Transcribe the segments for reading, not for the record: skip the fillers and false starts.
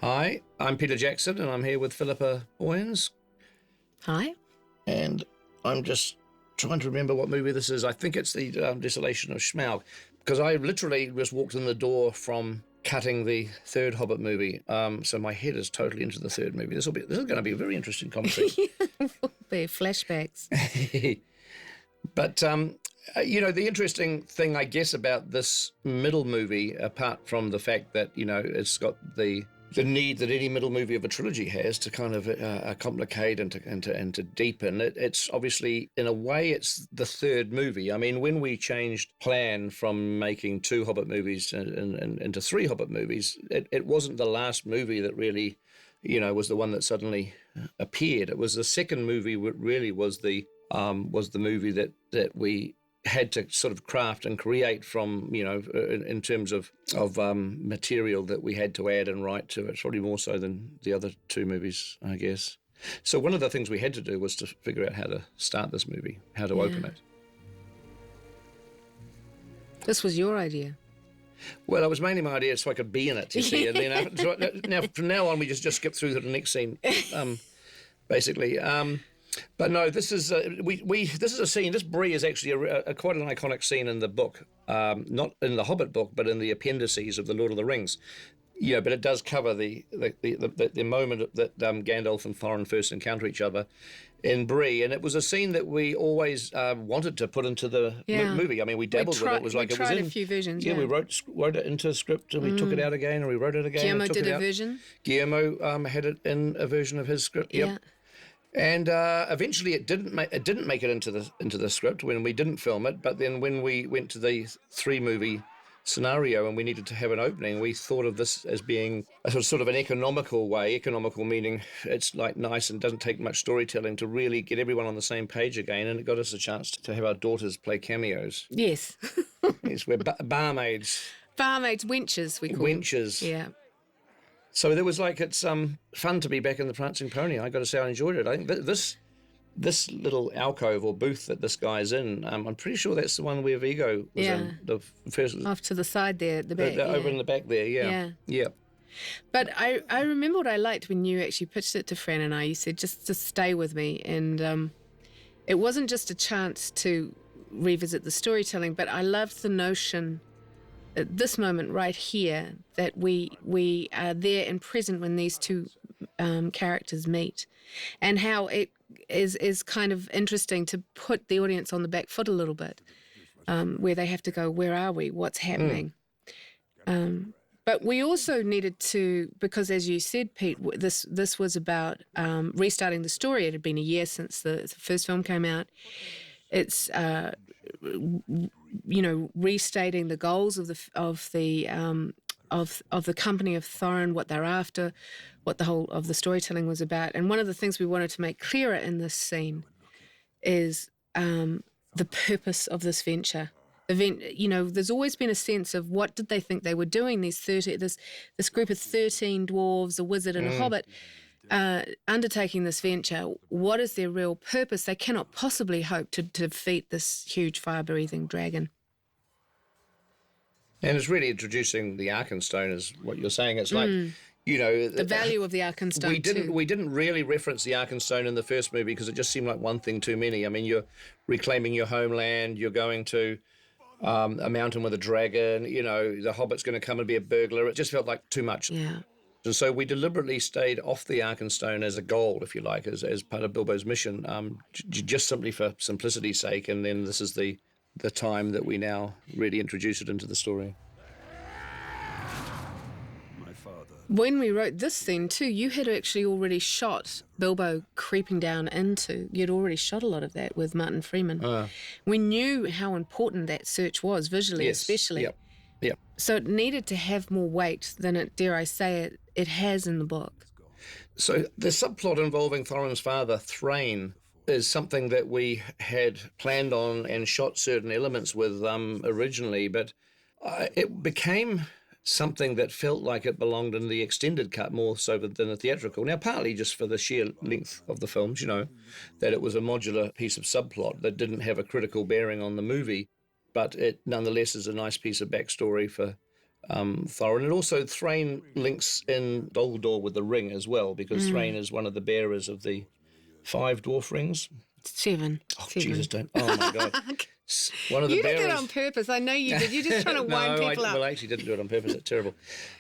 Hi, I'm Peter Jackson, and I'm here with Philippa Owens. Hi. And I'm just trying to remember what movie this is. I think it's the Desolation of Smaug, because I literally just walked in the door from cutting the third Hobbit movie. So my head is totally into the third movie. This is going to be a very interesting commentary. Will be flashbacks. But the interesting thing, I guess, about this middle movie, apart from the fact that, it's got the need that any middle movie of a trilogy has to kind of complicate and to deepen it. It's obviously, in a way, it's the third movie. I mean, when we changed plan from making 2 Hobbit movies into 3 Hobbit movies, it wasn't the last movie that really, was the one that suddenly appeared. It was the second movie that really was the movie that we had to sort of craft and create from, in terms of material that we had to add and write to it, probably more so than the other 2 movies, I guess. So one of the things we had to do was to figure out how to start this movie, how to open it. This was your idea. Well, it was mainly my idea so I could be in it, you see. And then now from now on, we just skip through to the next scene, basically. But no, this is this is a scene. This Bree is actually a quite an iconic scene in the book, not in the Hobbit book, but in the appendices of the Lord of the Rings. Yeah, but it does cover the moment that Gandalf and Thorin first encounter each other in Bree, and it was a scene that we always wanted to put into the movie. I mean, we dabbled with it. It was like we tried a few versions. Yeah, we wrote it into a script, and we took it out again, and we wrote it again. Guillermo did a version. Guillermo had it in a version of his script. Yep. Yeah. And eventually, it didn't make it into the script when we didn't film it. But then, when we went to the 3-movie scenario and we needed to have an opening, we thought of this as being a sort of an economical way. Economical meaning it's like nice and doesn't take much storytelling to really get everyone on the same page again. And it got us a chance to have our daughters play cameos. Yes. Yes, we're barmaids. Barmaids, wenches, we call them. Wenches. Yeah. So there was it's fun to be back in the Prancing Pony. I got to say I enjoyed it. I think this little alcove or booth that this guy's in, I'm pretty sure that's the one where Vigo was in. The first, off to the side there, at the back. Over in the back there, yeah. But I remember what I liked when you actually pitched it to Fran and I. You said, just to stay with me. And it wasn't just a chance to revisit the storytelling, but I loved the notion at this moment right here that we are there and present when these 2 characters meet, and how it is kind of interesting to put the audience on the back foot a little bit, where they have to go, where are we, what's happening? But we also needed to, because as you said, Pete, this was about restarting the story. It had been a year since the first film came out. It's restating the goals of the company of Thorin, what they're after, what the whole of the storytelling was about. And one of the things we wanted to make clearer in this scene is the purpose of this venture. There's always been a sense of what did they think they were doing. This group of 13 dwarves, a wizard, and a hobbit. Undertaking this venture, what is their real purpose? They cannot possibly hope to defeat this huge fire-breathing dragon. And it's really introducing the Arkenstone, is what you're saying. It's like, the value of the Arkenstone. We didn't really reference the Arkenstone in the first movie because it just seemed like one thing too many. I mean, you're reclaiming your homeland, you're going to a mountain with a dragon, the Hobbit's going to come and be a burglar. It just felt like too much. Yeah. And so we deliberately stayed off the Arkenstone as a goal, if you like, as part of Bilbo's mission, just simply for simplicity's sake. And then this is the time that we now really introduce it into the story. When we wrote this scene too, you had actually already shot Bilbo creeping down into. You'd already shot a lot of that with Martin Freeman. We knew how important that search was visually, yes, especially. Yep. So it needed to have more weight than it, dare I say it has in the book. So the subplot involving Thorin's father, Thrain, is something that we had planned on and shot certain elements with originally, but it became something that felt like it belonged in the extended cut more so than the theatrical. Now, partly just for the sheer length of the films, that it was a modular piece of subplot that didn't have a critical bearing on the movie, but it nonetheless is a nice piece of backstory for Thorin. And also Thrain links in Dumbledore with the ring as well, because Thrain is one of the bearers of the 5 dwarf rings. 7. Oh, 7. Jesus, don't. Oh, my God. One of the You bearers. did it on purpose. I know you did. You're just trying to wind people up. Well, I actually didn't do it on purpose. It's terrible.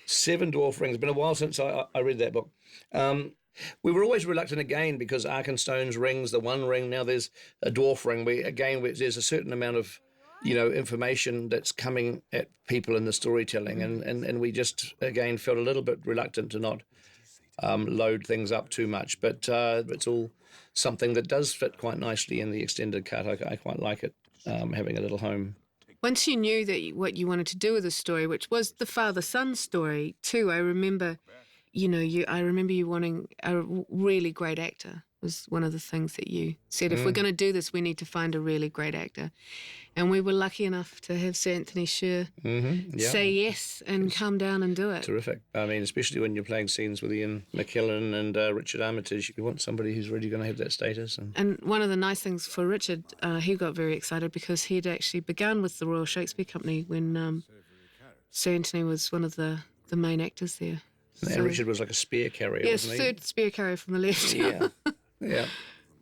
7 dwarf rings. It's been a while since I read that book. We were always reluctant again because Arkenstone's rings, the one ring, now there's a dwarf ring. There's a certain amount of, information that's coming at people in the storytelling. And we just, again, felt a little bit reluctant to not load things up too much. But it's all something that does fit quite nicely in the extended cut. I quite like it, having a little home. Once you knew that what you wanted to do with the story, which was the father-son story too, I remember, I remember you wanting a really great actor. Was one of the things that you said. If we're going to do this, we need to find a really great actor. And we were lucky enough to have Sir Anthony Sher say yes and come down and do it. Terrific. I mean, especially when you're playing scenes with Ian McKellen and Richard Armitage, you want somebody who's really going to have that status. And one of the nice things for Richard, he got very excited because he'd actually begun with the Royal Shakespeare Company when Sir Anthony was one of the main actors there. And Richard was like a spear carrier, yes, wasn't he? Third spear carrier from the left. Yeah, yeah.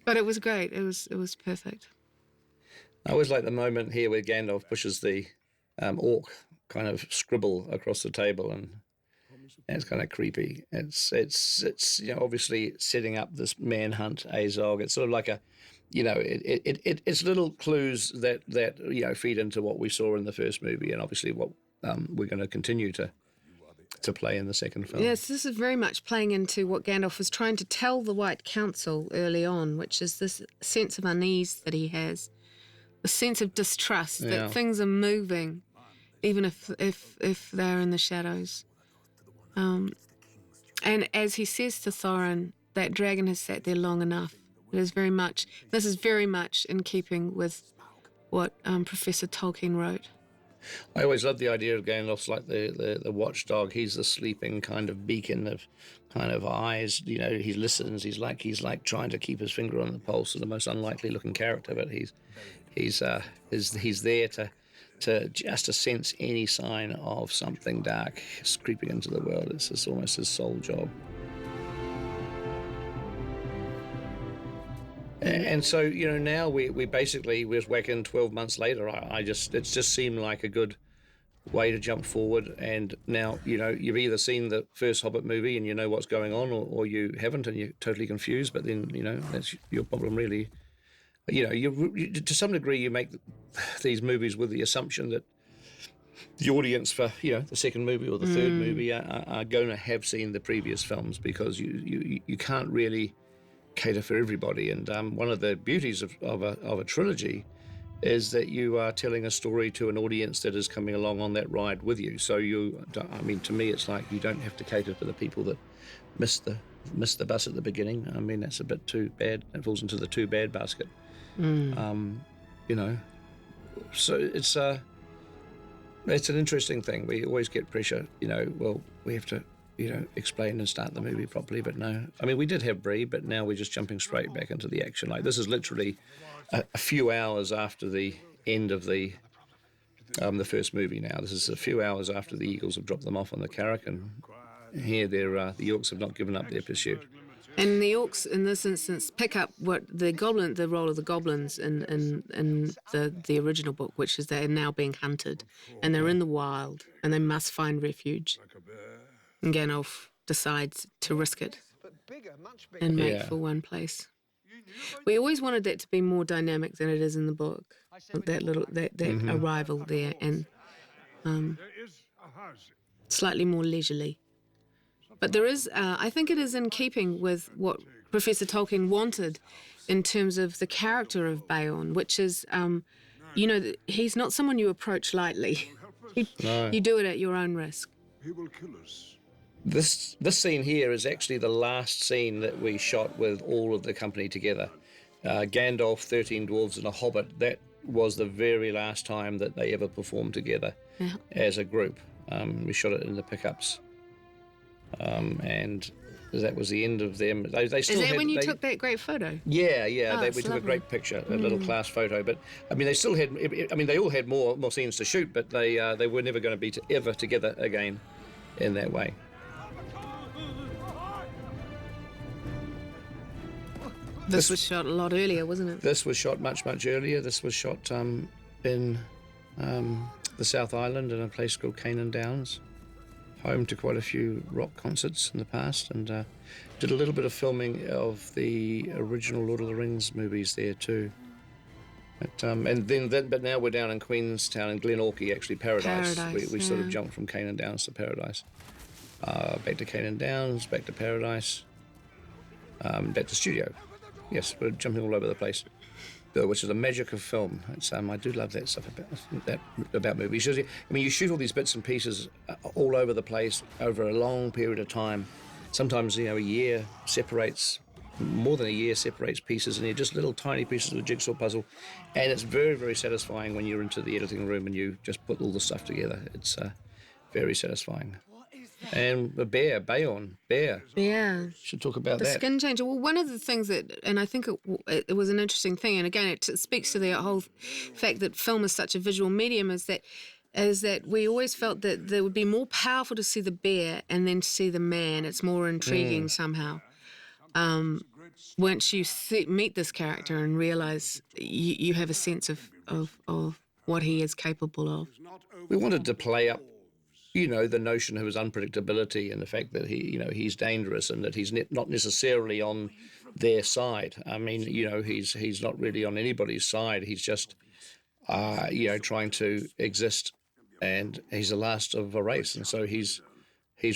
But it was great. It was perfect. I always like the moment here where Gandalf pushes the orc kind of scribble across the table, and it's kind of creepy. It's obviously setting up this manhunt, Azog. It's sort of like a, it's little clues that feed into what we saw in the first movie, and obviously what we're going to continue to play in the second film. Yes, this is very much playing into what Gandalf was trying to tell the White Council early on, which is this sense of unease that he has, a sense of distrust that things are moving, even if they're in the shadows. And as he says to Thorin, that dragon has sat there long enough. This is very much in keeping with what Professor Tolkien wrote. I always loved the idea of Gandalf's like the watchdog. He's the sleeping kind of beacon of kind of eyes. He listens. He's like trying to keep his finger on the pulse of the most unlikely looking character, but he's there to sense any sign of something dark creeping into the world. It's almost his sole job. And so, now we basically, we're whacking 12 months later. It just seemed like a good way to jump forward. And now, you've either seen the first Hobbit movie and you know what's going on, or you haven't and you're totally confused. But then, that's your problem, really. You to some degree, you make these movies with the assumption that the audience for, the second movie or the third movie are going to have seen the previous films, because you can't really cater for everybody. And one of the beauties of a trilogy is that you are telling a story to an audience that is coming along on that ride with you. So to me, it's like you don't have to cater for the people that missed the bus at the beginning. I mean, that's a bit too bad. It falls into the too bad basket. So it's an interesting thing. We always get pressure, we have to explain and start the movie properly, but no. I mean, we did have Bree, but now we're just jumping straight back into the action. Like, this is literally a few hours after the end of the first movie now. This is a few hours after the Eagles have dropped them off on the Carrack, and here the Orcs have not given up their pursuit. And the Orcs, in this instance, pick up what the role of the goblins in the original book, which is they're now being hunted, and they're in the wild, and they must find refuge. And Gandalf decides to risk it and make for one place. We always wanted that to be more dynamic than it is in the book. That arrival there, and slightly more leisurely. But there is, I think it is in keeping with what Professor Tolkien wanted in terms of the character of Beorn, which is, he's not someone you approach lightly. You do it at your own risk. He will kill us. This scene here is actually the last scene that we shot with all of the company together. Gandalf, 13 Dwarves and a Hobbit, that was the very last time that they ever performed together as a group. We shot it in the pickups. And that was the end of them. They still Is that had, when you took that great photo? Yeah, Oh, we it's took a lovely. great picture, a little class photo. But I mean, they still had. I mean, they all had more scenes to shoot, but they were never going to be ever together again in that way. This was shot a lot earlier, wasn't it? This was shot much earlier. This was shot in the South Island in a place called Canaan Downs, home to quite a few rock concerts in the past, and did a little bit of filming of the original Lord of the Rings movies there too. But now we're down in Queenstown in Glenorchy, actually Paradise. We sort of jumped from Canaan Downs to Paradise, back to Canaan Downs, back to Paradise, back to studio. Yes, we're jumping all over the place, which is the magic of film. I do love that stuff about movies. I mean, you shoot all these bits and pieces all over the place over a long period of time. Sometimes, a year separates, more than a year separates pieces, and you're just little tiny pieces of a jigsaw puzzle. And it's very, very satisfying when you're into the editing room and you just put all the stuff together. It's very satisfying. And the bear, Bayon. Yeah. Should talk about the that. skin changer. Well, one of the things that, and I think it was an interesting thing, and again, it speaks to the whole fact that film is such a visual medium, is that we always felt that it would be more powerful to see the bear and then to see the man. It's more intriguing somehow. Once you meet this character and realise you have a sense of what he is capable of. We wanted to play up the notion of his unpredictability and the fact that he's dangerous and that he's not necessarily on their side. I mean, he's not really on anybody's side. He's just, trying to exist, and he's the last of a race. And so he's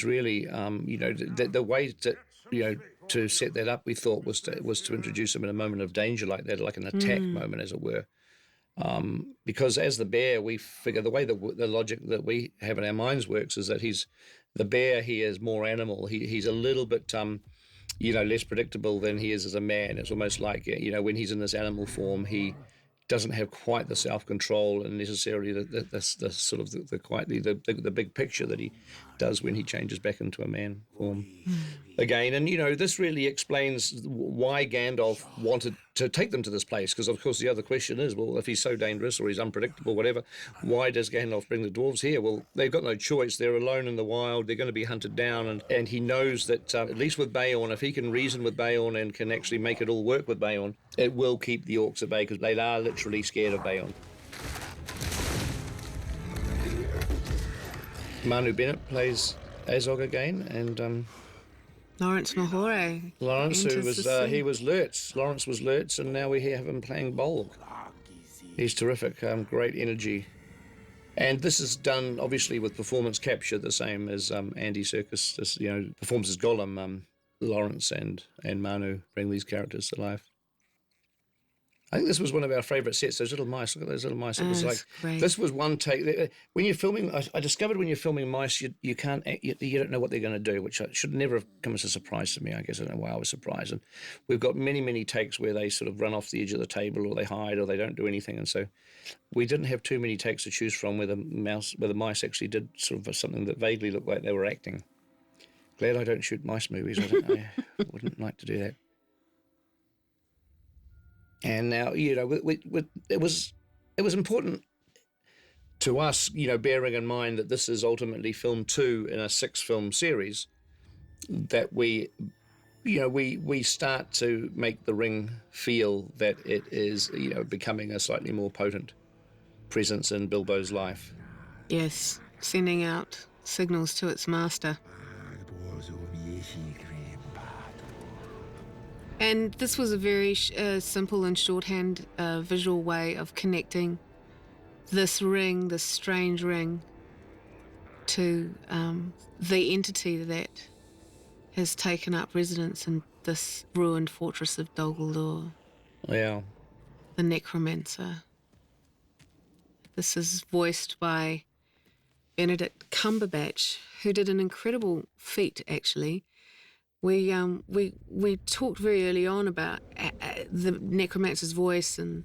really, the way that, to set that up, we thought was to introduce him in a moment of danger like that, like an attack moment, as it were. Because as the bear, we figure the way the logic that we have in our minds works is that the bear. He is more animal. He's a little bit, less predictable than he is as a man. It's almost like, when he's in this animal form, he doesn't have quite the self-control and necessarily the sort of the big picture that he does when he changes back into a man form again. And this really explains why Gandalf wanted to take them to this place, because of course the other question is, well, if he's so dangerous or he's unpredictable, whatever, why does Gandalf bring the dwarves here? Well, they've got no choice. They're alone in the wild. They're going to be hunted down, and he knows that at least with Beorn, if he can reason with Beorn and can actually make it all work with Beorn, it will keep the orcs at bay, because they are literally scared of Beorn. Manu Bennett plays Azog again, and Lawrence Mahore. Lawrence, he was Lurtz. Lawrence was Lurtz, and now we have him playing Bolg. He's terrific, great energy. And this is done, obviously, with performance capture, the same as Andy Serkis, performs as Gollum. Lawrence and Manu bring these characters to life. I think this was one of our favourite sets, those little mice. Look at those little mice. It was like, great. This was one take. When you're filming, I discovered when you're filming mice, you can't, you don't know what they're going to do, which should never have come as a surprise to me. I guess I don't know why I was surprised. And we've got many, many takes where they sort of run off the edge of the table, or they hide, or they don't do anything. And so we didn't have too many takes to choose from where the mice actually did sort of something that vaguely looked like they were acting. Glad I don't shoot mice movies. I wouldn't like to do that. And now, it was important to us, bearing in mind that this is ultimately film 2 in a 6-film series, that we start to make the ring feel that it is, becoming a slightly more potent presence in Bilbo's life. Yes, sending out signals to its master. And this was a very simple and shorthand visual way of connecting this ring, this strange ring, to the entity that has taken up residence in this ruined fortress of Dol Guldur. Yeah. The Necromancer. This is voiced by Benedict Cumberbatch, who did an incredible feat, actually. We talked very early on about the Necromancer's voice and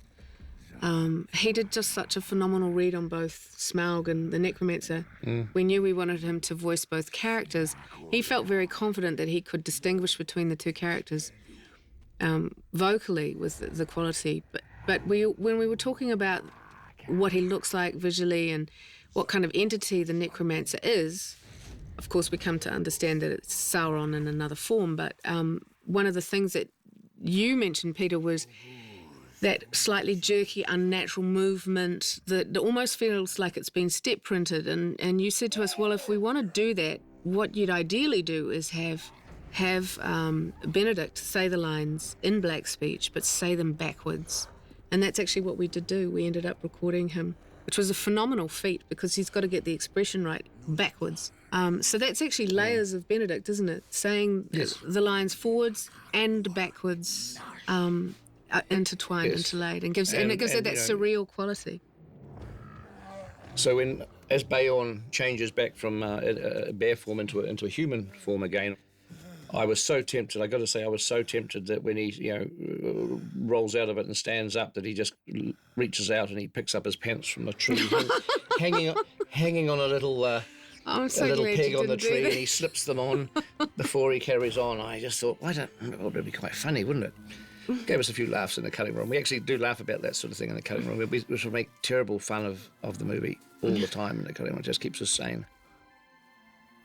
He did just such a phenomenal read on both Smaug and the Necromancer. We knew we wanted him to voice both characters. He felt very confident that he could distinguish between the two characters vocally with the quality. But when we were talking about what he looks like visually and what kind of entity the Necromancer is, of course we come to understand that it's Sauron in another form. But one of the things that you mentioned, Peter, was that slightly jerky, unnatural movement that almost feels like it's been step printed. And you said to us, well, if we want to do that, what you'd ideally do is have Benedict say the lines in black speech, but say them backwards. And that's actually what we did do. We ended up recording him, which was a phenomenal feat because he's got to get the expression right backwards. So that's actually layers of Benedict, isn't it? Saying the lines forwards and backwards, intertwined, interlaid, and it gives it that surreal quality. So as Bayon changes back from a bear form into a human form again, I was so tempted. I got to say, I was so tempted that when he rolls out of it and stands up, that he just reaches out and he picks up his pants from the tree, hanging on a little. I'm so a little glad peg you on the didn't do tree, that. and he slips them on before he carries on. I just thought, it would be quite funny, wouldn't it? Gave us a few laughs in the cutting room. We actually do laugh about that sort of thing in the cutting room. We should make terrible fun of the movie all the time in the cutting room. It just keeps us sane.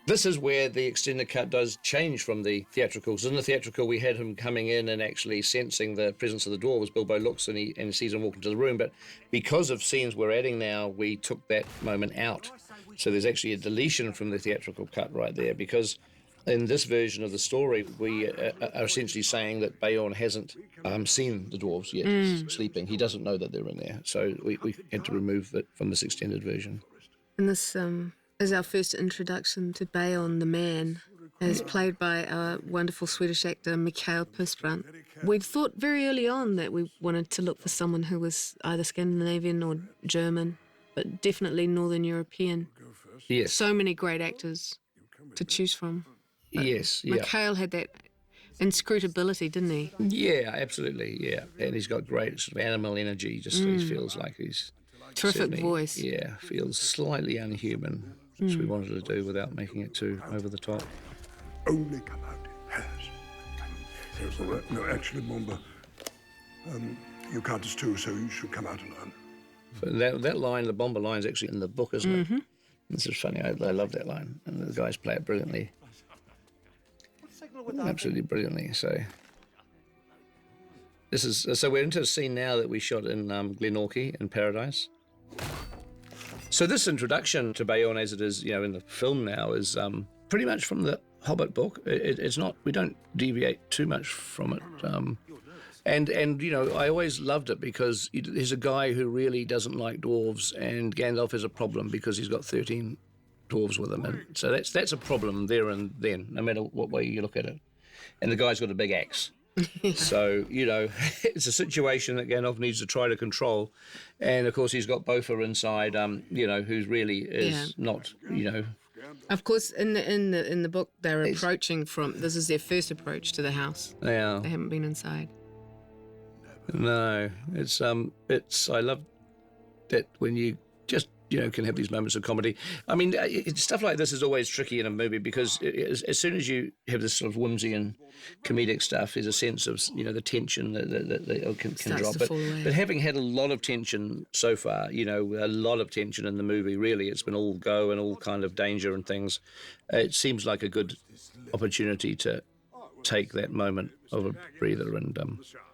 This is where the extended cut does change from the theatricals. In the theatrical, we had him coming in and actually sensing the presence of the dwarves. Bilbo looks and he sees him walk into the room. But because of scenes we're adding now, we took that moment out. So there's actually a deletion from the theatrical cut right there, because in this version of the story, we are essentially saying that Bayon hasn't seen the dwarves yet sleeping. He doesn't know that they're in there. So we had to remove it from this extended version. And this is our first introduction to Bayon the man, as played by our wonderful Swedish actor Mikael Persbrandt. We thought very early on that we wanted to look for someone who was either Scandinavian or German, but definitely Northern European. Yes. So many great actors to choose from. Yes, yeah. Mikael had that inscrutability, didn't he? Yeah, absolutely, yeah. And he's got great sort of animal energy, just he feels like he's... Terrific voice. Yeah, feels slightly unhuman, which we wanted to do without making it too over the top. Only come out in pairs. No, actually, Bomba, you count as two, so you should come out alone. That line, the Bomber line, is actually in the book, isn't it? This is funny. I love that line, and the guys play it brilliantly. Absolutely brilliantly. So we're into a scene now that we shot in Glenorchy in Paradise. So this introduction to Bayon as it is, in the film now is pretty much from the Hobbit book. It's not. We don't deviate too much from it. And I always loved it because he's a guy who really doesn't like dwarves, and Gandalf is a problem because he's got 13 dwarves with him, and so that's a problem there and then, no matter what way you look at it. And the guy's got a big axe. So, it's a situation that Gandalf needs to try to control. And, of course, he's got Bofur inside, who really is not, Of course, in the book, they're approaching from... This is their first approach to the house. Yeah. They haven't been inside. No. I love that when you just, can have these moments of comedy. I mean, stuff like this is always tricky in a movie because as soon as you have this sort of whimsy and comedic stuff, there's a sense of, the tension that can drop. But having had a lot of tension so far, a lot of tension in the movie, really, it's been all go and all kind of danger and things. It seems like a good opportunity to take that moment of a breather. And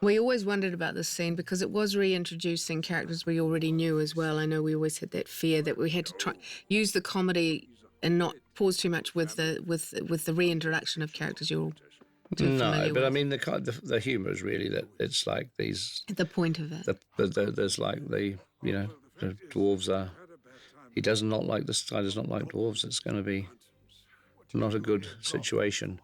we always wondered about this scene because it was reintroducing characters we already knew as well. I know we always had that fear that we had to try use the comedy and not pause too much with the reintroduction of characters you're familiar with. I mean the humour is really that it's like these. The point of it. There's like the dwarves are. He does not like this guy. Does not like dwarves. It's going to be not a good situation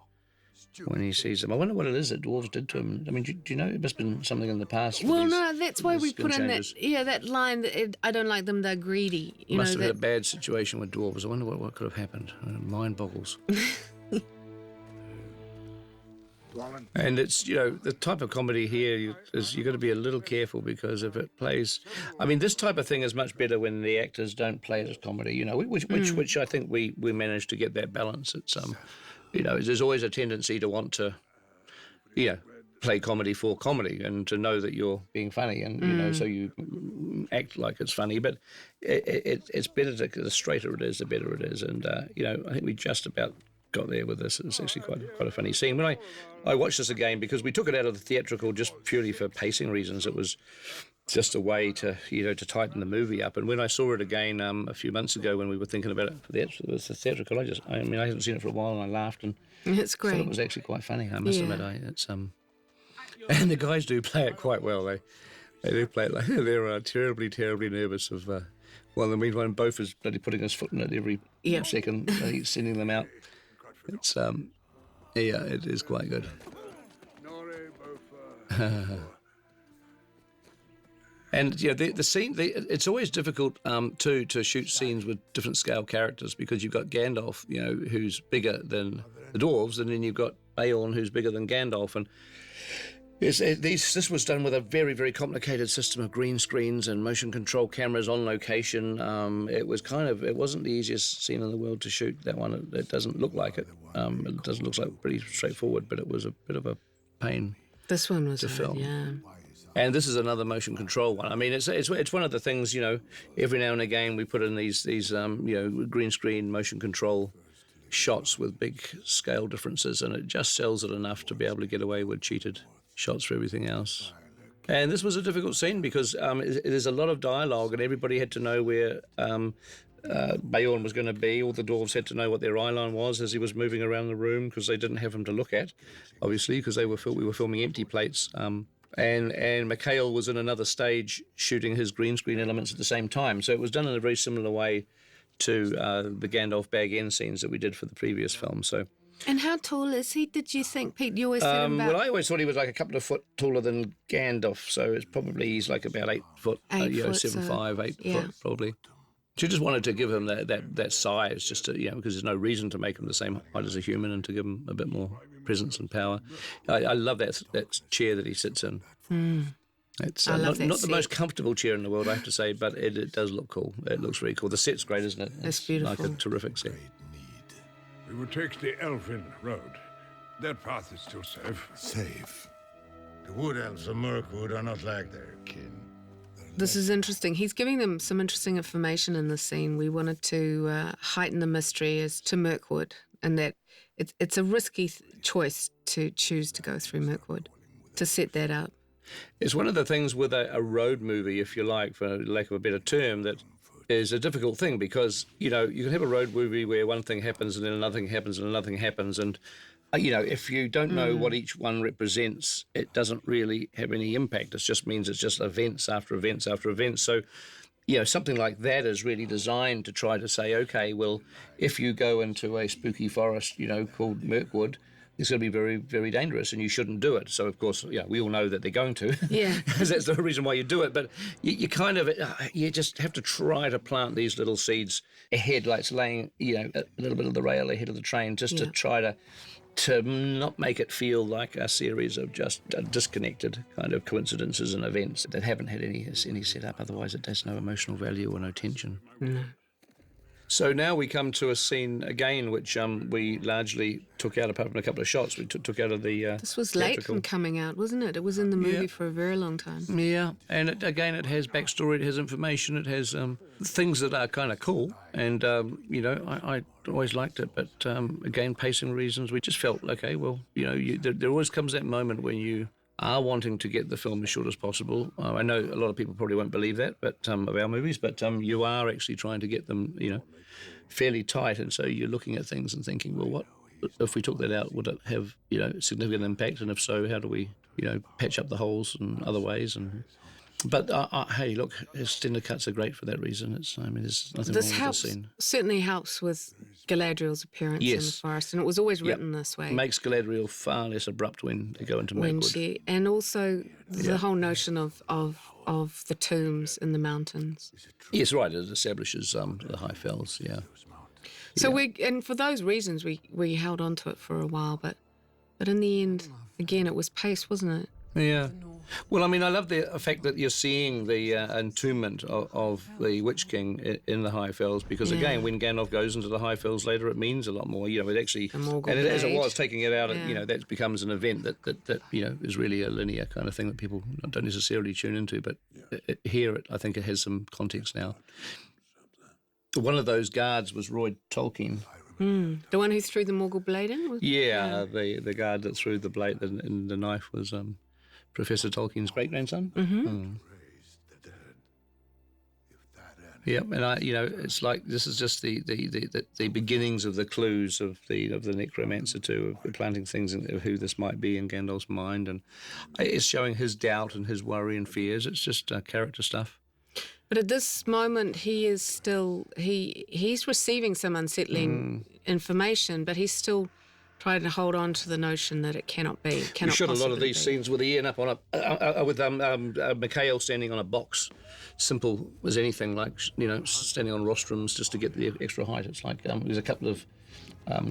when he sees them. I wonder what it is that dwarves did to him. I mean, do you know? It must have been something in the past. Well, no, that's why we put in that line that I don't like them, they're greedy. Must have had a bad situation with dwarves. I wonder what could have happened. Mind boggles. And it's, the type of comedy here is you've got to be a little careful, because if it plays, I mean, this type of thing is much better when the actors don't play it as comedy, which I think we managed to get that balance. It's, there's always a tendency to want to, play comedy for comedy and to know that you're being funny, and, so you act like it's funny, but it's better the straighter it is, the better it is. And, I think we just about got there with this. It's actually quite a funny scene. When I watched this again, because we took it out of the theatrical just purely for pacing reasons, it was just a way to to tighten the movie up. And when I saw it again a few months ago when we were thinking about it for the theatrical, I hadn't seen it for a while, and I laughed and it's great. thought it was actually quite funny. I must admit, and the guys do play it quite well. They do play it like they're terribly, terribly nervous of. Well, in the meantime, both is bloody putting his foot in it every second. He's sending them out. It's it is quite good. And the scene, it's always difficult to shoot scenes with different scale characters, because you've got Gandalf, who's bigger than the dwarves, and then you've got Beorn, who's bigger than Gandalf, and this was done with a very, very complicated system of green screens and motion control cameras on location. It wasn't the easiest scene in the world to shoot, that one. It doesn't look like it. It doesn't look like pretty straightforward, but it was a bit of a pain. This one was to film. Yeah. And this is another motion control one. I mean, it's one of the things, every now and again we put in these green screen motion control shots with big scale differences, and it just sells it enough to be able to get away with cheated shots for everything else. And this was a difficult scene because there's a lot of dialogue, and everybody had to know where Beorn was going to be. All the dwarves had to know what their eye line was as he was moving around the room, because they didn't have him to look at, obviously, because we were filming empty plates. And Mikhail was in another stage shooting his green screen elements at the same time. So it was done in a very similar way to the Gandalf Bag End scenes that we did for the previous film. And how tall is he, did you think, Pete? You always said him about... Well, I always thought he was like a couple of foot taller than Gandalf, so he's like about 8 foot, 7'5", 8 foot probably. She just wanted to give him that size, just to, because there's no reason to make him the same height as a human, and to give him a bit more presence and power. I love that chair that he sits in. It's not the most comfortable chair in the world, I have to say, but it does look cool. It looks really cool. The set's great, isn't it? It's beautiful. Like a terrific set. We will take the Elfin Road. That path is still safe. Safe? The Wood Elves of Mirkwood are not like their kin. This is interesting. He's giving them some interesting information in this scene. We wanted to heighten the mystery as to Mirkwood, and that it's a risky choice to choose to go through Mirkwood, to set that up. It's one of the things with a road movie, if you like, for lack of a better term, that is a difficult thing, because, you can have a road movie where one thing happens and then another thing happens and another thing happens, and, if you don't know what each one represents, it doesn't really have any impact. It just means it's just events after events after events. So, something like that is really designed to try to say, okay, well, if you go into a spooky forest, called Mirkwood, it's going to be very, very dangerous, and you shouldn't do it. So, of course, we all know that they're going to. Yeah. That's the reason why you do it. But you just have to try to plant these little seeds ahead, like it's laying, a little bit of the rail ahead of the train, just to try to not make it feel like a series of just disconnected kind of coincidences and events that haven't had any setup. Otherwise, it has no emotional value or no tension. No. So now we come to a scene again, which we largely took out, apart from a couple of shots. We took out of the This was late from coming out, wasn't it? It was in the movie for a very long time. Yeah, and it has backstory, it has information, it has things that are kind of cool. And, I always liked it. But, again, pacing reasons, we just felt, okay, well, there always comes that moment when you are wanting to get the film as short as possible. I know a lot of people probably won't believe that, but of our movies, but you are actually trying to get them, fairly tight, and so you're looking at things and thinking, well, what if we took that out? Would it have, significant impact? And if so, how do we, patch up the holes in other ways? But hey, look, extended cuts are great for that reason. There's nothing wrong with this scene. Certainly helps with Galadriel's appearance in the forest, and it was always written this way. Makes Galadriel far less abrupt when they go into Mirkwood. And also the whole notion of the tombs in the mountains. Yes, right. It establishes the high fells. Yeah. So and for those reasons we held on to it for a while, but But in the end, again, it was pace, wasn't it? Yeah. Well, I mean, I love the fact that you're seeing the entombment of the Witch King in the High Fells, because again, when Gandalf goes into the High Fells later, it means a lot more. You know, it actually, as it was taking it out, you know, that becomes an event that you know is really a linear kind of thing that people don't necessarily tune into. But here, I think it has some context now. One of those guards was Roy Tolkien. The one who threw the Morgul blade in? The guard that threw the blade and the knife was Professor Tolkien's great-grandson. Yeah, and it's like this is just the beginnings of the clues of the necromancer too, of planting things of who this might be in Gandalf's mind, and it's showing his doubt and his worry and fears. It's just character stuff. But at this moment, he is still he's receiving some unsettling information, but he's still trying to hold on to the notion that it cannot be. We shot a lot of these scenes with Ian up on with Mikhail standing on a box, simple as anything, like standing on rostrums just to get the extra height. It's like there's a couple of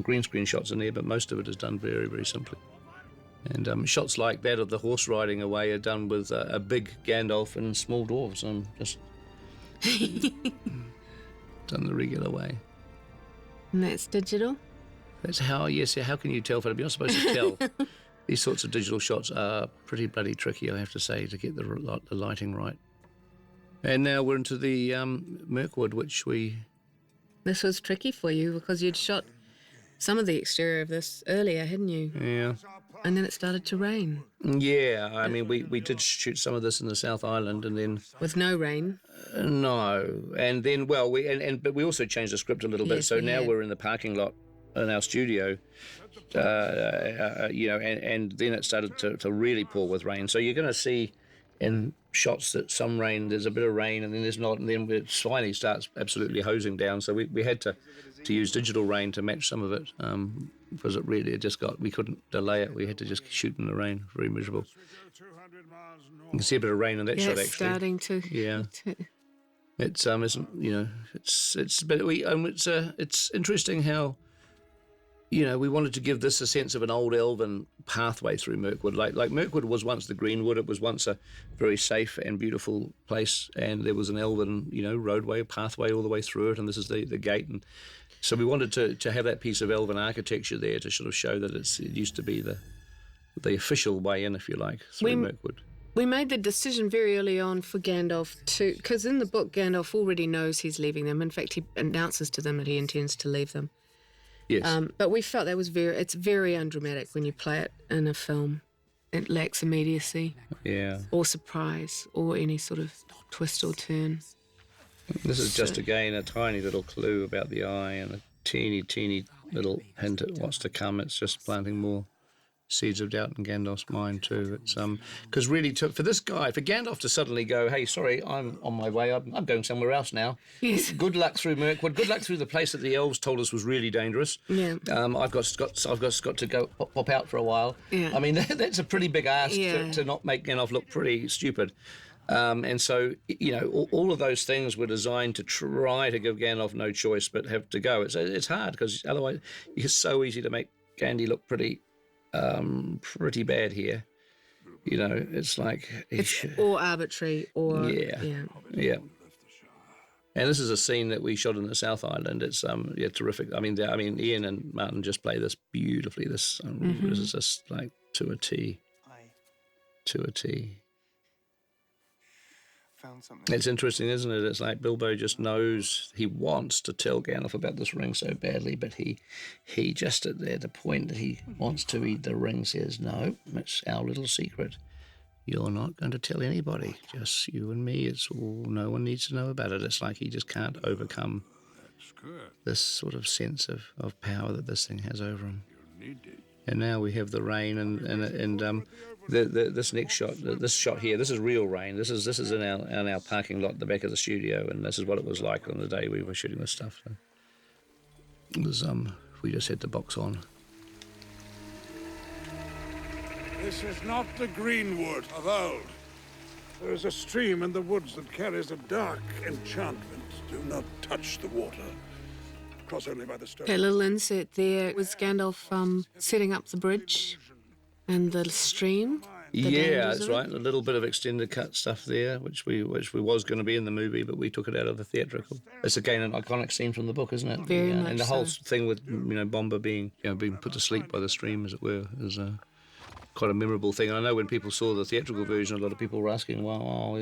green screen shots in there, but most of it is done very, very simply. And shots like that of the horse riding away are done with a big Gandalf and small dwarves, just done the regular way. And that's digital? That's how can you tell? But you're not supposed to tell. These sorts of digital shots are pretty bloody tricky, I have to say, to get the lighting right. And now we're into the Mirkwood, which This was tricky for you because you'd shot some of the exterior of this earlier, hadn't you? Yeah. And then it started to rain. Yeah, I mean, we did shoot some of this in the South Island, and then with no rain. No, and then but we also changed the script a little bit. So now we're in the parking lot in our studio, and then it started to really pour with rain. So you're going to see in shots that some rain, there's a bit of rain, and then there's not, and then it finally starts absolutely hosing down. So we had to use digital rain to match some of it, because it really we couldn't delay it. We had to just shoot in the rain. Very miserable. You can see a bit of rain in that shot actually. It's starting to. Yeah. It's it's interesting how, we wanted to give this a sense of an old elven pathway through Mirkwood. Like Mirkwood was once the Greenwood. It was once a very safe and beautiful place, and there was an elven, roadway, pathway all the way through it, and this is the gate. And so we wanted to have that piece of elven architecture there to sort of show that it used to be the official way in, if you like, through Mirkwood. We made the decision very early on for Gandalf because in the book, Gandalf already knows he's leaving them. In fact, he announces to them that he intends to leave them. Yes. But we felt that was it's very undramatic when you play it in a film. It lacks immediacy. Yeah. Or surprise or any sort of twist or turn. This is just, again, a tiny little clue about the eye and a teeny, teeny little hint at what's to come. It's just planting more seeds of doubt in Gandalf's mind too. It's because really for this guy, for Gandalf to suddenly go, hey, sorry, I'm on my way, I'm going somewhere else now. Yes. Good luck through Mirkwood. Good luck through the place that the elves told us was really dangerous. Yeah. I've got to go pop out for a while. Yeah. I mean, that's a pretty big ask to not make Gandalf look pretty stupid. And so, all of those things were designed to try to give Gandalf no choice but have to go. It's hard because otherwise it's so easy to make Gandhi look pretty bad here. It's like or arbitrary or yeah. And this is a scene that we shot in the South Island. It's terrific. I mean, Ian and Martin just play this beautifully. This is just like to a T. Found something. It's interesting, isn't it? It's like Bilbo just knows he wants to tell Gandalf about this ring so badly, but he just at the point that he wants to eat the ring says, no, it's our little secret. You're not going to tell anybody, just you and me. It's all, no one needs to know about it. It's like he just can't overcome this sort of sense of power that this thing has over him. And now we have the rain and this next shot, this shot here, this is real rain. This is in our parking lot at the back of the studio, and this is what it was like on the day we were shooting this stuff. So it was we just had the box on. This is not the Greenwood of old. There is a stream in the woods that carries a dark enchantment. Do not touch the water. Cross only by the stone. A little insert there was Gandalf setting up the bridge And the stream. The Yeah, dangers that's of it? right. A little bit of extended cut stuff there, which we was going to be in the movie, but we took it out of the theatrical. It's again an iconic scene from the book, isn't it? Very much and the whole so. thing with Bomber being being put to sleep by the stream, as it were, is quite a memorable thing. And I know when people saw the theatrical version, a lot of people were asking, "Well,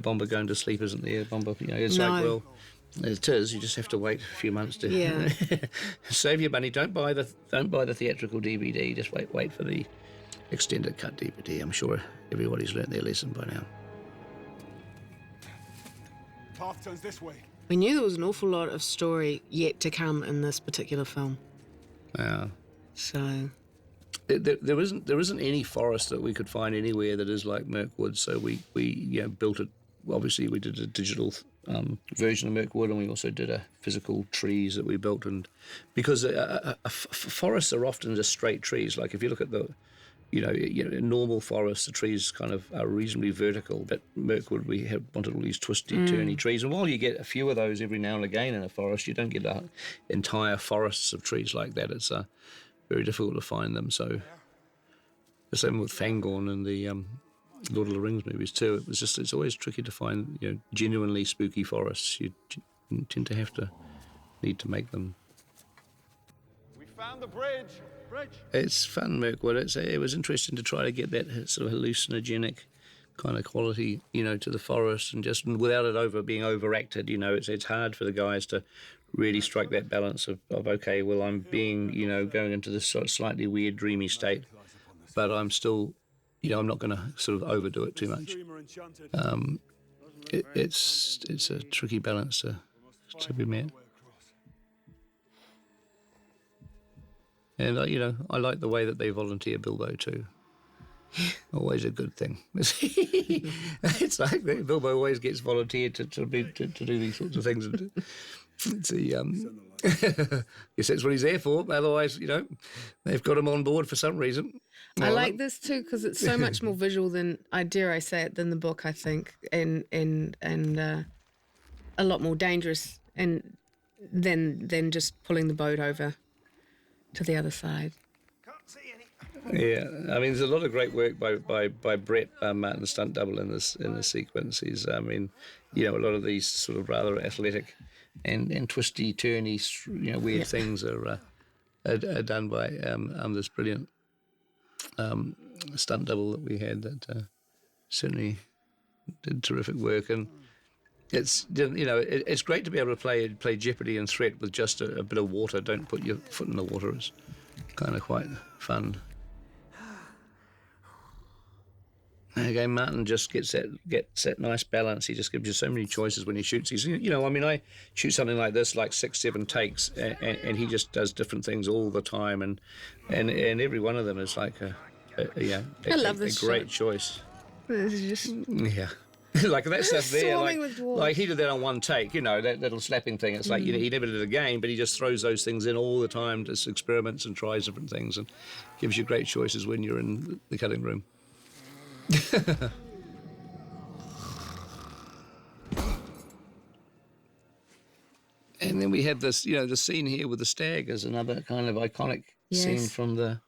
Bomber going to sleep isn't there? Bomber, it's No. like, well, it is. You just have to wait a few months to Yeah. save your money. Don't buy the theatrical DVD. Just wait for the extended cut DVD. I'm sure everybody's learnt their lesson by now. Path turns this way. We knew there was an awful lot of story yet to come in this particular film. So There isn't any forest that we could find anywhere that is like Mirkwood. So we built it. Obviously, we did a digital version of Mirkwood, and we also did a physical trees that we built. And because forests are often just straight trees. Like if you look at the in normal forests, the trees kind of are reasonably vertical. But Mirkwood, we wanted all these twisty, turny trees. And while you get a few of those every now and again in a forest, you don't get entire forests of trees like that. It's very difficult to find them. So the same with Fangorn and the Lord of the Rings movies too. It's always tricky to find genuinely spooky forests. You tend to need to make them. We found the bridge. It's fun, Mirkwood. It was interesting to try to get that sort of hallucinogenic kind of quality, to the forest, and just without it being overacted. It's hard for the guys to really strike that balance of okay, well, I'm being, going into this sort of slightly weird, dreamy state, but I'm still, I'm not going to sort of overdo it too much. It's a tricky balance to be met. And, I like the way that they volunteer Bilbo too. Always a good thing. It's like Bilbo always gets volunteered to do these sorts of things. It's yes, that's what he's there for. Otherwise, they've got him on board for some reason. I like this too because it's so much more visual than than the book. I think, and a lot more dangerous, and than just pulling the boat over to the other side. Yeah, I mean, there's a lot of great work by Brett Martin, the stunt double in this sequence. A lot of these sort of rather athletic and twisty, turny, weird things are done by this brilliant stunt double that we had that certainly did terrific work. And it's great to be able to play Jeopardy and Threat with just a bit of water. Don't put your foot in the water. It's kind of quite fun. Again, Martin just gets that nice balance. He just gives you so many choices when he shoots. I shoot something like this, like 6-7 takes, and he just does different things all the time, and every one of them is like a great choice. It's just like that stuff there, swarming with dwarves. like he did that on one take. That little slapping thing. It's like he never did it again, but he just throws those things in all the time, just experiments and tries different things, and gives you great choices when you're in the cutting room. And then we have this, the scene here with the stag is another kind of iconic scene from the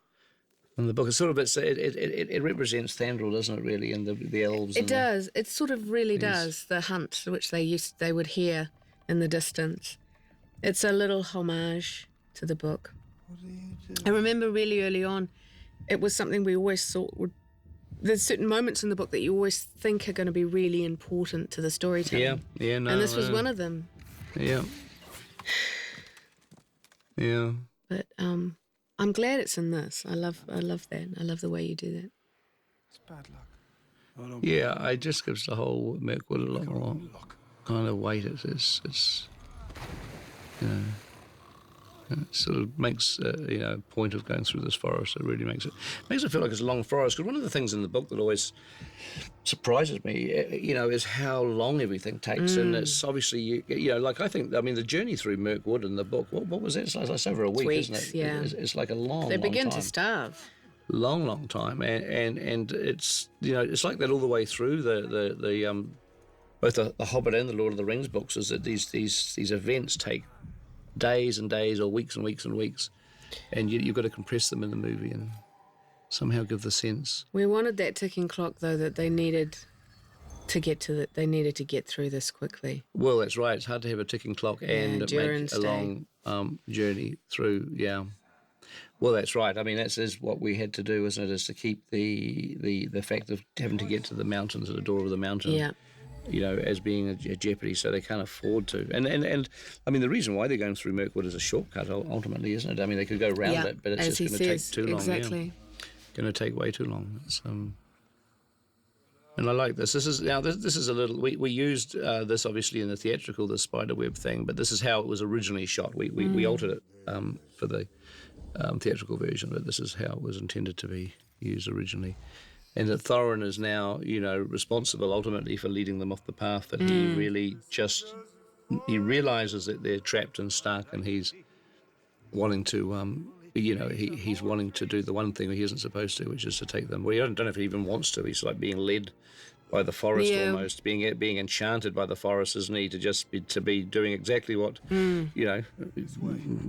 book. It's sort of it represents Thandril, doesn't it? Really, and the elves. It does. It sort of really does. The hunt, which they would hear in the distance. It's a little homage to the book. What do you do? I remember really early on, it was something we always thought would. There's certain moments in the book that you always think are going to be really important to the storytelling. Yeah, no. And this was one of them. Yeah. But I'm glad it's in this. I love that. I love the way you do that. It's bad luck. Yeah, it just gives the whole Mirkwood a lot more kind of weight. It's it sort of makes a point of going through this forest. It really makes it feel like it's a long forest. Because one of the things in the book that always surprises me, is how long everything takes. And it's obviously the journey through Mirkwood in the book. What was it? It's like over a week, Weeks, isn't it? yeah. It's like a long. They long begin time. to starve. Long time, and it's it's like that all the way through the both the Hobbit and the Lord of the Rings books. Is that these events take days and days or weeks and weeks and weeks, and you've got to compress them in the movie. And somehow give the sense. We wanted that ticking clock, though, that they needed to get to they needed to get through this quickly. Well, that's right. It's hard to have a ticking clock and make a long journey through. Yeah. Well, that's right. I mean, is what we had to do, isn't it? Is to keep the fact of having to get to the mountains, at the door of the mountain. Yeah. You know, as being a jeopardy, so they can't afford to. And I mean, the reason why they're going through Mirkwood is a shortcut, ultimately, isn't it? I mean, they could go around it, but it's just going to take too long. Exactly. Yeah. Going to take way too long. It's, and I like this. This is a little. We used this obviously in the theatrical, the spiderweb thing, but this is how it was originally shot. We altered it for the theatrical version, but this is how it was intended to be used originally. And that Thorin is now, you know, responsible ultimately for leading them off the path. That he really he realizes that they're trapped and stuck, and he's wanting to, you know, he's wanting to do the one thing he isn't supposed to, which is to take them. Well, I don't know if he even wants to. He's like being led by the forest almost, being enchanted by the forest, isn't he? To be doing exactly what, you know.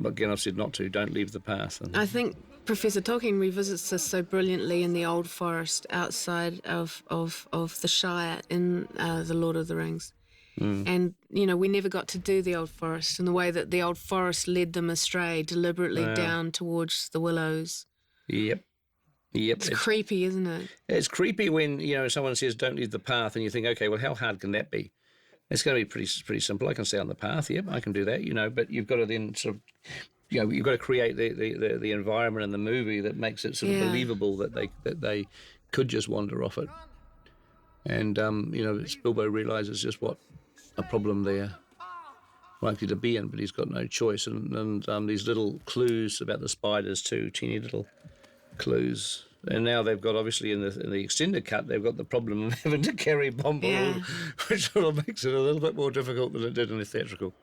Again, I've said not to. Don't leave the path. And, I think Professor Tolkien revisits this so brilliantly in the old forest outside of the Shire in The Lord of the Rings. And, you know, we never got to do the old forest in the way that the old forest led them astray deliberately down towards the willows. Yep. It's creepy, isn't it? It's creepy when, you know, someone says don't leave the path and you think, okay, well, how hard can that be? It's going to be pretty simple. I can stay on the path. Yep, I can do that, you know, but you've got to then sort of, you know, you've got to create the environment in the movie that makes it sort of believable that they could just wander off it. And, you know, Bilbo realises just what a problem they're likely to be in, but he's got no choice. And these little clues about the spiders too, teeny little clues. And now they've got, obviously, in the extended cut, they've got the problem of having to carry Bombadil, which sort of makes it a little bit more difficult than it did in the theatrical.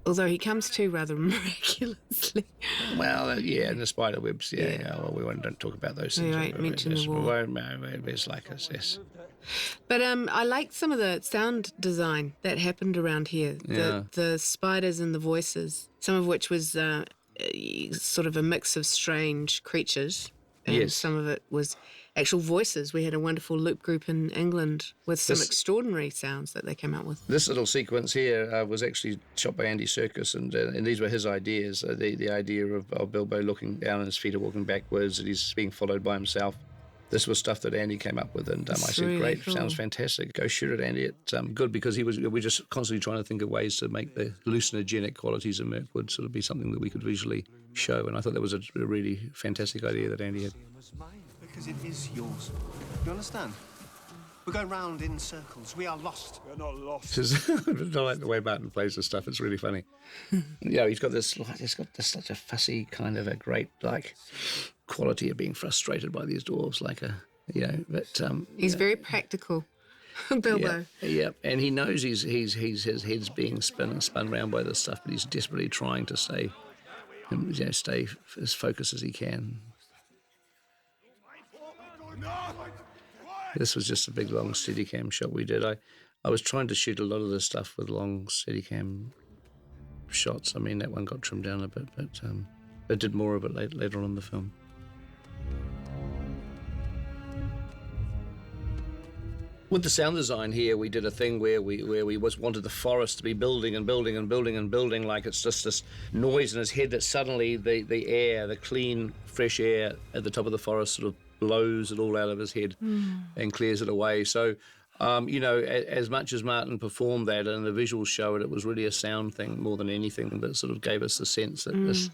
Although he comes to rather miraculously. Well, yeah, and the spider webs, well, don't talk about those things. We won't mention the war. It's like us, yes. But I liked some of the sound design that happened around here. The spiders and the voices, some of which was sort of a mix of strange creatures. And some of it was actual voices. We had a wonderful loop group in England with some extraordinary sounds that they came out with. This little sequence here was actually shot by Andy Serkis, and these were his ideas. The idea of Bilbo looking down and his feet are walking backwards, and he's being followed by himself. This was stuff that Andy came up with, and I said, really great, cool. Sounds fantastic. Go shoot it, Andy. It's good because we're just constantly trying to think of ways to make the hallucinogenic qualities of Mirkwood sort of be something that we could visually show, and I thought that was a really fantastic idea that Andy had. Because it is yours. You understand? We're going round in circles. We are lost. We're not lost. I like the way Martin plays this stuff. It's really funny. He's got such a fussy kind of a great quality of being frustrated by these dwarves, but he's very practical, Bilbo. Yeah, and he knows his head's being spun around by this stuff, but he's desperately trying to stay as focused as he can. This was just a big long Steadicam shot we did. I was trying to shoot a lot of this stuff with long Steadicam shots. I mean, that one got trimmed down a bit, but I did more of it later on in the film. With the sound design here, we did a thing where we wanted the forest to be building and building and building and building, like it's just this noise in his head that suddenly the air, the clean, fresh air at the top of the forest sort of blows it all out of his head and clears it away. So, as much as Martin performed that and the visuals show it, it was really a sound thing more than anything that sort of gave us the sense that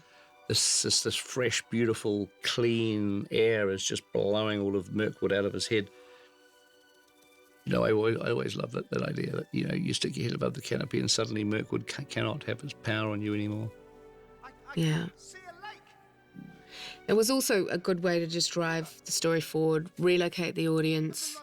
this fresh, beautiful, clean air is just blowing all of Mirkwood out of his head. I always love that idea that, you stick your head above the canopy and suddenly Mirkwood cannot have his power on you anymore. Yeah. It was also a good way to just drive the story forward, relocate the audience.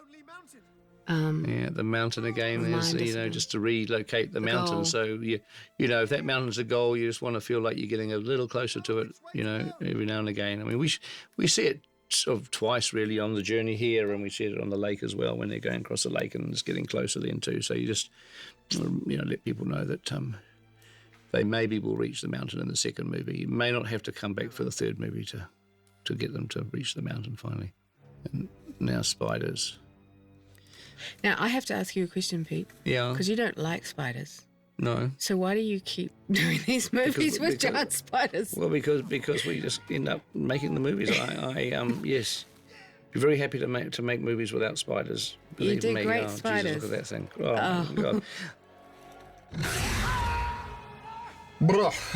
The mountain again is, just to relocate the mountain. Goal. So, if that mountain's a goal, you just want to feel like you're getting a little closer to it, every now and again. I mean, we see it sort of twice really on the journey here, and we see it on the lake as well when they're going across the lake and it's getting closer then too. So you just, let people know that they maybe will reach the mountain in the second movie. You may not have to come back for the third movie to get them to reach the mountain finally. And now spiders. Now, I have to ask you a question, Pete. Yeah. Because you don't like spiders. No. So why do you keep doing these movies with giant spiders? Well, because we just end up making the movies. Yes, be very happy to make movies without spiders. You do me. great Jesus, spiders. look at that thing. Oh. My God.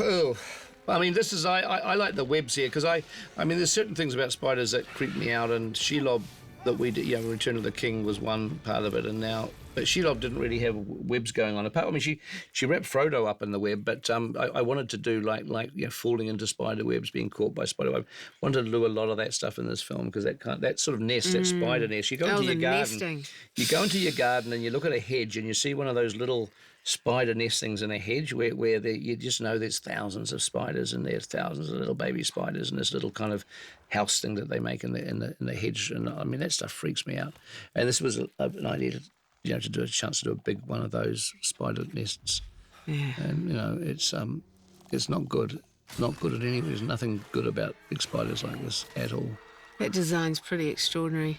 Oh. I mean, this is I like the webs here because I mean, there's certain things about spiders that creep me out, and Shelob that we did, Return of the King was one part of it, and now. But Shelob didn't really have webs going on. Apart, I mean, she wrapped Frodo up in the web, but I wanted to do like falling into spider webs, being caught by spider web. Wanted to do a lot of that stuff in this film because that sort of nest, that spider nest. You go into your garden, nesting. you go into your garden and you look at a hedge and you see one of those little spider nestings in a hedge where you just know there's thousands of spiders and there's thousands of little baby spiders in this little kind of house thing that they make in the hedge. And I mean, that stuff freaks me out. And this was an idea to do a chance to do a big one of those spider nests. Yeah. And, it's not good. Not good at any. There's nothing good about big spiders like this at all. That design's pretty extraordinary.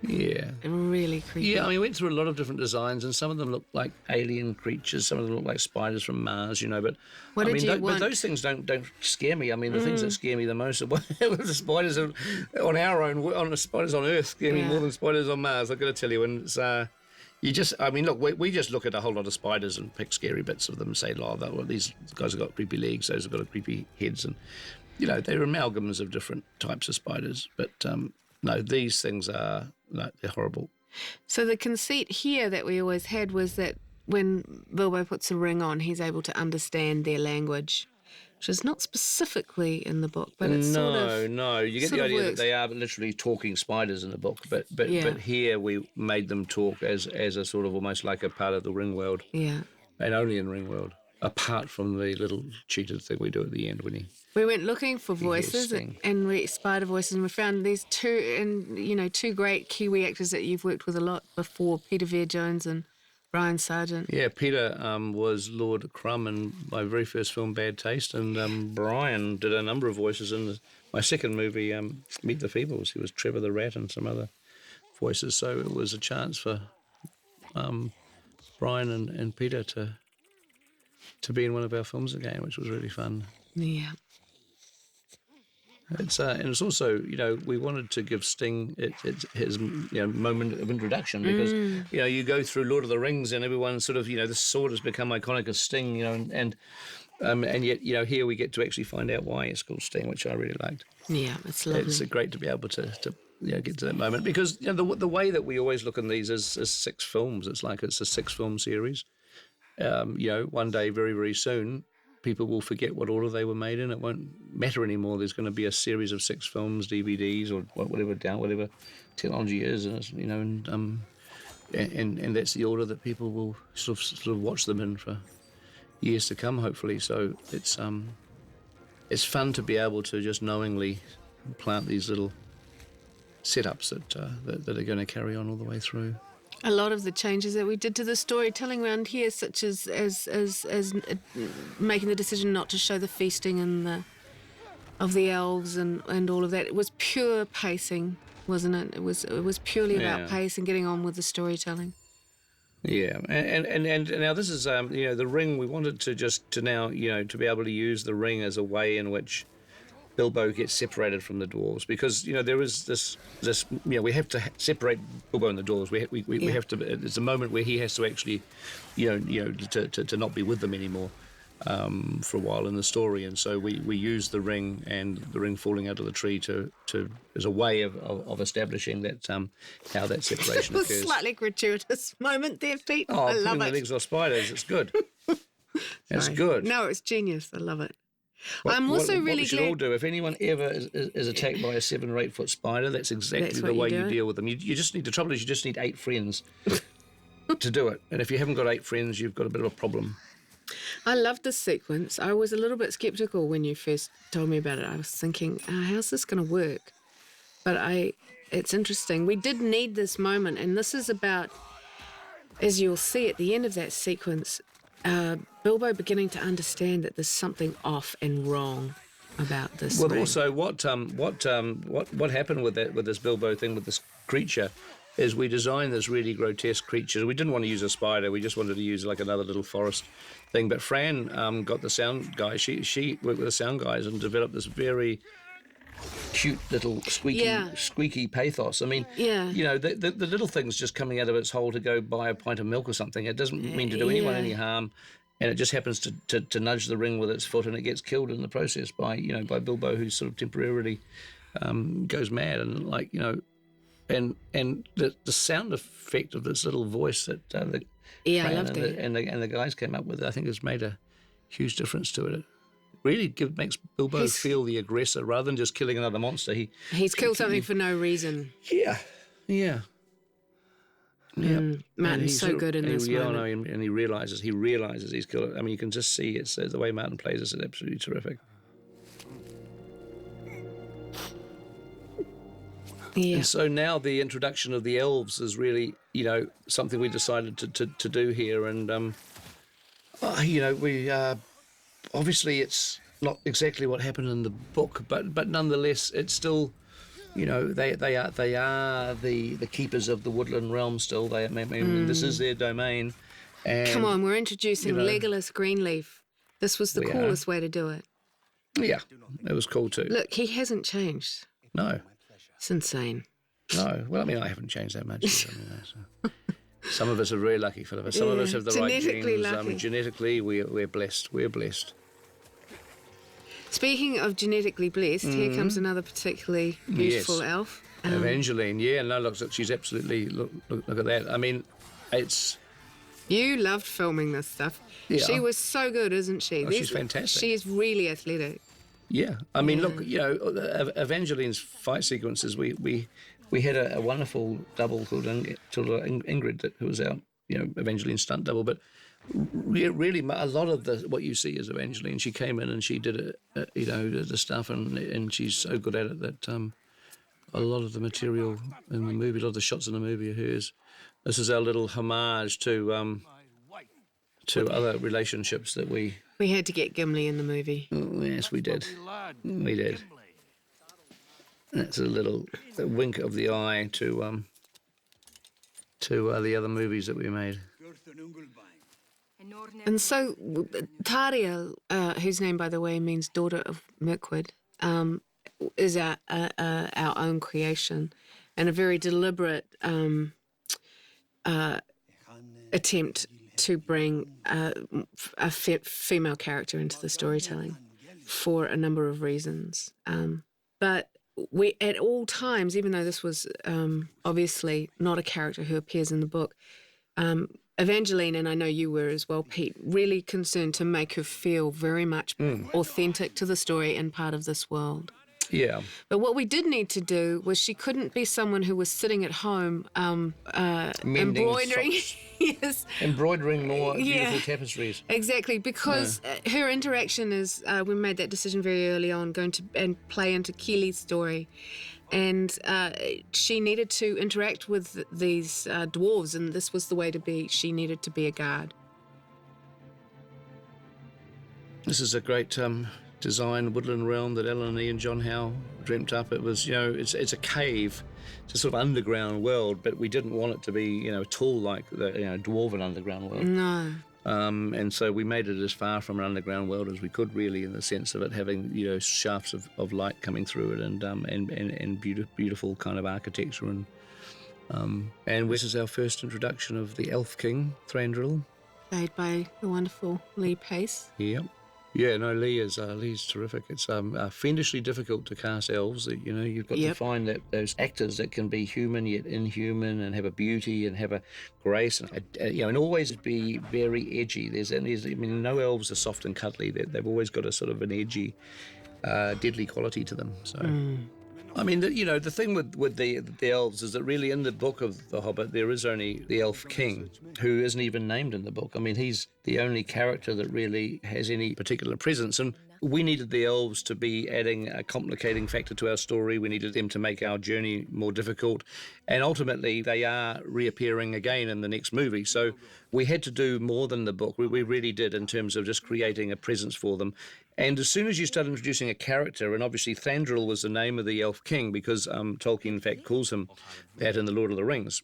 Yeah. And really creepy. Yeah, I mean, we went through a lot of different designs, and some of them look like alien creatures, some of them look like spiders from Mars, but... What did you want? But those things don't scare me. I mean, the things that scare me the most are the spiders on the spiders on Earth scare me more than spiders on Mars, I've got to tell you. And it's... we just look at a whole lot of spiders and pick scary bits of them and say, well, these guys have got creepy legs, those have got creepy heads, and, they're amalgams of different types of spiders. But, no, these things are, they're horrible. So the conceit here that we always had was that when Bilbo puts a ring on, he's able to understand their language, which is not specifically in the book, but it's No, you get the idea works. that they are literally talking spiders in the book, but here we made them talk as a sort of almost like a part of the ring world, Yeah. and only in ring world, apart from the little cheated thing we do at the end when he... We went looking for voices Sting. and spider voices, and we found these two great Kiwi actors that you've worked with a lot before, Peter Veer-Jones and Brian Sargent. Yeah, Peter was Lord Crumb in my very first film, Bad Taste, and Brian did a number of voices in my second movie, Meet the Feebles. He was Trevor the Rat and some other voices, so it was a chance for Brian and Peter to be in one of our films again, which was really fun. Yeah. And it's also, we wanted to give Sting his moment of introduction because, you go through Lord of the Rings and everyone sort of, the sword has become iconic as Sting, and yet, here we get to actually find out why it's called Sting, which I really liked. Yeah, it's lovely. It's great to be able to get to that moment because the way that we always look in these is 6 films. It's like it's a 6-film series. One day, very, very soon, people will forget what order they were made in. It won't matter anymore. There's going to be a series of 6 films, DVDs, or whatever technology is, and it's, and that's the order that people will sort of watch them in for years to come, hopefully. So it's fun to be able to just knowingly plant these little setups that are going to carry on all the way through. A lot of the changes that we did to the storytelling around here, such as making the decision not to show the feasting and of the elves and all of that, it was pure pacing, wasn't it? It was purely about pace and getting on with the storytelling. Yeah, and now this is the ring. We wanted to be able to use the ring as a way in which Bilbo gets separated from the dwarves, because there is this we have to separate Bilbo and the dwarves. We have to. There's a moment where he has to actually to not be with them anymore for a while in the story, and so we use the ring and the ring falling out of the tree to as a way of establishing that how that separation It was occurs. a slightly gratuitous moment there, Pete. Oh, I love putting the it. legs off spiders, it's good. It's Sorry. good. No, it's genius. I love it. I'm also what really we should glad. all do, if anyone ever is attacked by a 7 or 8 foot spider, that's exactly That's the what way you you do. deal with them. You just need, the trouble is you just need 8 friends to do it. And if you haven't got 8 friends, you've got a bit of a problem. I loved this sequence. I was a little bit skeptical when you first told me about it. I was thinking, how's this going to work? But it's interesting. We did need this moment, and this is about, as you'll see at the end of that sequence, Bilbo beginning to understand that there's something off and wrong about this. Well, ring. also what happened with this Bilbo thing with this creature is we designed this really grotesque creature. We didn't want to use a spider. We just wanted to use like another little forest thing. But Fran got the sound guy. She worked with the sound guys and developed this very cute little squeaky pathos. I mean, you know, the little things just coming out of its hole to go buy a pint of milk or something. It doesn't mean to do anyone any harm. And it just happens to nudge the ring with its foot, and it gets killed in the process by Bilbo, who sort of temporarily goes mad, and and the sound effect of this little voice that Fran I loved it. and the guys came up with, I think, has made a huge difference to it. It really makes Bilbo feel the aggressor rather than just killing another monster. He's killed something for no reason. Yeah. Martin's so good in this moment. No, and he realizes he's killed it. I mean, you can just see it's the way Martin plays this is absolutely terrific. Yeah. And so now the introduction of the elves is really, something we decided to do here, and we obviously it's not exactly what happened in the book, but nonetheless it's still. They are the keepers of the woodland realm still. This is their domain. And, come on, we're introducing Legolas Greenleaf. This was the coolest way to do it. Yeah, it was cool too. Look, he hasn't changed. No. It's insane. No. Well, I mean, I haven't changed that much. Some of us are very lucky, Philippa. Some of us have the right genes. Lucky. Genetically, we're blessed. We're blessed. Speaking of genetically blessed, here comes another particularly beautiful elf. Evangeline, look, she's absolutely, look at that. I mean, it's... You loved filming this stuff. Yeah. She was so good, isn't she? She's fantastic. She is really athletic. Yeah. I mean, look, Evangeline's fight sequences, we had a wonderful double called Ingrid, who was our, Evangeline's stunt double, but really, a lot of what you see is Evangeline. She came in and she did the stuff, and she's so good at it that a lot of the material in the movie, a lot of the shots in the movie are hers. This is our little homage to other relationships that we had to get Gimli in the movie. Oh, yes, we did. We did. That's a little wink of the eye to the other movies that we made. And so Taria, whose name, by the way, means daughter of Mirkwood, is our own creation, and a very deliberate attempt to bring a female character into the storytelling for a number of reasons. But we, at all times, even though this was obviously not a character who appears in the book, Evangeline, and I know you were as well, Pete, really concerned to make her feel very much authentic to the story and part of this world. Yeah. But what we did need to do was she couldn't be someone who was sitting at home embroidering. Yes. Embroidering more beautiful tapestries. Exactly, because her interaction is, we made that decision very early on, going to and play into Keely's story. And she needed to interact with these dwarves, and this was the way to be. She needed to be a guard. This is a great design woodland realm that Ellen and Ian John Howe dreamt up. It was, it's a cave. It's a sort of underground world, but we didn't want it to be, at all like the dwarven underground world. No. And so we made it as far from an underground world as we could, really, in the sense of it having, shafts of light coming through it, and beautiful kind of architecture, and this is our first introduction of the Elf King, Thranduil, Played by the wonderful Lee Pace. Yep. Yeah, no, Lee's terrific. It's fiendishly difficult to cast elves. You've got to find those actors that can be human yet inhuman, and have a beauty and have a grace, and always be very edgy. No elves are soft and cuddly. They've always got a sort of an edgy, deadly quality to them. So. I mean, the thing with the elves is that really in the book of The Hobbit there is only the Elf King, who isn't even named in the book. I mean, he's the only character that really has any particular presence. And we needed the elves to be adding a complicating factor to our story. We needed them to make our journey more difficult. And ultimately, they are reappearing again in the next movie. So we had to do more than the book. We really did, in terms of just creating a presence for them. And as soon as you start introducing a character, and obviously Thandril was the name of the elf king because Tolkien, in fact, calls him that in The Lord of the Rings.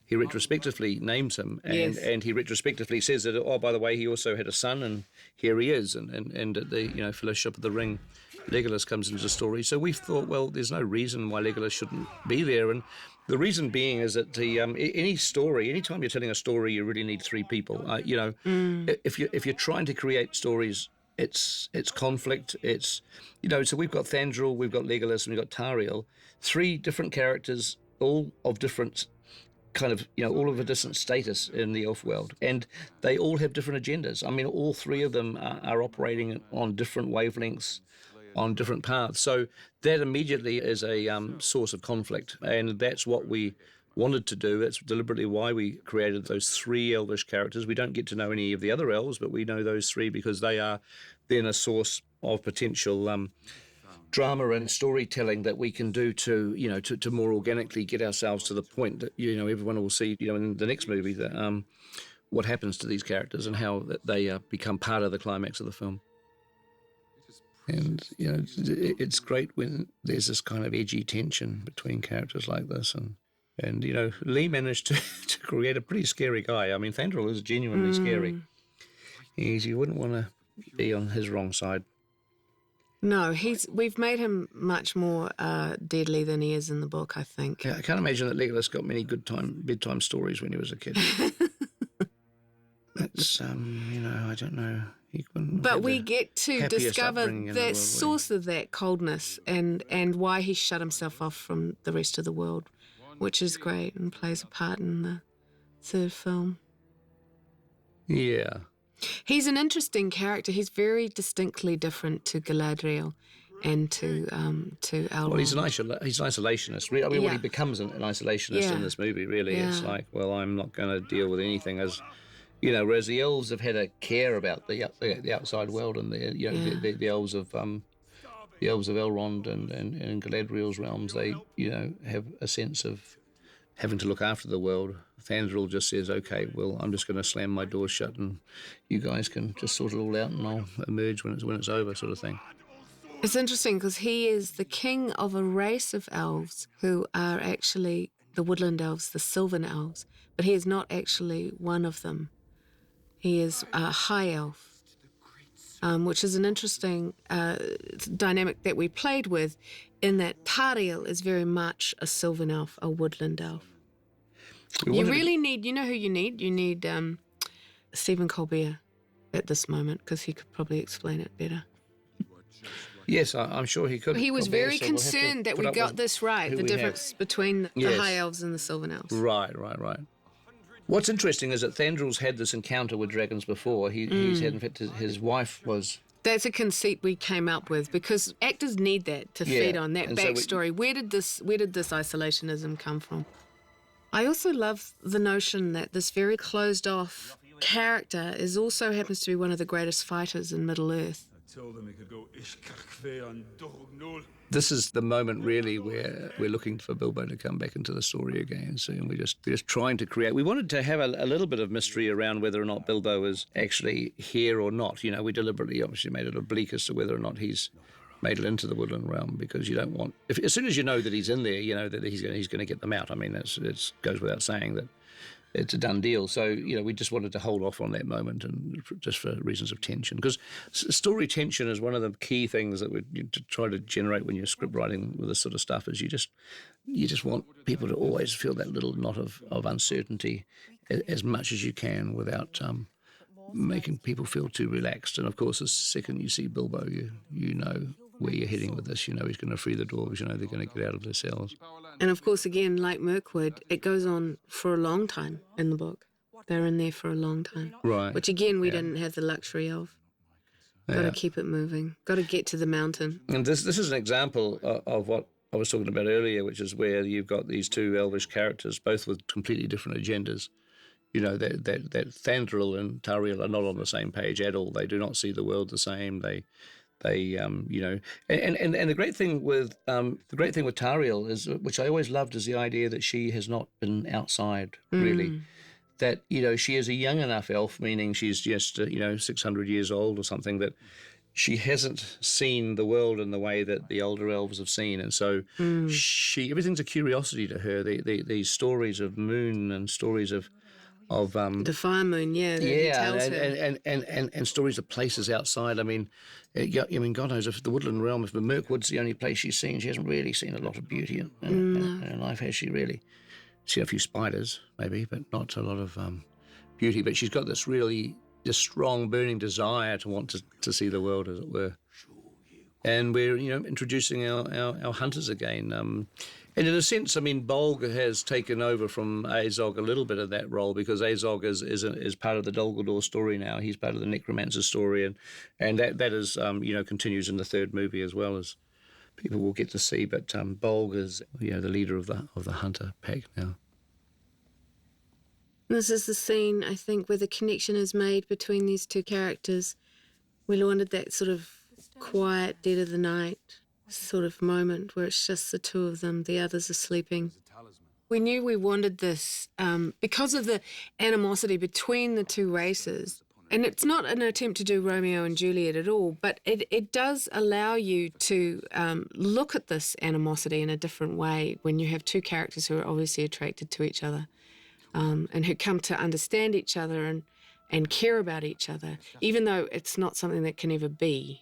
He retrospectively names him, and he retrospectively says that, oh, by the way, he also had a son, and here he is. And at the Fellowship of the Ring, Legolas comes into the story. So we thought, well, there's no reason why Legolas shouldn't be there. And the reason being is that any story, anytime you're telling a story, you really need three people. If you're trying to create stories, it's conflict. It's so we've got Thandril, we've got Legolas, and we've got Tariel, three different characters, all of different kind of, all of a different status in the elf world, and they all have different agendas. I mean, all three of them are operating on different wavelengths, on different paths. So that immediately is a source of conflict, and that's what we wanted to do. That's deliberately why we created those three elvish characters. We don't get to know any of the other elves, but we know those three because they are then a source of potential drama and storytelling that we can do to more organically get ourselves to the point that everyone will see in the next movie that what happens to these characters and how they become part of the climax of the film. And it's great when there's this kind of edgy tension between characters like this, and Lee managed to create a pretty scary guy. I mean, Thandril is genuinely scary. You wouldn't want to be on his wrong side. No, we've made him much more deadly than he is in the book, I think. Yeah, I can't imagine that Legolas got many bedtime stories when he was a kid. That's, I don't know. But we get to discover the source of that coldness and why he shut himself off from the rest of the world, which is great and plays a part in the third film. Yeah. He's an interesting character. He's very distinctly different to Galadriel and to Elrond. Well, he's an isolationist. I mean, he becomes an isolationist in this movie, really. Yeah. It's like, well, I'm not going to deal with anything as... whereas the elves have had a care about the outside world, and the elves of Elrond and Galadriel's realms, they have a sense of having to look after the world. Thandril just says, okay, well, I'm just going to slam my door shut, and you guys can just sort it all out, and I'll emerge when it's over, sort of thing. It's interesting because he is the king of a race of elves who are actually the woodland elves, the sylvan elves, but he is not actually one of them. He is a high elf, which is an interesting dynamic that we played with, in that Tariel is very much a sylvan elf, a woodland elf. You really need, who you need? You need Stephen Colbert at this moment, because he could probably explain it better. Yes, I'm sure he could. He was very concerned that we got this right, the difference between the high elves and the sylvan elves. Right. What's interesting is that Thandril's had this encounter with dragons before. He's had, in fact, his wife was... That's a conceit we came up with, because actors need that to feed on that backstory. Where did this isolationism come from? I also love the notion that this very closed-off character also happens to be one of the greatest fighters in Middle-earth. This is the moment, really, where we're looking for Bilbo to come back into the story again. So we're just trying to create... We wanted to have a little bit of mystery around whether or not Bilbo is actually here or not. We deliberately obviously made it oblique as to whether or not he's made it into the woodland realm, because you don't want... as soon as you know that he's in there, that he's going to get them out. I mean, it goes without saying that it's a done deal. So, we just wanted to hold off on that moment, and just for reasons of tension. Because story tension is one of the key things that we try to generate when you're script writing with this sort of stuff, is you just want people to always feel that little knot of uncertainty as much as you can without making people feel too relaxed. And, of course, the second you see Bilbo, you know where you're heading with this. He's going to free the dwarves. They're going to get out of their cells. And of course, again, like Mirkwood, it goes on for a long time in the book. They're in there for a long time. Right. Which, again, we didn't have the luxury of. Got to keep it moving. Got to get to the mountain. And this is an example of what I was talking about earlier, which is where you've got these two elvish characters, both with completely different agendas, that Thandril and Tariel are not on the same page at all. They do not see the world the same. They and the great thing with Tariel is, which I always loved, is the idea that she has not been outside really. That she is a young enough elf, meaning she's just 600 years old or something, that she hasn't seen the world in the way that the older elves have seen, and so everything's a curiosity to her. These stories of moon and stories of The fire moon, that he tells her. and stories of places outside. I mean, God knows, if the woodland realm, if the Mirkwood's the only place she's seen, she hasn't really seen a lot of beauty in her life, has she? Really, seen a few spiders maybe, but not a lot of beauty. But she's got this strong burning desire to want to see the world, as it were. And we're introducing our hunters again. And in a sense, I mean, Bolg has taken over from Azog a little bit of that role, because Azog is part of the Dol Guldur story now. He's part of the Necromancer story, and that is continues in the third movie as well, as people will get to see. But Bolg is the leader of the hunter pack now. This is the scene, I think, where the connection is made between these two characters. We wanted that sort of quiet, dead of the night sort of moment where it's just the two of them, the others are sleeping. We knew we wanted this because of the animosity between the two races. And it's not an attempt to do Romeo and Juliet at all, but it does allow you to look at this animosity in a different way when you have two characters who are obviously attracted to each other and who come to understand each other and care about each other, even though it's not something that can ever be.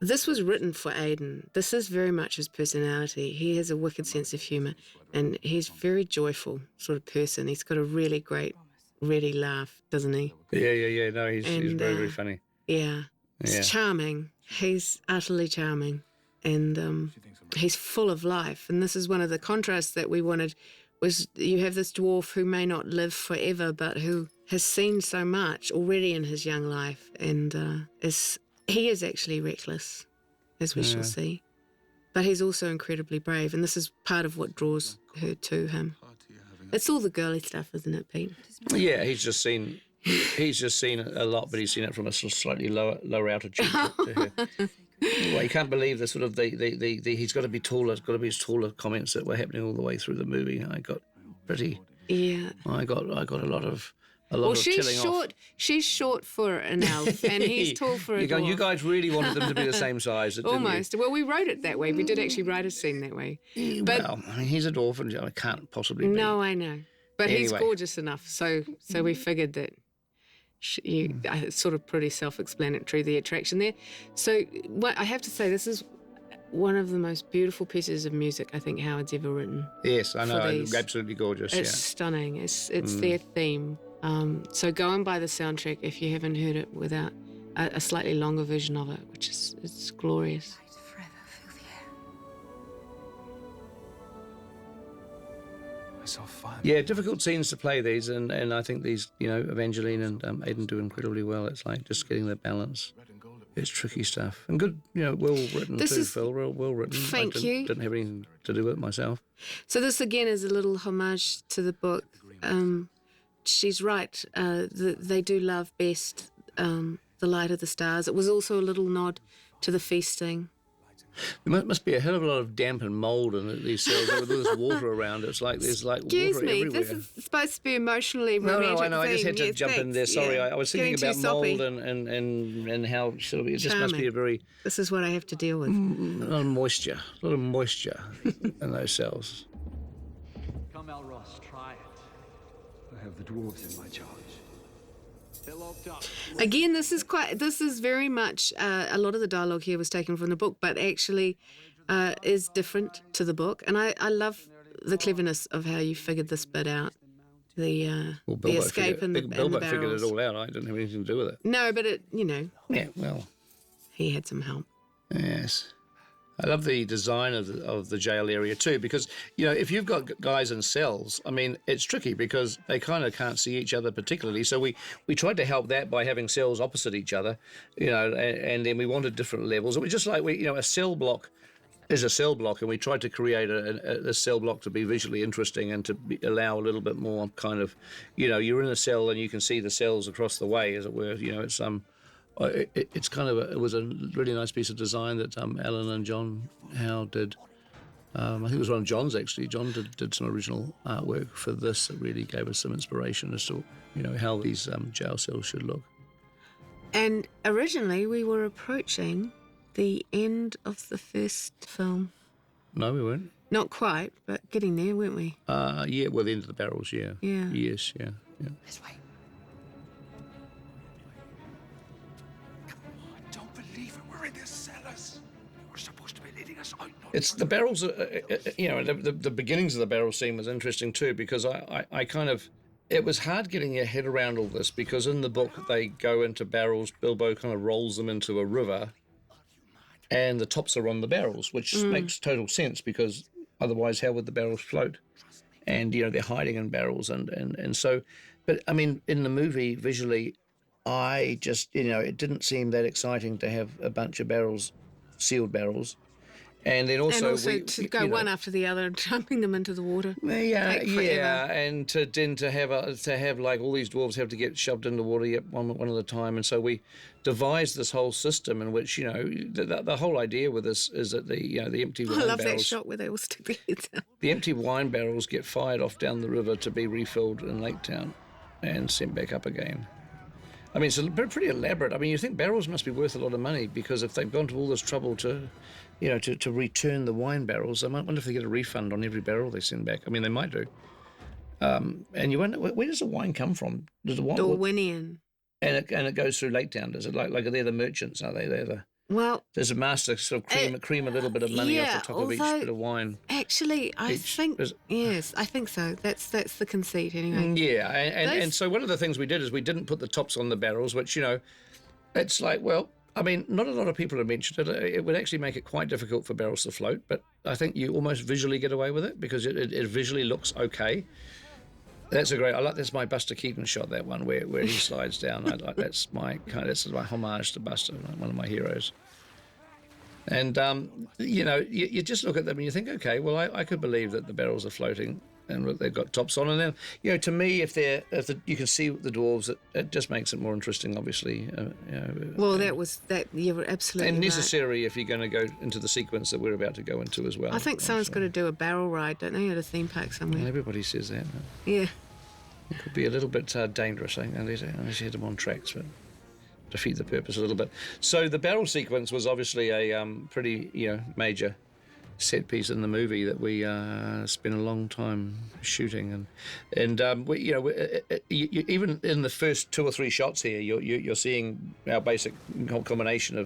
This was written for Aidan. This is very much his personality. He has a wicked sense of humour, and he's a very joyful sort of person. He's got a really great, ready laugh, doesn't he? Yeah. No, he's very, very funny. Yeah. He's charming. He's utterly charming. And he's full of life. And this is one of the contrasts that we wanted, was you have this dwarf who may not live forever, but who has seen so much already in his young life, and he is actually reckless, as we shall see. But he's also incredibly brave, and this is part of what draws her to him. It's all the girly stuff, isn't it, Pete? Yeah, he's just seen a lot, but he's seen it from a slightly lower altitude to her. Well, you can't believe the sort of the he's got to be taller. It's got to be his taller comments that were happening all the way through the movie. I got a lot of. She's short. She's short for an elf, and he's tall for a dwarf. You guys really wanted them to be the same size, didn't almost. You? Well, we wrote it that way. We did actually write a scene that way. But, well, I mean, he's a dwarf, and I can't possibly be. No, I know, but he's gorgeous enough. So we figured that it's sort of pretty self-explanatory, the attraction there. So I have to say, this is one of the most beautiful pieces of music I think Howard's ever written. Yes, I know. Absolutely gorgeous. It's stunning. It's their theme. So go and buy the soundtrack if you haven't heard it without a slightly longer version of it, which is it's glorious. I saw fire. Yeah, difficult scenes to play these, and I think these, Evangeline and Aidan do incredibly well. It's like just getting the balance. It's tricky stuff, and good, well written too, Phil. Well written. Thank you. Didn't have anything to do with it myself. So this again is a little homage to the book. She's right. They do love best the light of the stars. It was also a little nod to the feasting. There must be a hell of a lot of damp and mould in these cells. With all this water around, there's like Excuse water me, everywhere. this is supposed to be emotionally romantic. No, I know. Thing. I just had to jump in there. Sorry, I was thinking about mould and how it just must be a very. This is what I have to deal with. A lot of moisture in those cells. Come, Elros, try it. I have the dwarves in my charge. They're locked up. Again, this is very much, a lot of the dialogue here was taken from the book, but actually is different to the book. And I love the cleverness of how you figured this bit out. The escape and the barrels. Bilbo figured it all out. I didn't have anything to do with it. No, but it, Yeah, well. He had some help. Yes. I love the design of the jail area too, because, if you've got guys in cells, I mean, it's tricky because they kind of can't see each other particularly. So we tried to help that by having cells opposite each other, and then we wanted different levels. It was just like a cell block is a cell block, and we tried to create a cell block to be visually interesting and to allow a little bit more kind of, you're in a cell and you can see the cells across the way, as it were. It's kind of it was a really nice piece of design that Alan and John Howe did. I think it was one of John's, actually. John did some original artwork for this that really gave us some inspiration as to, how these jail cells should look. And originally we were approaching the end of the first film. No, we weren't. Not quite, but getting there, weren't we? Yeah, well, the end of the barrels, yeah. Yeah. Yes, yeah. This way. I don't believe it. We're in the cellars. We're supposed to be leading us out. It's the barrels, the beginnings of the barrel scene was interesting too, because I kind of, it was hard getting your head around all this, because in the book they go into barrels, Bilbo kind of rolls them into a river, and the tops are on the barrels, which makes total sense, because otherwise how would the barrels float? And, they're hiding in barrels, and so, but I mean, in the movie, visually, I just, it didn't seem that exciting to have a bunch of barrels, sealed barrels. And then also, to go one after the other and dumping them into the water. Yeah, and to have like all these dwarves have to get shoved in the water one at a time, and so we devised this whole system in which the whole idea with this is that the empty wine I love barrels, that shot where they all stick their heads out. the empty wine barrels get fired off down the river to be refilled in Lake Town and sent back up again. I mean, it's pretty elaborate. I mean, you think barrels must be worth a lot of money, because if they've gone to all this trouble to return the wine barrels, I wonder if they get a refund on every barrel they send back. I mean, they might do. And you wonder, where does the wine come from? Does the wine? Darwinian. And it goes through Lake Town. Does it like they're the merchants? Are they? There's a master sort of cream a little bit of money off the top of each bit of wine. Actually, I think so. That's the conceit anyway. Yeah, and so one of the things we did is we didn't put the tops on the barrels, which it's like, well, I mean, not a lot of people have mentioned it. It would actually make it quite difficult for barrels to float, but I think you almost visually get away with it, because it visually looks okay. That's that's my Buster Keaton shot, that one where he slides down. That's my homage to Buster, one of my heroes. And you just look at them and you think, okay, well, I could believe that the barrels are floating and they've got tops on. And then, to me, if you can see the dwarves, it just makes it more interesting, obviously. Well, you were absolutely and right. necessary if you're going to go into the sequence that we're about to go into as well. I think someone's got to do a barrel ride, don't they, at a theme park somewhere? Well, everybody says that. Yeah. It could be a little bit dangerous, I think, unless you hit them on tracks, but defeat the purpose a little bit. So the barrel sequence was obviously a pretty, major set piece in the movie that we spent a long time shooting, and we, even in the first 2 or 3 shots here, you're seeing our basic combination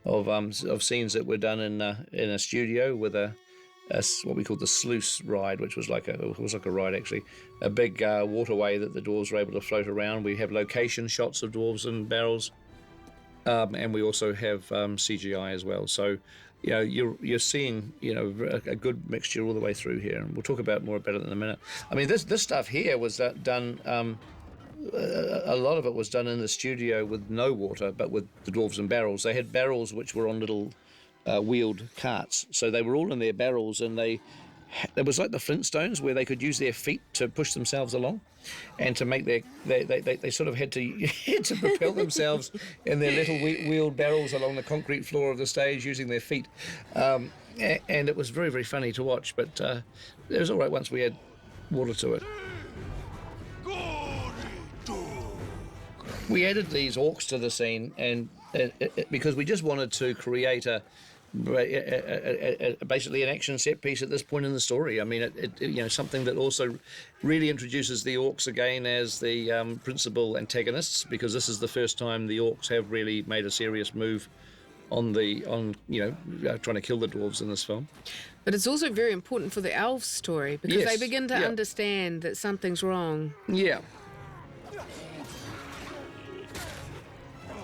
of scenes that were done in a studio with what we called the sluice ride, which was like a ride, actually, a big waterway that the dwarves were able to float around. We have location shots of dwarves and barrels, and we also have CGI as well. So you're seeing a good mixture all the way through here, and we'll talk more about it in a minute. I mean, this stuff here was done. A lot of it was done in the studio with no water, but with the dwarves and barrels. They had barrels which were on little wheeled carts, so they were all in their barrels, and it was like the Flintstones, where they could use their feet to push themselves along, and to make they sort of had to propel themselves in their little wheeled barrels along the concrete floor of the stage using their feet, and it was very, very funny to watch. But it was all right once we had water to it. We added these orcs to the scene, and because we just wanted to create basically an action set piece at this point in the story. I mean, something that also really introduces the orcs again as the principal antagonists, because this is the first time the orcs have really made a serious move on trying to kill the dwarves in this film. But it's also very important for the elves' story, because Yes, they begin to understand that something's wrong. Yeah.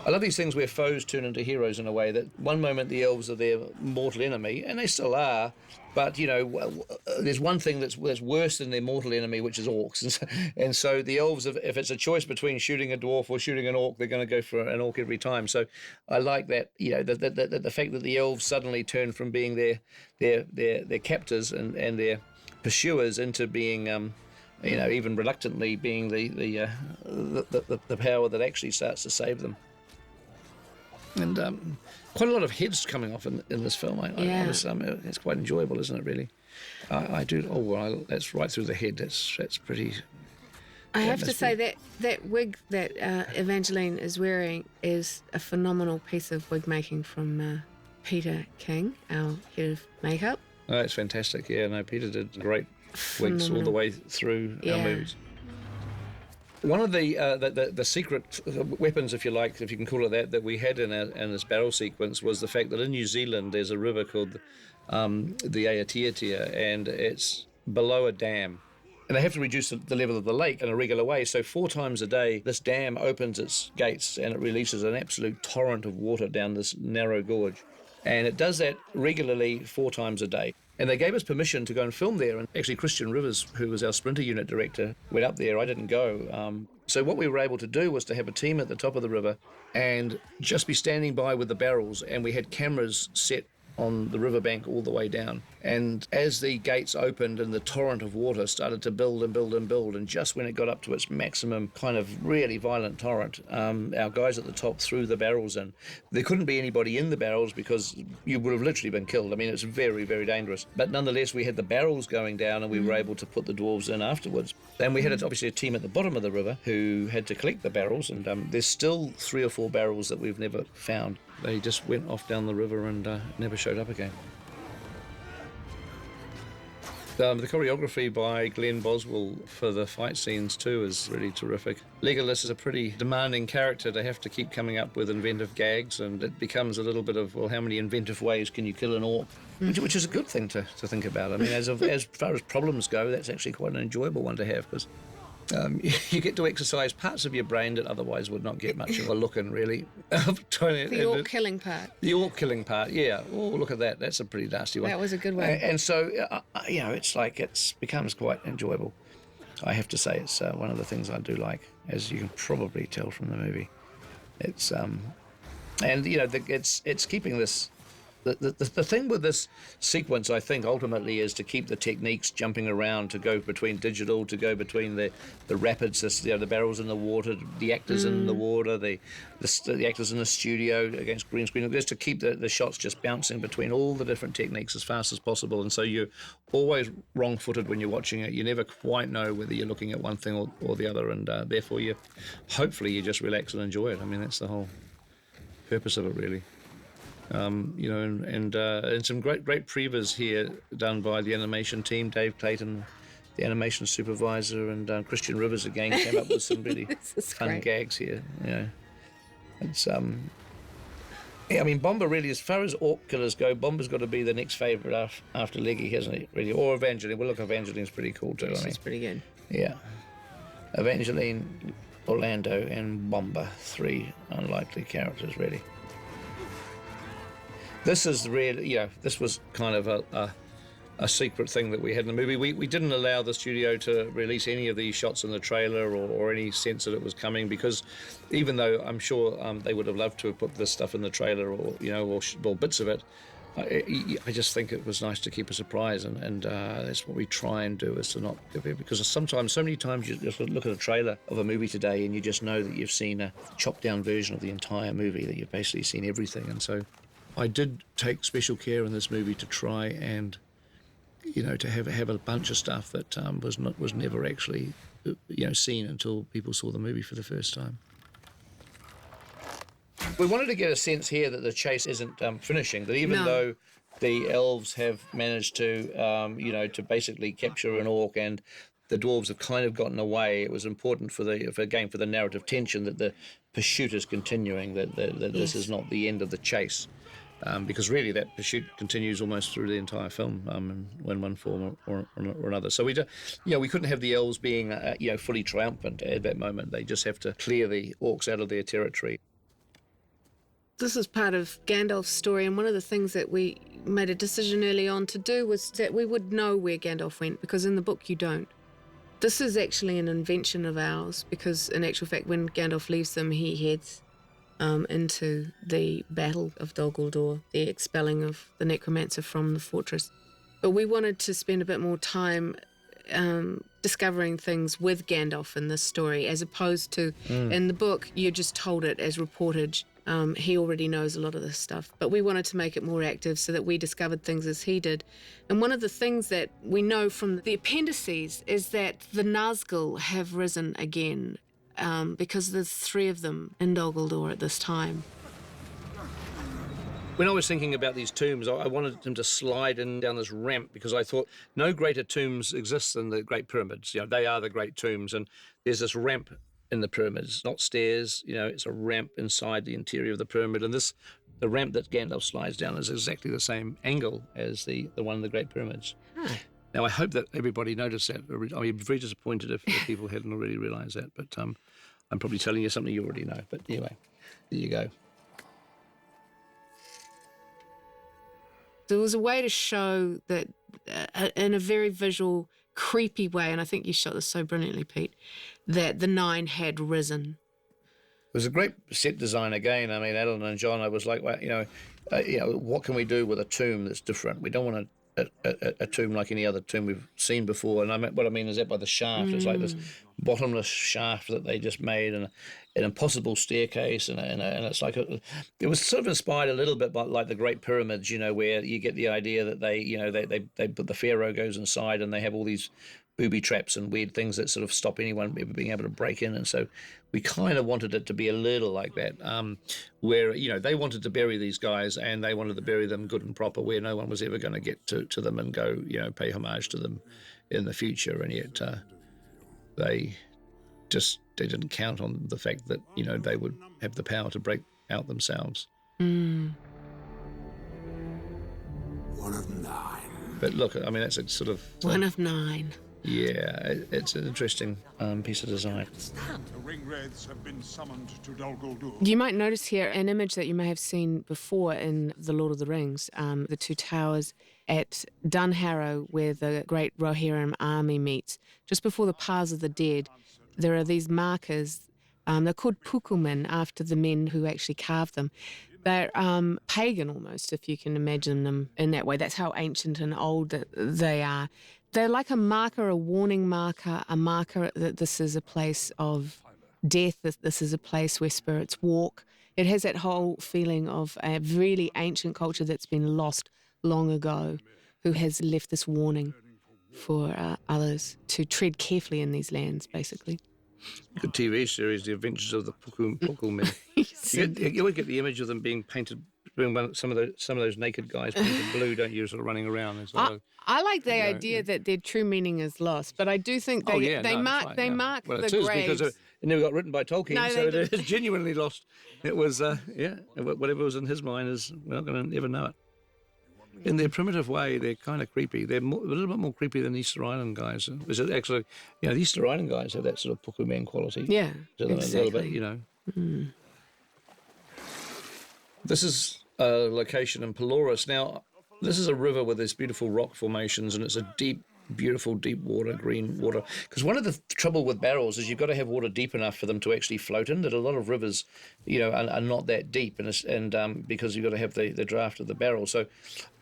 I love these things where foes turn into heroes in a way that one moment the elves are their mortal enemy, and they still are, but, you know, there's one thing that's worse than their mortal enemy, which is orcs. And so the elves, if it's a choice between shooting a dwarf or shooting an orc, they're going to go for an orc every time. So I like that, you know, the fact that the elves suddenly turn from being their captors and their pursuers into being, you know, even reluctantly being the power that actually starts to save them. And quite a lot of heads coming off in this film. It's quite enjoyable, isn't it, really? I do. Oh, well, that's right through the head. That's pretty... I have to say that wig that Evangeline is wearing is a phenomenal piece of wig making from Peter King, our head of makeup. Oh, it's fantastic. Yeah, no, Peter did great wigs all the way through our movies. One of the secret weapons, if you like, if you can call it that we had in this barrel sequence was the fact that in New Zealand there's a river called the Aotearoa, and it's below a dam. And they have to reduce the level of the lake in a regular way. So 4 times a day, this dam opens its gates and it releases an absolute torrent of water down this narrow gorge. And it does that regularly 4 times a day. And they gave us permission to go and film there. And actually, Christian Rivers, who was our Sprinter unit director, went up there. I didn't go. So what we were able to do was to have a team at the top of the river and just be standing by with the barrels. And we had cameras set on the riverbank all the way down. And as the gates opened and the torrent of water started to build and build and build, and just when it got up to its maximum kind of really violent torrent, our guys at the top threw the barrels in. There couldn't be anybody in the barrels because you would have literally been killed. I mean, it's very, very dangerous. But nonetheless, we had the barrels going down and we were able to put the dwarves in afterwards. And we had obviously a team at the bottom of the river who had to collect the barrels, and there's still 3 or 4 barrels that we've never found. They just went off down the river and never showed up again. The choreography by Glenn Boswell for the fight scenes too is really terrific. Legolas is a pretty demanding character to have to keep coming up with inventive gags, and it becomes a little bit of, well, how many inventive ways can you kill an orc? Which is a good thing to think about. I mean, as far as problems go, that's actually quite an enjoyable one to have, because you get to exercise parts of your brain that otherwise would not get much of a look in, really. The orc killing part. The orc killing part, yeah. Oh, look at that. That's a pretty nasty one. That was a good one. And so, you know, it's like it becomes quite enjoyable. I have to say it's one of the things I do like, as you can probably tell from the movie. It's, and, you know, it's keeping this... The thing with this sequence, I think, ultimately is to keep the techniques jumping around, to go between digital, to go between the rapids, the barrels in the water, the actors in the water, the actors in the studio against green screen, just to keep the shots just bouncing between all the different techniques as fast as possible. And so you're always wrong-footed when you're watching it. You never quite know whether you're looking at one thing or the other, and therefore hopefully you just relax and enjoy it. I mean, that's the whole purpose of it, really. You know, and some great prevas here done by the animation team. Dave Clayton, the animation supervisor, and Christian Rivers again came up with some really fun gags here. You know, it's yeah, I mean, Bomber really, as far as orc killers go, Bomber's got to be the next favourite after Leggy, hasn't he? Really, or Evangeline. Well, look, Evangeline's pretty cool too. Yeah, she's pretty good. Yeah, Evangeline, Orlando, and Bomber, 3 unlikely characters, really. This is really, you know, this was kind of a secret thing that we had in the movie. We didn't allow the studio to release any of these shots in the trailer or any sense that it was coming, because even though I'm sure they would have loved to have put this stuff in the trailer, or, you know, or bits of it, I just think it was nice to keep a surprise, and that's what we try and do, is to not, because sometimes, so many times, you just look at a trailer of a movie today and you just know that you've seen a chopped down version of the entire movie, that you've basically seen everything. And so I did take special care in this movie to try and, you know, to have a bunch of stuff that was never actually, you know, seen until people saw the movie for the first time. We wanted to get a sense here that the chase isn't finishing, that even though the elves have managed to, you know, to basically capture an orc, and the dwarves have kind of gotten away, it was important for the narrative tension that the pursuit is continuing, that this is not the end of the chase. Because really that pursuit continues almost through the entire film, in one form or another. So we couldn't have the elves being you know, fully triumphant at that moment. They just have to clear the orcs out of their territory. This is part of Gandalf's story, and one of the things that we made a decision early on to do was that we would know where Gandalf went, because in the book you don't. This is actually an invention of ours, because in actual fact when Gandalf leaves them, he heads into the Battle of Dol Guldur, the expelling of the necromancer from the fortress. But we wanted to spend a bit more time discovering things with Gandalf in this story, as opposed to in the book you're just told it as reportage. He already knows a lot of this stuff, but we wanted to make it more active so that we discovered things as he did. And one of the things that we know from the appendices is that the Nazgul have risen again, because there's 3 of them in Dol Guldur at this time. When I was thinking about these tombs, I wanted them to slide in down this ramp, because I thought no greater tombs exist than the Great Pyramids. You know, they are the great tombs, and there's this ramp in the pyramids, not stairs. You know, it's a ramp inside the interior of the pyramid, and the ramp that Gandalf slides down is exactly the same angle as the one in the Great Pyramids. Now, I hope that everybody noticed that. I'd be very disappointed if people hadn't already realised that, but I'm probably telling you something you already know. But anyway, there you go. There was a way to show that in a very visual, creepy way, and I think you shot this so brilliantly, Pete, that the 9 had risen. It was a great set design again. I mean, Alan and John, I was like, well, what can we do with a tomb that's different? We don't want a tomb like any other tomb we've seen before. And what I mean is that by the shaft, it's like this bottomless shaft that they just made, and an impossible staircase, and it's like it was sort of inspired a little bit by like the Great Pyramids, you know, where you get the idea that they put the pharaoh goes inside and they have all these booby traps and weird things that sort of stop anyone ever being able to break in. And so we kind of wanted it to be a little like that, where, you know, they wanted to bury these guys, and they wanted to bury them good and proper, where no one was ever going to get to them and go, you know, pay homage to them in the future. And yet they didn't count on the fact that, you know, they would have the power to break out themselves. One of 9. But look, I mean, that's a sort of... One of 9. Yeah, it's an interesting piece of design. The Ringwraiths have been summoned to Dol Guldur. You might notice here an image that you may have seen before in The Lord of the Rings, the 2 towers at Dunharrow, where the great Rohirrim army meets. Just before the Paths of the Dead, there are these markers. They're called pukumin, after the men who actually carved them. They're pagan almost, if you can imagine them in that way. That's how ancient and old they are. They're like a marker, a warning marker, a marker that this is a place of death, that this is a place where spirits walk. It has that whole feeling of a really ancient culture that's been lost long ago, who has left this warning for others to tread carefully in these lands, basically. The TV series, The Adventures of the Pukumin. You would get the image of them being painted, some of those naked guys painted blue, don't you, sort of running around as well. I like the idea that their true meaning is lost, but I do think they mark well, the it is, graves. because it never got written by Tolkien, No, so they it is genuinely lost. It was, whatever was in his mind is, we're not going to ever know it. In their primitive way, they're kind of creepy. They're a little bit more creepy than the Easter Island guys. Is it actually, you know, the Easter Island guys have that sort of Pukuman quality. Yeah, to them exactly. A little bit, you know. This is a location in Pelorus. Now, this is a river with these beautiful rock formations, and it's a deep, beautiful, deep water, green water. Because one of the trouble with barrels is you've got to have water deep enough for them to actually float in. That a lot of rivers, you know, are not that deep, and because you've got to have the draft of the barrel. So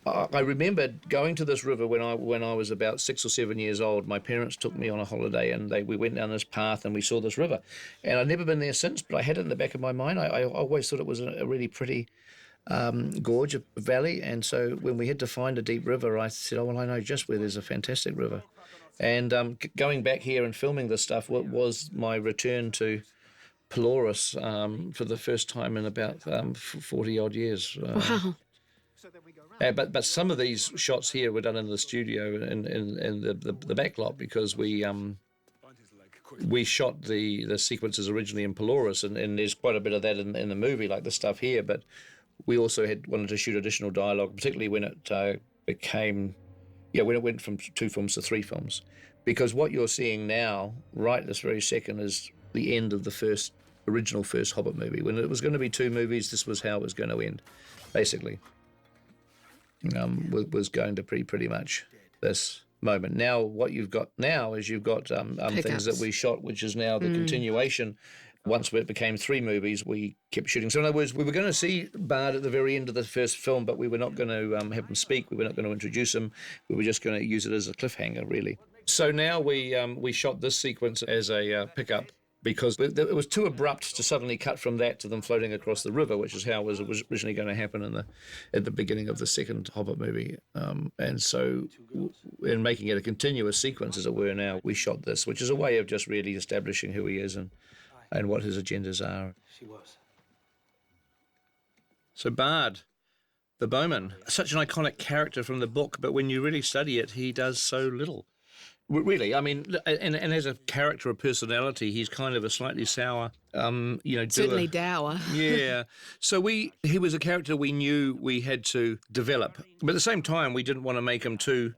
I remember going to this river when I was about 6 or 7 years old. My parents took me on a holiday, and we went down this path and we saw this river. And I'd never been there since, but I had it in the back of my mind. I always thought it was a really pretty gorge, a valley. And so when we had to find a deep river, I said, oh, well, I know just where there's a fantastic river. And going back here and filming this stuff was my return to Pelorus for the first time in about 40-odd years. Wow. But some of these shots here were done in the studio in the back lot, because we shot the sequences originally in Pelorus, and there's quite a bit of that in the movie, like the stuff here. But we also wanted to shoot additional dialogue, particularly when it when it went from 2 films to 3 films, because what you're seeing now, right this very second, is the end of the first original first Hobbit movie. When it was going to be 2 movies, this was how it was going to end, basically. Was going to be pretty much this moment. Now, what you've got now is you've got things that we shot, which is now the continuation. Once it became 3 movies, we kept shooting. So in other words, we were going to see Bard at the very end of the first film, but we were not going to have him speak. We were not going to introduce him. We were just going to use it as a cliffhanger, really. So now we shot this sequence as a pickup because it was too abrupt to suddenly cut from that to them floating across the river, which is how it was originally going to happen at the beginning of the second Hobbit movie. And so in making it a continuous sequence, as it were, now we shot this, which is a way of just really establishing who he is and what his agendas are. She was. So Bard, the bowman, such an iconic character from the book, but when you really study it, he does so little. Really, I mean, and as a character, a personality, he's kind of a slightly sour, Certainly dour. Yeah. So he was a character we knew we had to develop. But at the same time, we didn't want to make him too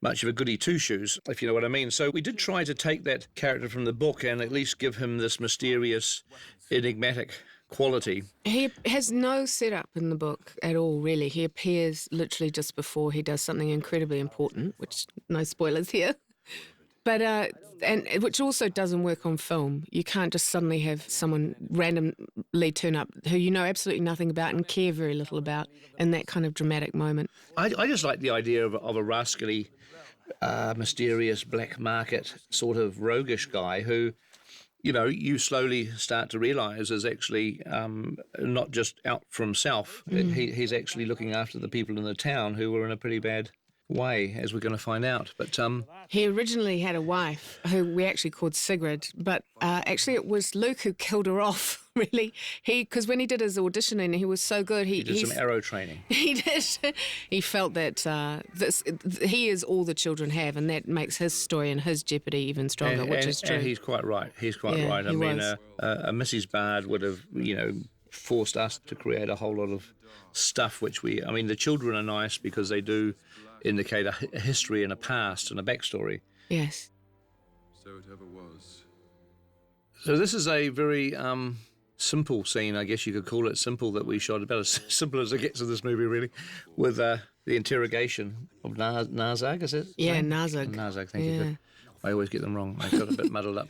much of a goody two-shoes, if you know what I mean. So we did try to take that character from the book and at least give him this mysterious, enigmatic quality. He has no setup in the book at all, really. He appears literally just before he does something incredibly important, which, no spoilers here. But and which also doesn't work on film. You can't just suddenly have someone randomly turn up who you know absolutely nothing about and care very little about in that kind of dramatic moment. I just like the idea of a rascally, mysterious black market sort of roguish guy who, you slowly start to realise is actually not just out for himself. He's actually looking after the people in the town who were in a pretty bad way, as we're going to find out. But he originally had a wife who we actually called Sigrid, but actually it was Luke who killed her off. Really, because when he did his auditioning, he was so good. He did some arrow training. He did. He felt that he is all the children have, and that makes his story and his jeopardy even stronger, which is true. And he's quite right. He's quite right. I mean, a Mrs. Bard would have, forced us to create a whole lot of stuff, the children are nice because they do indicate a history and a past and a backstory. Yes. So it ever was. So this is a very simple scene, I guess you could call it simple, that we shot, about as simple as it gets in this movie, really, with the interrogation of Narzag, is it? Yeah, Narzag. Narzag, thank you. Good. I always get them wrong. I got a bit muddled up.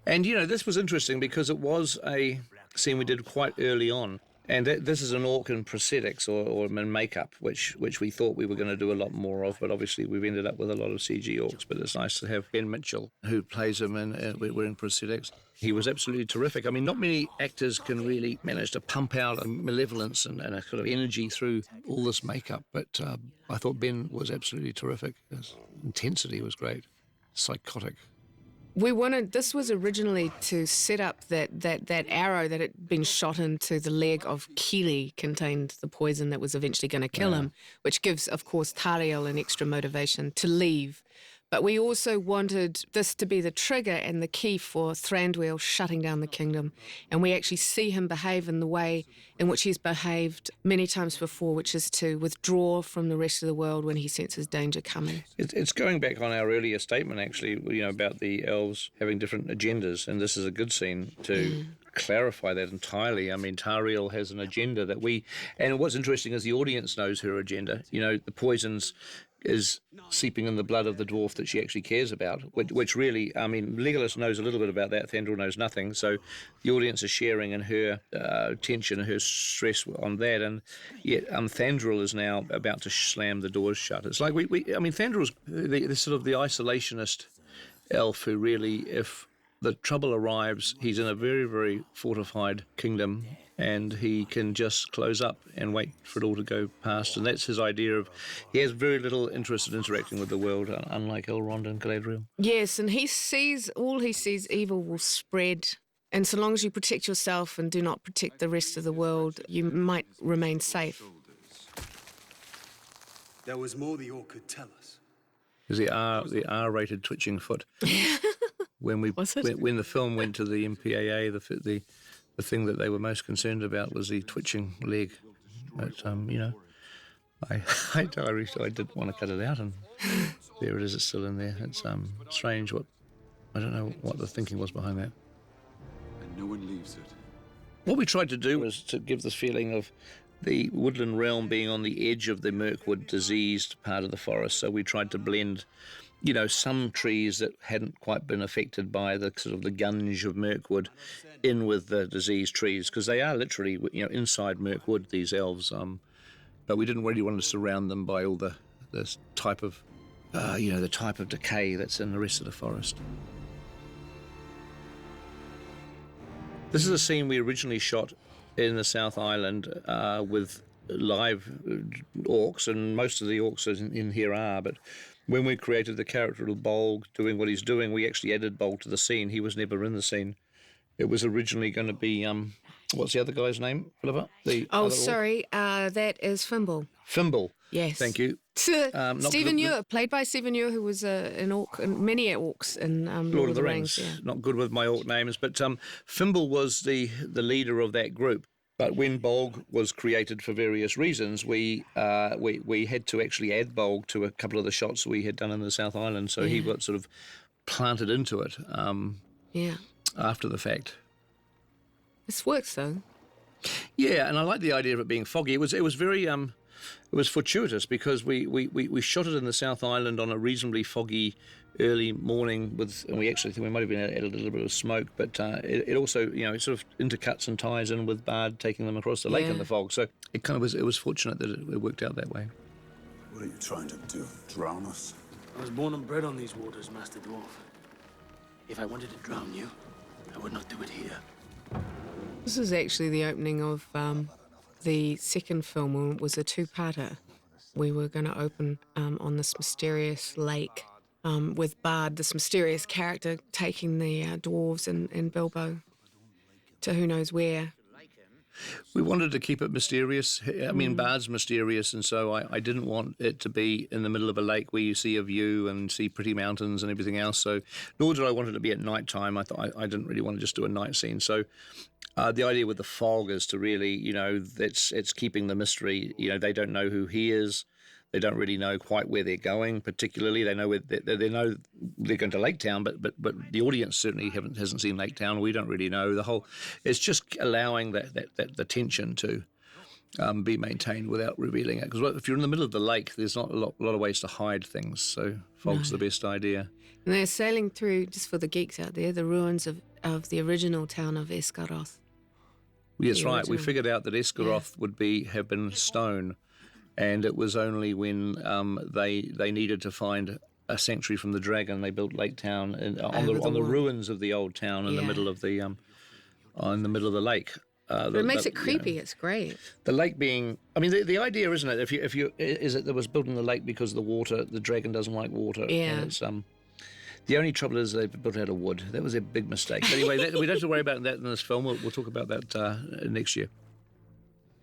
And, this was interesting because it was a scene we did quite early on. And this is an orc in prosthetics or in makeup, which we thought we were going to do a lot more of, but obviously we've ended up with a lot of CG orcs. But it's nice to have Ben Mitchell, who plays him, and we're in prosthetics. He was absolutely terrific. I mean, not many actors can really manage to pump out a malevolence and a sort of energy through all this makeup, but I thought Ben was absolutely terrific. His intensity was great, psychotic. This was originally to set up that arrow that had been shot into the leg of Keely contained the poison that was eventually going to kill him, which gives, of course, Tariel an extra motivation to leave. But we also wanted this to be the trigger and the key for Thranduil shutting down the kingdom. And we actually see him behave in the way in which he's behaved many times before, which is to withdraw from the rest of the world when he senses danger coming. It's going back on our earlier statement, actually, about the elves having different agendas. And this is a good scene to clarify that entirely. I mean, Tariel has an agenda that and what's interesting is the audience knows her agenda. The poisons is seeping in the blood of the dwarf that she actually cares about, which really, Legolas knows a little bit about that, Thranduil knows nothing, so the audience is sharing in her tension and her stress on that, and yet Thranduil is now about to slam the doors shut. It's like, Thranduil's the sort of the isolationist elf who really, if the trouble arrives, he's in a very, very fortified kingdom, and he can just close up and wait for it all to go past. And that's his idea of, he has very little interest in interacting with the world, unlike Elrond and Galadriel. Yes, and he sees evil will spread. And so long as you protect yourself and do not protect the rest of the world, you might remain safe. There was more the orc could tell us. Is the R-rated twitching foot. When the film went to the MPAA, the thing that they were most concerned about was the twitching leg. But, I didn't want to cut it out, and there it is, it's still in there. It's strange I don't know what the thinking was behind that. And No one leaves it. What we tried to do was to give this feeling of the woodland realm being on the edge of the Mirkwood diseased part of the forest. So we tried to blend, some trees that hadn't quite been affected by the sort of the gunge of Mirkwood in with the diseased trees, because they are literally, inside Mirkwood, these elves. But we didn't really want to surround them by all this type of, the type of decay that's in the rest of the forest. This is a scene we originally shot in the South Island with live orcs, and most of the orcs in here are, but when we created the character of Bolg doing what he's doing, we actually added Bolg to the scene. He was never in the scene. It was originally going to be, what's the other guy's name, Philippa? That is Fimble. Fimble. Yes. Thank you. Stephen Ewer, played by Stephen Ewer, who was an orc, and many orcs in Lord of the Rings. Yeah. Not good with my orc names, but Fimble was the leader of that group. But when Bolg was created for various reasons, we had to actually add Bolg to a couple of the shots we had done in the South Island, so he got sort of planted into it after the fact. This works, though. Yeah, and I like the idea of it being foggy. It was very it was fortuitous because we shot it in the South Island on a reasonably foggy early morning and we actually think we might have been added a little bit of smoke, but it also, it sort of intercuts and ties in with Bard taking them across the lake in the fog. So it was fortunate that it worked out that way. What are you trying to do? Drown us? I was born and bred on these waters, Master Dwarf. If I wanted to drown you, I would not do it here. This is actually the opening of the second film. It was a two-parter. We were going to open on this mysterious lake with Bard, this mysterious character, taking the dwarves and Bilbo to who knows where. We wanted to keep it mysterious. I mean, Bard's mysterious, and so I didn't want it to be in the middle of a lake where you see a view and see pretty mountains and everything else. So, nor did I want it to be at night time. I thought I didn't really want to just do a night scene. So, the idea with the fog is to really, it's keeping the mystery. They don't know who he is. They don't really know quite where they're going. Particularly, they know they know they're going to Lake Town, but the audience certainly hasn't seen Lake Town. We don't really know It's just allowing the tension to be maintained without revealing it. Because if you're in the middle of the lake, there's not a lot of ways to hide things. So fog's the best idea. And they're sailing through, just for the geeks out there, the ruins of the original town of Esgaroth. Yes, right. We figured out that Esgaroth would have been stone. And it was only when they needed to find a sanctuary from the dragon, they built Lake Town on the ruins of the old town in the middle of the lake. It makes it creepy. It's great. The lake being, the idea, isn't it? Is it that was built in the lake because of the water? The dragon doesn't like water. Yeah. And it's, the only trouble is they've built out of wood. That was a big mistake. But anyway, we don't have to worry about that in this film. We'll talk about that next year.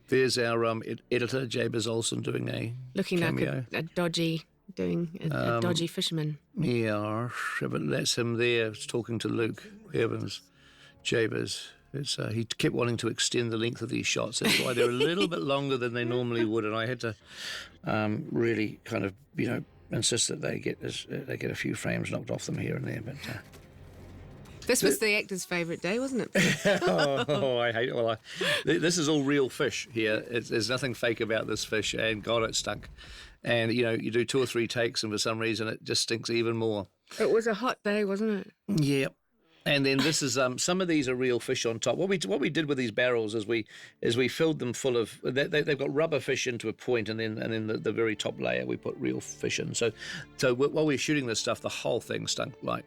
There's our editor, Jabez Olsen, doing a looking cameo. Like a dodgy fisherman. Yeah, but that's him there talking to Luke Evans, Jabez. He kept wanting to extend the length of these shots. That's why they're a little bit longer than they normally would, and I had to really kind of insist that they get a few frames knocked off them here and there. But this was the actor's favourite day, wasn't it? I hate it. Well, this is all real fish here. There's nothing fake about this fish, and God, it stunk. And, you do 2 or 3 takes, and for some reason it just stinks even more. It was a hot day, wasn't it? Yeah. And then this is some of these are real fish on top. What we did with these barrels is we filled them full of they've got rubber fish into a point, and then the very top layer we put real fish in. So while we were shooting this stuff, the whole thing stunk like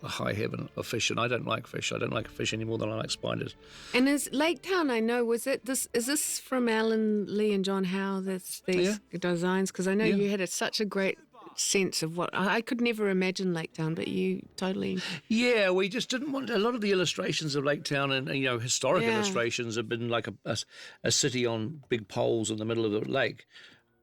the high heaven of fish, and I don't like fish. I don't like fish any more than I like spiders. And is Lake Town, I know, is this from Alan Lee and John Howe, these designs? Because I know you had such a great sense of what I could never imagine Lake Town, but you totally. Yeah, we just didn't want a lot of the illustrations of Lake Town, and historic illustrations have been like a city on big poles in the middle of the lake,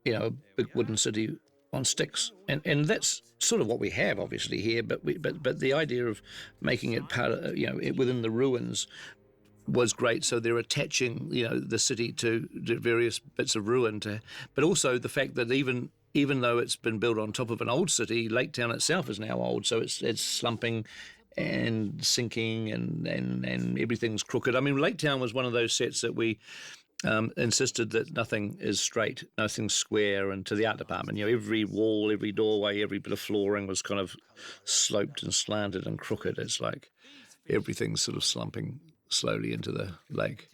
a big wooden city on sticks, and that's sort of what we have obviously here. But the idea of making it part of within the ruins was great. So they're attaching the city to various bits of ruin, but also the fact that even though it's been built on top of an old city, Lake Town itself is now old, so it's slumping, and sinking and everything's crooked. I mean, Lake Town was one of those sets that we insisted that nothing is straight, nothing's square, and to the art department, every wall, every doorway, every bit of flooring was kind of sloped and slanted and crooked. It's like everything's sort of slumping slowly into the lake.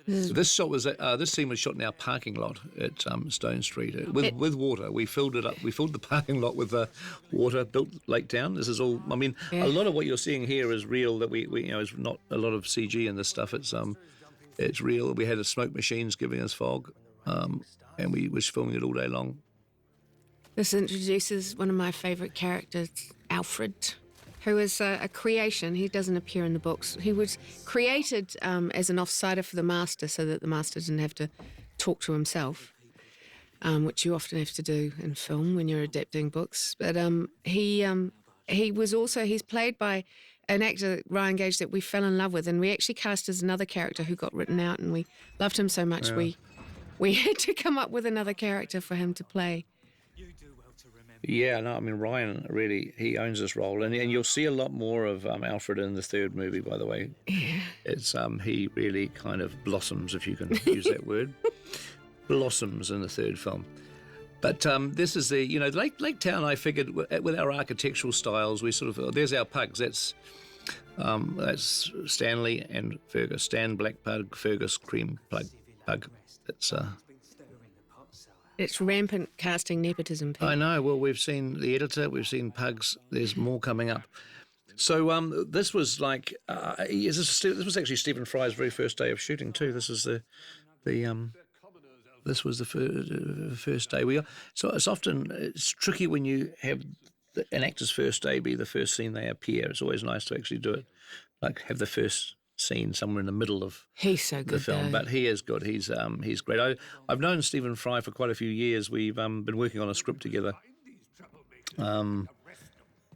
This scene was shot in our parking lot at Stone Street with water. We filled it up. We filled the parking lot with water. Built Lake Town. This is all. I mean, a lot of what you're seeing here is real. That we is not a lot of CG in this stuff. It's real. We had smoke machines giving us fog, and we was filming it all day long. This introduces one of my favourite characters, Alfred, who is a creation. He doesn't appear in the books. He was created as an offsider for the Master so that the Master didn't have to talk to himself, which you often have to do in film when you're adapting books. But he's played by an actor, Ryan Gage, that we fell in love with, and we actually cast as another character who got written out, and we loved him so much we had to come up with another character for him to play. Yeah, no, I mean, Ryan really, he owns this role, and you'll see a lot more of Alfred in the third movie, by the way. Yeah. It's he really kind of blossoms, if you can use that word, blossoms in the third film. But this is the, Lake Town, I figured, with our architectural styles, we sort of, there's our pugs, that's Stanley and Fergus, Stan Black Pug, Fergus Cream Pug. It's rampant casting nepotism. Pete. I know. Well, we've seen the editor, we've seen pugs. There's more coming up. So this was like this was actually Stephen Fry's very first day of shooting too. This is this was the first day. So it's tricky when you have an actor's first day be the first scene they appear. It's always nice to actually do it, like have the first scene somewhere in the middle of he's so good, the film, though. But he is good. He's great. I've known Stephen Fry for quite a few years. We've been working on a script together, and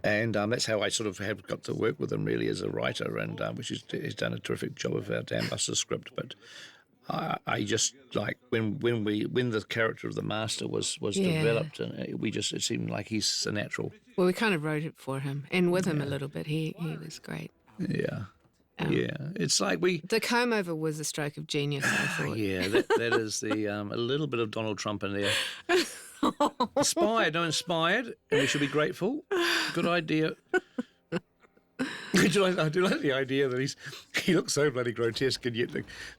that's how I sort of have got to work with him really as a writer, and he's done a terrific job of our Dan Buster script. But I just like when the character of the Master was developed, and it seemed like he's a natural. Well, we kind of wrote it for him and with him a little bit. He was great. Yeah. It's like the comb over was a stroke of genius, I thought. Yeah, that is a little bit of Donald Trump in there. Inspired, and we should be grateful. Good idea. I do like the idea that he looks so bloody grotesque, and yet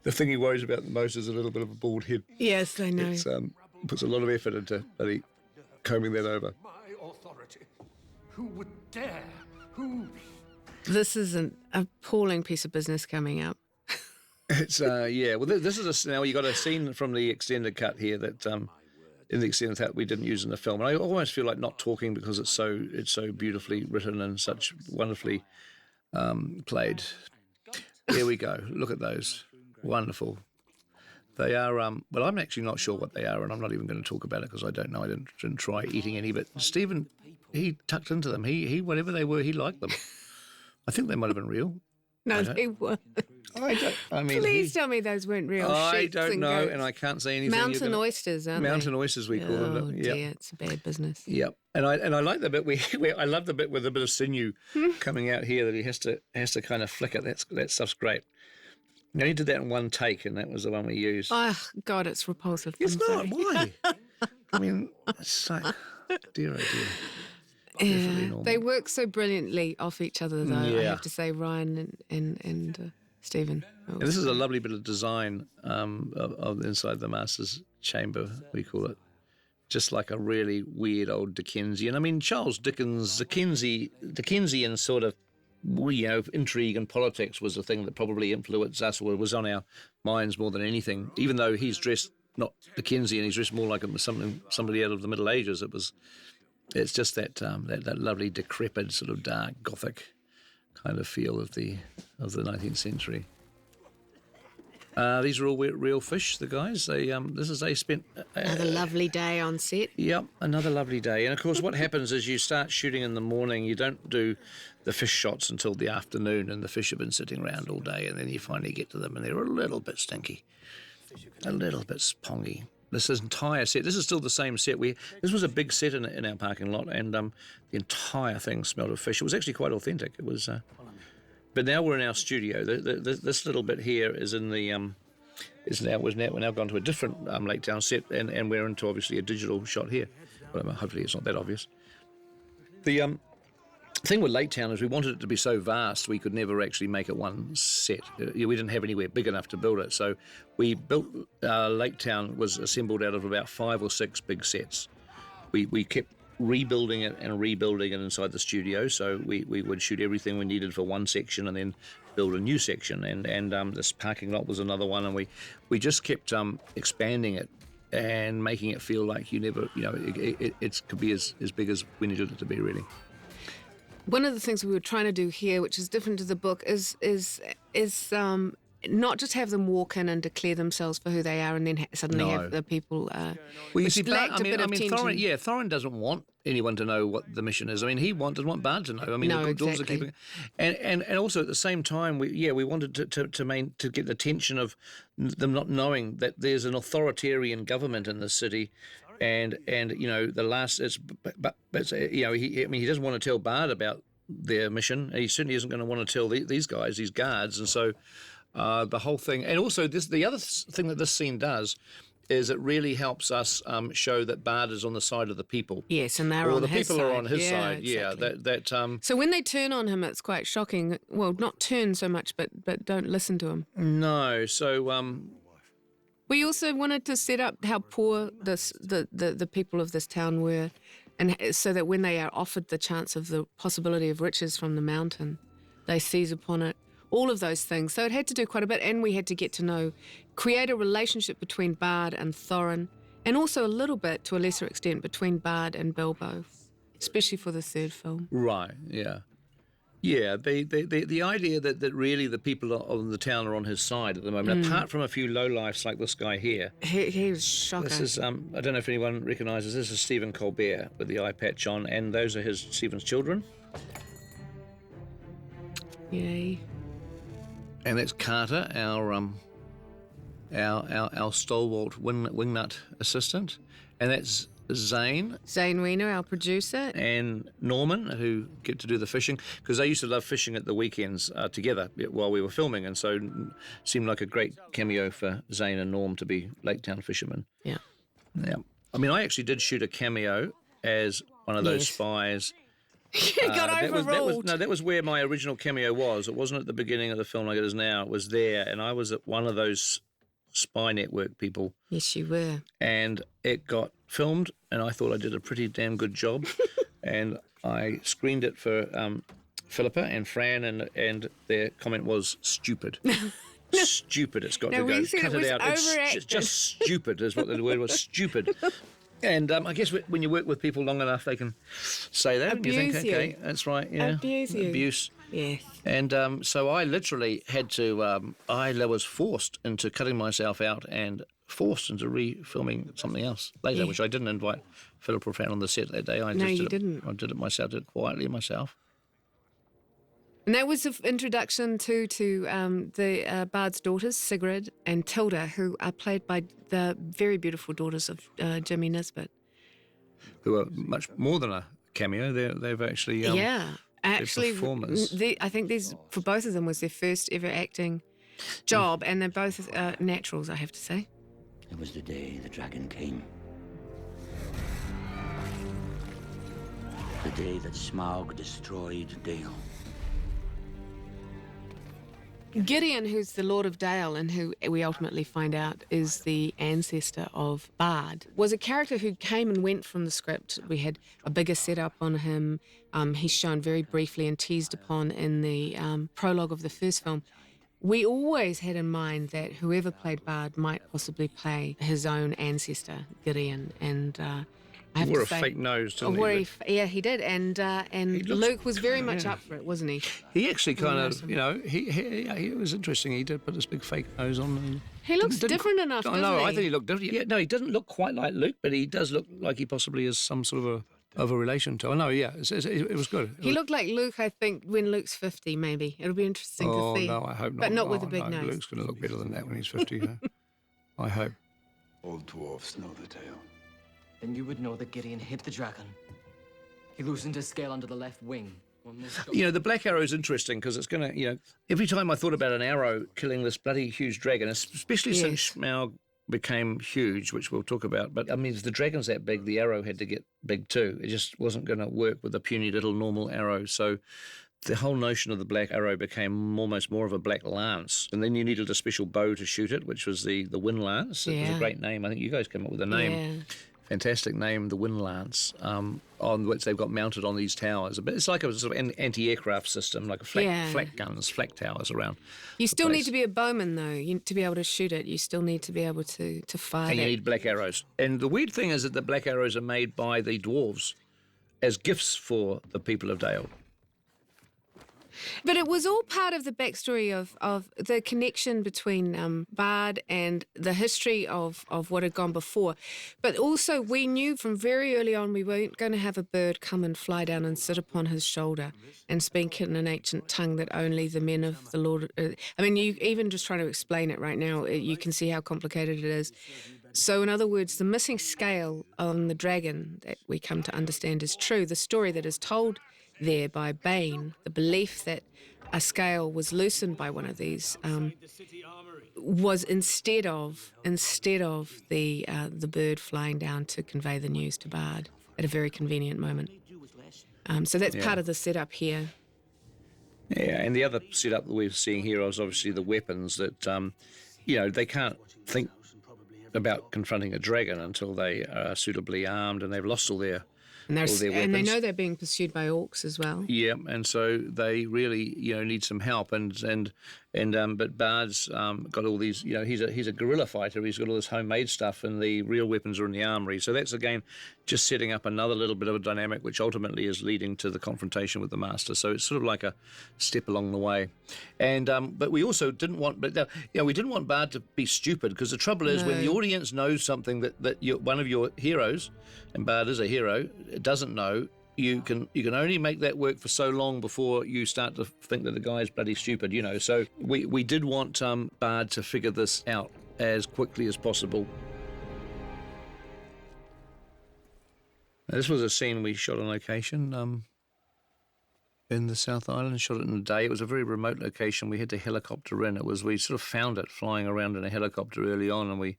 the thing he worries about the most is a little bit of a bald head. Yes, I know. It's puts a lot of effort into bloody combing that over. My authority. Who would dare? Who? This is an appalling piece of business coming up. It's Well, this is now you got a scene from the extended cut here that in the extended cut we didn't use in the film, and I almost feel like not talking because it's so beautifully written and such wonderfully played. Here we go. Look at those, wonderful. They are well, I'm actually not sure what they are, and I'm not even going to talk about it because I don't know. I didn't try eating any, but Stephen, he tucked into them. He whatever they were, he liked them. I think they might have been real. No, they weren't. Please tell me those weren't real. I don't and know, goats. and I can't say anything. Mountain oysters, aren't Mountain they? oysters, we call them. Oh dear, it's a bad business. Yep, and I like the bit where I love the bit with a bit of sinew coming out here that he has to kind of flick it. That stuff's great. Now he did that in one take, and that was the one we used. Oh God, it's repulsive. It's I'm not. sorry. Why? I mean, it's like, dear oh dear. Yeah, they work so brilliantly off each other, though. Yeah. I have to say, Ryan and Stephen. And this is a lovely bit of design of inside the Master's chamber, we call it. Just like a really weird old Dickensian. I mean, Charles Dickens, Dickensian sort of, intrigue and politics was the thing that probably influenced us or was on our minds more than anything. Even though he's dressed not Dickensian, he's dressed more like somebody out of the Middle Ages. It's just that lovely decrepit sort of dark Gothic kind of feel of the 19th century. These are all real fish. The guys. They spent another lovely day on set. Yep, another lovely day. And of course, what happens is you start shooting in the morning. You don't do the fish shots until the afternoon, and the fish have been sitting around all day, and then you finally get to them, and they're a little bit stinky, a little bit spongy. this entire set. This is still the same set. This was a big set in our parking lot, and the entire thing smelled of fish. It was actually quite authentic. It was. But now we're in our studio. This little bit here is in the. We're now gone to a different Lake Town set, and we're into obviously a digital shot here. Well, hopefully it's not that obvious. The thing with Lake Town is we wanted it to be so vast we could never actually make it one set. We didn't have anywhere big enough to build it, so we built Lake Town was assembled out of about 5 or 6 big sets. We kept rebuilding it inside the studio, so we would shoot everything we needed for one section and then build a new section, and this parking lot was another one, and we just kept expanding it and making it feel like it could be as big as we needed it to be, really. One of the things we were trying to do here, which is different to the book, is not just have them walk in and declare themselves for who they are, and then suddenly have the people. Well, you see, Thorin doesn't want anyone to know what the mission is. I mean, he doesn't want Bard to know. I mean, no, the doors exactly. are keeping, and also at the same time, we wanted to get the tension of them not knowing that there's an authoritarian government in the city. And the last it's he doesn't want to tell Bard about their mission. He certainly isn't going to want to tell these guys, these guards, and so the whole thing. And also the other thing that this scene does is it really helps us show that Bard is on the side of the people. Yes, and they're on his side. Or the people are on his side. Exactly. Yeah, So when they turn on him, it's quite shocking. Well, not turn so much, but don't listen to him. No, so. We also wanted to set up how poor the people of this town were, and so that when they are offered the chance of the possibility of riches from the mountain, they seize upon it. All of those things. So it had to do quite a bit, and we had to get to know, create a relationship between Bard and Thorin, and also a little bit, to a lesser extent, between Bard and Bilbo, especially for the third film. Right, yeah. Yeah, the idea that really the people of the town are on his side at the moment, apart from a few lowlifes like this guy here. He was shocking. This is, I don't know if anyone recognises, this is Stephen Colbert with the eye patch on, and those are Stephen's children. Yay. And that's Carter, our stalwart wingnut assistant, and that's Zane Wiener, our producer, and Norman, who get to do the fishing, because they used to love fishing at the weekends together while we were filming, and so it seemed like a great cameo for Zane and Norm to be Lake Town fishermen. Yeah. I mean, I actually did shoot a cameo as one of those spies. You got overruled. That was where my original cameo was. It wasn't at the beginning of the film like it is now. It was there, and I was at one of those spy network people. Yes, you were. And it got filmed, and I thought I did a pretty damn good job. And I screened it for Philippa and Fran, and their comment was stupid. Stupid, it's got to go. Cut it out. It's just stupid is what the word was, stupid. And I guess when you work with people long enough, they can say that. Abuse and you think, okay, you. That's right. Yeah. Abuse. Yes. And so I literally had to, I was forced into cutting myself out and forced into re-filming something else later, which I didn't invite Philip or Fran on the set that day. I didn't. I did it myself, did it quietly myself. And that was the introduction to the Bard's daughters, Sigrid and Tilda, who are played by the very beautiful daughters of Jimmy Nisbet. Who are much more than a cameo. They've actually... Actually, performers. I think these, for both of them, was their first ever acting job, and they're both naturals, I have to say. It was the day the dragon came. The day that Smaug destroyed Dale. Gideon, who's the Lord of Dale and who we ultimately find out is the ancestor of Bard, was a character who came and went from the script. We had a bigger setup on him. He's shown very briefly and teased upon in the prologue of the first film. We always had in mind that whoever played Bard might possibly play his own ancestor, Gideon, and I have wore to say, a fake nose, didn't he? Yeah, he did, and Luke was very much up for it, wasn't he? He actually kind of, he was interesting. He did put this big fake nose on. And he looks different enough, doesn't he? I think he looked different. Yeah, no, he doesn't look quite like Luke, but he does look like he possibly is some sort of a relation to. It was good. He looked like Luke, I think, when Luke's 50, maybe. It'll be interesting to see. Oh, no, I hope not. But not with a big nose. Luke's going to look better than that when he's 50. I hope. All dwarfs know the tale. Then you would know that Gideon hit the dragon. He loosened his scale under the left wing. The black arrow is interesting because it's going to, every time I thought about an arrow killing this bloody huge dragon, especially since Smaug became huge, which we'll talk about. But, I mean, if the dragon's that big, the arrow had to get big too. It just wasn't going to work with a puny little normal arrow. So the whole notion of the black arrow became almost more of a black lance. And then you needed a special bow to shoot it, which was the wind lance. It was a great name. I think you guys came up with a name. Yeah. Fantastic name, the wind lance, on which they've got mounted on these towers. It's like a sort of anti-aircraft system, like a flak guns, flak towers around. You still need to be a bowman, though, to be able to shoot it. You still need to be able to fire And it. you need black arrows. And the weird thing is that the black arrows are made by the dwarves as gifts for the people of Dale. But it was all part of the backstory of the connection between Bard and the history of what had gone before. But also we knew from very early on we weren't going to have a bird come and fly down and sit upon his shoulder and speak in an ancient tongue that only the men of the Lord... I mean, you even just trying to explain it right now, you can see how complicated it is. So in other words, the missing scale on the dragon that we come to understand is true. The story that is told there by Bane, the belief that a scale was loosened by one of these was instead of the bird flying down to convey the news to Bard at a very convenient moment. So that's part of the setup here. Yeah, and the other setup that we're seeing here is obviously the weapons that, they can't think about confronting a dragon until they are suitably armed and they've lost all their weapons. And they know they're being pursued by orcs as well. Yeah, and so they really, need some help. But Bard's got all these, he's a guerrilla fighter. He's got all this homemade stuff, and the real weapons are in the armory. So that's again just setting up another little bit of a dynamic, which ultimately is leading to the confrontation with the Master. So it's sort of like a step along the way. And but we also didn't want, we didn't want Bard to be stupid, because the trouble is when the audience knows something that one of your heroes, and Bard is a hero, doesn't know. You can only make that work for so long before you start to think that the guy is bloody stupid, So we did want Bard to figure this out as quickly as possible. Now, this was a scene we shot on location in the South Island, shot it in a day. It was a very remote location. We had to helicopter in. We sort of found it flying around in a helicopter early on, and we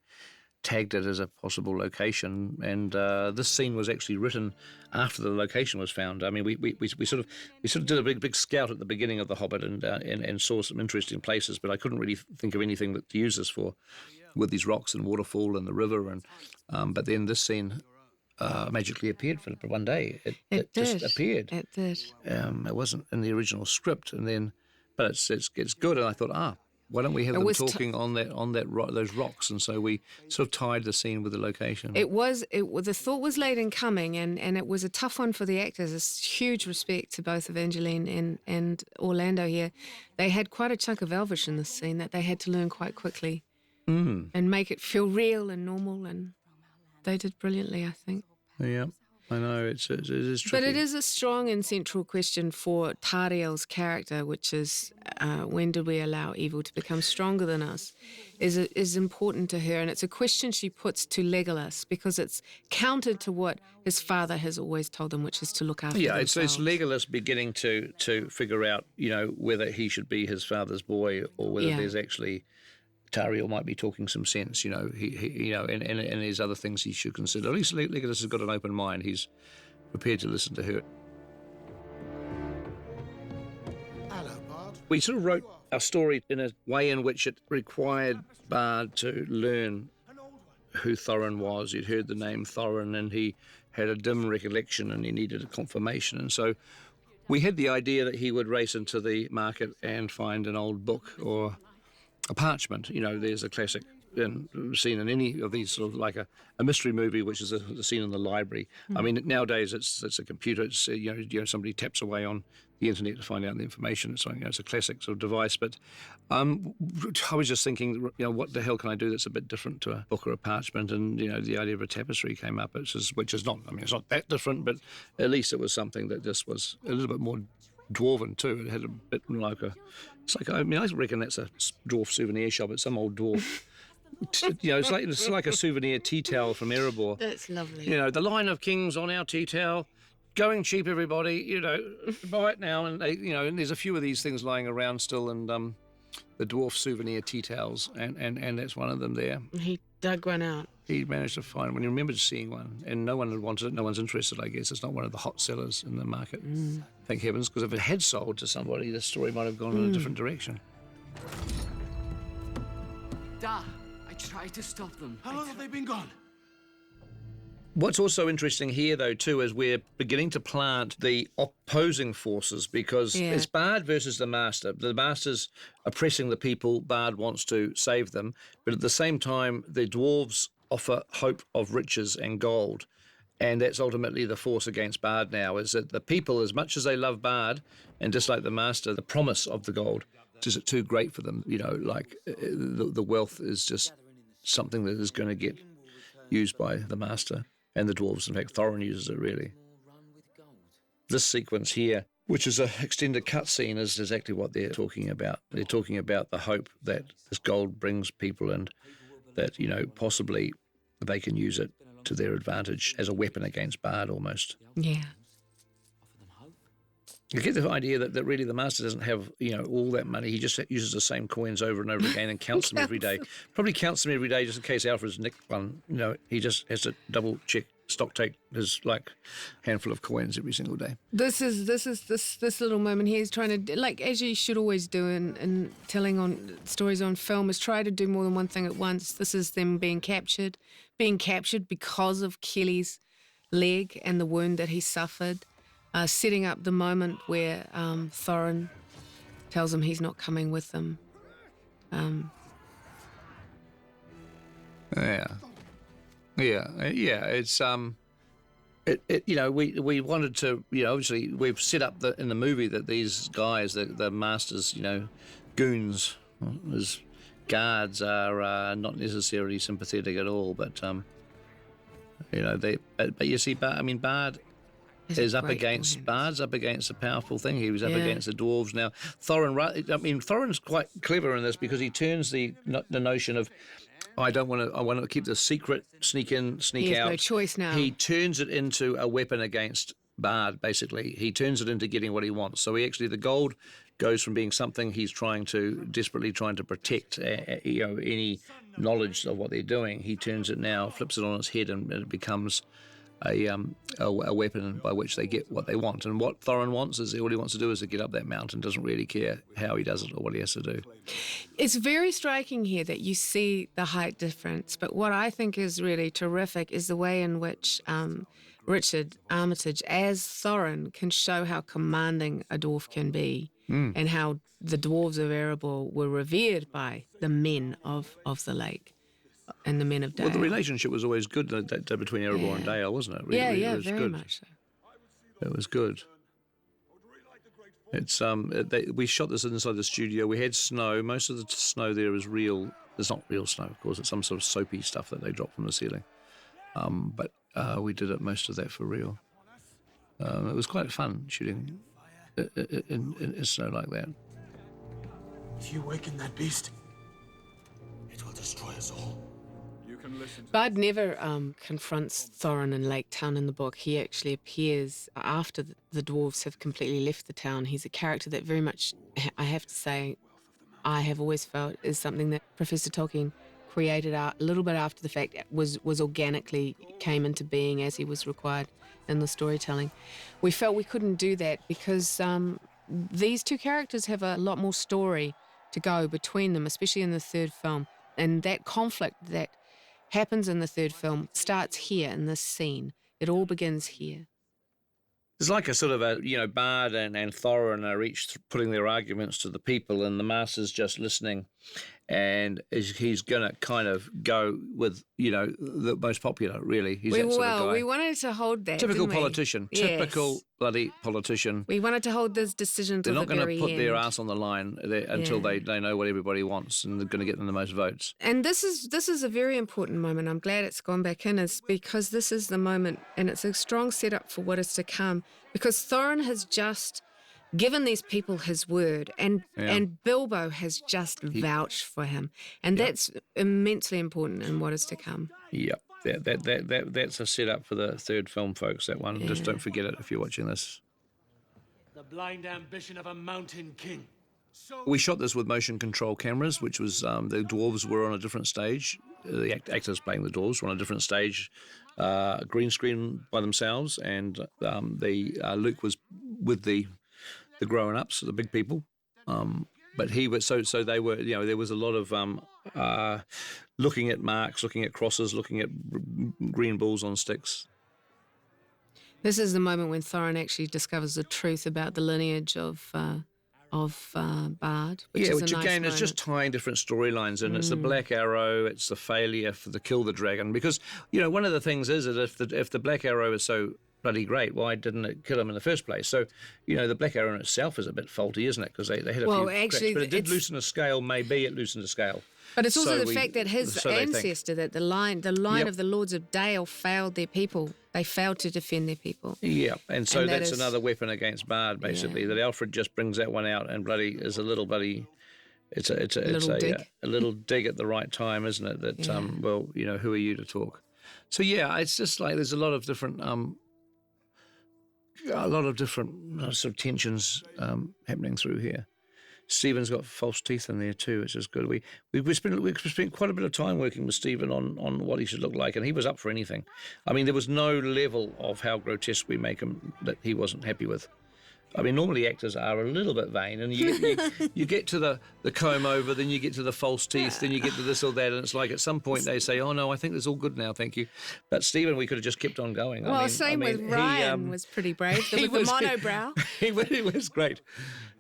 tagged it as a possible location, and this scene was actually written after the location was found. I mean, we sort of did a big scout at the beginning of The Hobbit and saw some interesting places, but I couldn't really think of anything to use this for, with these rocks and waterfall and the river, and but then this scene magically appeared for one day. It just appeared. It did. It wasn't in the original script, but it's good, and I thought, why don't we have them talking on those rocks? And so we sort of tied the scene with the location. The thought was late in coming, and it was a tough one for the actors. It's huge respect to both Evangeline and Orlando here. They had quite a chunk of Elvish in this scene that they had to learn quite quickly and make it feel real and normal, and they did brilliantly, I think. Yeah. I know, it is tricky. But it is a strong and central question for Tariel's character, which is when did we allow evil to become stronger than us, is important to her. And it's a question she puts to Legolas, because it's counter to what his father has always told him, which is to look after themselves. It's Legolas beginning to figure out, whether he should be his father's boy or whether there's actually... Tariel might be talking some sense, and there's other things he should consider. At least Legolas has got an open mind. He's prepared to listen to her. We sort of wrote our story in a way in which it required Bard to learn who Thorin was. He'd heard the name Thorin, and he had a dim recollection, and he needed a confirmation. And so we had the idea that he would race into the market and find an old book or a parchment. There's a classic scene in any of these, sort of like a mystery movie, which is a scene in the library. I mean, nowadays it's a computer. It's somebody taps away on the internet to find out the information. It's a classic sort of device. But I was just thinking, what the hell can I do that's a bit different to a book or a parchment? And the idea of a tapestry came up, which is not. I mean, it's not that different, but at least it was something that just was a little bit more dwarven too. It had a bit like I reckon that's a dwarf souvenir shop. It's some old dwarf It's like a souvenir tea towel from Erebor. That's lovely. The line of kings on our tea towel, going cheap, everybody. Buy it now, and and there's a few of these things lying around still, and the dwarf souvenir tea towels, and that's one of them there. He dug one out. He managed to find one. He remembered seeing one, and no one had wanted it. No one's interested, I guess. It's not one of the hot sellers in the market. Thank heavens, because if it had sold to somebody, the story might have gone in a different direction. Da! I tried to stop them. How long have they been gone? What's also interesting here, though, too, is we're beginning to plant the opposing forces, because it's Bard versus the Master. The Master's oppressing the people. Bard wants to save them. But at the same time, the dwarves offer hope of riches and gold. And that's ultimately the force against Bard now, is that the people, as much as they love Bard and dislike the Master, the promise of the gold, is it too great for them? The wealth is just something that is going to get used by the Master. And the dwarves, in fact, Thorin uses it, really. This sequence here, which is an extended cutscene, is exactly what they're talking about. They're talking about the hope that this gold brings people, and that, possibly they can use it to their advantage as a weapon against Bard, almost. Yeah. You get the idea that really the Master doesn't have, all that money. He just uses the same coins over and over again and counts them every day. Probably counts them every day just in case Alfred's nicked one. He just has to double check, stock take his handful of coins every single day. This little moment here is trying to, as you should always do in telling on stories on film, is try to do more than one thing at once. This is them being captured because of Kelly's leg and the wound that he suffered. Setting up the moment where Thorin tells him he's not coming with them. It's we wanted to, obviously we've set up in the movie that these guys, the Master's, goons, his guards are not necessarily sympathetic at all, but but you see, Bard is up against Bard's up against a powerful thing. He was up against the dwarves. Now Thorin's quite clever in this, because he turns the notion of I want to keep the secret, sneak in, sneak out. He has no choice now. He turns it into a weapon against Bard, basically. He turns it into getting what he wants. So the gold goes from being something he's desperately trying to protect, any knowledge of what they're doing. He turns it now, flips it on its head, and it becomes a weapon by which they get what they want. And what Thorin wants is, all he wants to do is to get up that mountain, doesn't really care how he does it or what he has to do. It's very striking here that you see the height difference, but what I think is really terrific is the way in which Richard Armitage as Thorin can show how commanding a dwarf can be, and how the dwarves of Erebor were revered by the men of the lake. And the men of Dale. Well, the relationship was always good between Erebor and Dale, wasn't it? Really, it was very good. much so. It was good. It's we shot this inside the studio. We had snow. Most of the snow there is real. It's not real snow, of course. It's some sort of soapy stuff that they drop from the ceiling. But we did most of that for real. It was quite fun shooting in snow like that. If you awaken that beast, it will destroy us all. Bard never confronts Thorin in Lake Town in the book. He actually appears after the dwarves have completely left the town. He's a character that very much, I have to say, I have always felt is something that Professor Tolkien created a little bit after the fact, was organically came into being as he was required in the storytelling. We felt we couldn't do that because these two characters have a lot more story to go between them, especially in the third film. And that conflict that happens in the third film starts here in this scene. It all begins here. It's like a sort of Bard and Thorin are each putting their arguments to the people, and the Master's just listening, and he's going to kind of go with, the most popular, really. He's that sort of guy. We wanted to hold that, typical politician. Yes. Typical bloody politician. We wanted to hold this decision to the very end. They're not going to put their ass on the line until they know what everybody wants, and they're going to get them the most votes. And this is a very important moment. I'm glad it's gone back in, is because this is the moment, and it's a strong setup for what is to come, because Thorin has just given these people his word, and Bilbo has just vouched for him, and that's immensely important in what is to come. Yeah, that's a setup for the third film, folks. That one, just don't forget it if you're watching this. The blind ambition of a mountain king. We shot this with motion control cameras, which was the dwarves were on a different stage. The actors playing the dwarves were on a different stage, green screen by themselves, and Luke was with the grown-ups, the big people. But he was so they were, there was a lot of looking at marks, looking at crosses, looking at green balls on sticks. This is the moment when Thorin actually discovers the truth about the lineage of Bard. Which is which a nice again moment. is just tying different storylines in. It's the Black Arrow, it's the failure for the kill the dragon. Because one of the things is that if the Black Arrow is so bloody great, why didn't it kill him in the first place? So the Black Arrow in itself is a bit faulty, isn't it? Because they had a few cracks, but it did loosen a scale. Maybe it loosened a scale. But it's also the fact that his so ancestor, that the line of the Lords of Dale failed their people. They failed to defend their people. Yeah, and so that's is another weapon against Bard, basically. That Alfred just brings that one out and bloody is a little bloody. It's a little dig at the right time, isn't it? That who are you to talk? So it's just like there's a lot of different sort of tensions happening through here. Stephen's got false teeth in there too, which is good. We spent quite a bit of time working with Stephen on what he should look like, and he was up for anything. I mean, there was no level of how grotesque we make him that he wasn't happy with. I mean, normally actors are a little bit vain, and you get to the comb over, then you get to the false teeth, then you get to this or that, and it's like at some point they say, "Oh no, I think it's all good now, thank you." But Stephen, we could have just kept on going. Well, with Ryan was pretty brave with the monobrow. He was great.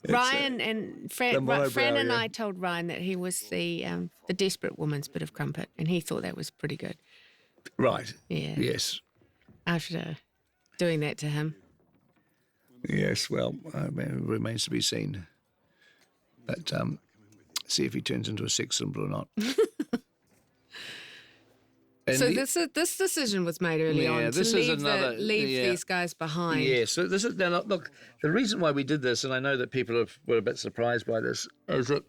Ryan and Fran and I told Ryan that he was the desperate woman's bit of crumpet, and he thought that was pretty good. Right. Yeah. Yes. After doing that to him. Yes, well, it remains to be seen. But see if he turns into a sex symbol or not. So this decision was made early on to leave these guys behind. Yeah, so this is now look. The reason why we did this, and I know that people were a bit surprised by this, is that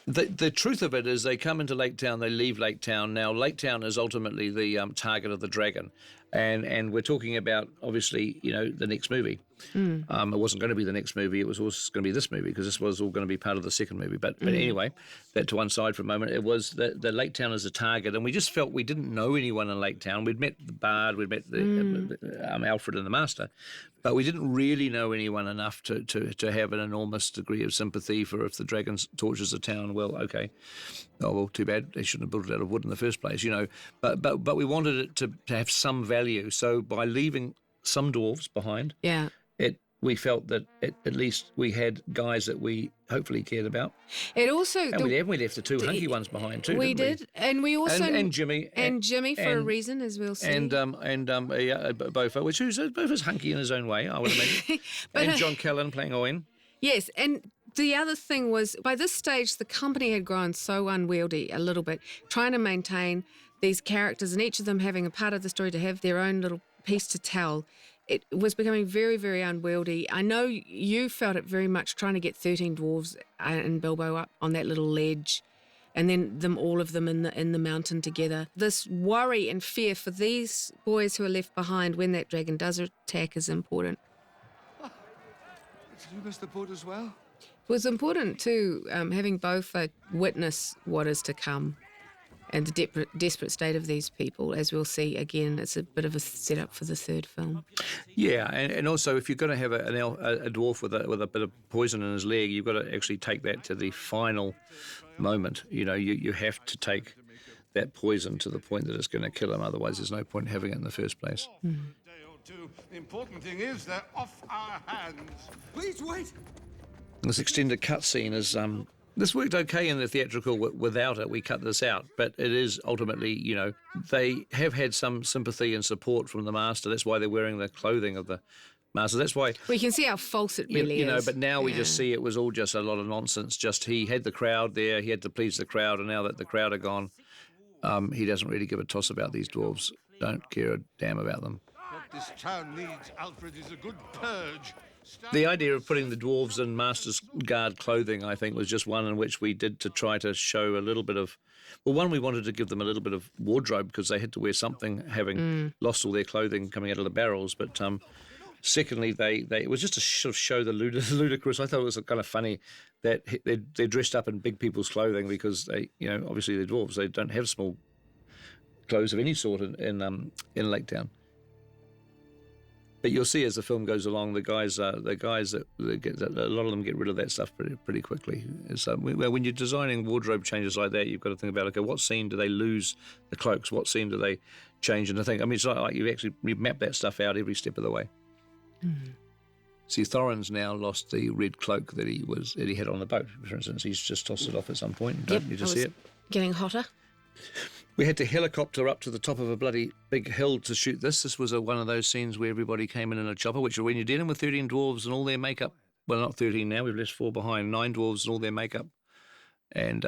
the truth of it is they come into Lake Town, they leave Lake Town. Now Lake Town is ultimately the target of the dragon, and we're talking about obviously the next movie. It wasn't going to be the next movie. It was also going to be this movie because this was all going to be part of the second movie. But anyway, that to one side for a moment. It was the Lake Town as a target, and we just felt we didn't know anyone in Lake Town. We'd met the Bard, we'd met Alfred and the Master, but we didn't really know anyone enough to have an enormous degree of sympathy for if the dragon tortures the town. Well, okay. Oh well, too bad. They shouldn't have built it out of wood in the first place, But we wanted it to have some value. So by leaving some dwarves behind, we felt that at least we had guys that we hopefully cared about. It also we left the two hunky ones behind too. We didn't did, and we also and Jimmy for a reason, as we'll see, and Bofa, which Bofa's hunky in his own way, I would imagine, and John Callan playing Owen. Yes, and the other thing was by this stage the company had grown so unwieldy a little bit, trying to maintain these characters and each of them having a part of the story to have their own little piece to tell. It was becoming very, very unwieldy. I know you felt it very much trying to get 13 dwarves and Bilbo up on that little ledge and then all of them in the mountain together. This worry and fear for these boys who are left behind when that dragon does attack is important. Did you miss the boat as well? It was important too, having Bofa witness what is to come. And the desperate state of these people, as we'll see again, it's a bit of a setup for the third film. Yeah, and also if you're going to have a dwarf with a bit of poison in his leg, you've got to actually take that to the final moment. You have to take that poison to the point that it's going to kill him. Otherwise, there's no point in having it in the first place. The important thing is they're off our hands. Please wait. This extended cut scene is. This worked okay in the theatrical without it. We cut this out. But it is ultimately, they have had some sympathy and support from the Master. That's why they're wearing the clothing of the Master. That's why... We can see how false it really is. But now we just see it was all just a lot of nonsense. Just he had the crowd there. He had to please the crowd. And now that the crowd are gone, he doesn't really give a toss about these dwarves. Don't care a damn about them. What this town needs, Alfred, is a good purge. The idea of putting the dwarves in Master's Guard clothing, I think, was just one in which we did to try to show a little bit of... Well, one, we wanted to give them a little bit of wardrobe because they had to wear something, having lost all their clothing coming out of the barrels. But secondly, it was just to sort of show the ludicrous. I thought it was kind of funny that they're dressed up in big people's clothing because they, obviously they're dwarves. They don't have small clothes of any sort in Lake Town. But you'll see as the film goes along, the guys that a lot of them get rid of that stuff pretty quickly. When you're designing wardrobe changes like that, you've got to think about, okay, what scene do they lose the cloaks? What scene do they change? And I think, it's like you map that stuff out every step of the way. Mm-hmm. See, Thorin's now lost the red cloak that he had on the boat. For instance, he's just tossed it off at some point. Don't you just see it? Getting hotter. We had to helicopter up to the top of a bloody big hill to shoot this. This was one of those scenes where everybody came in a chopper, which when you're dealing with 13 dwarves and all their makeup, well, not 13 now, we've left 4 behind, 9 dwarves and all their makeup, and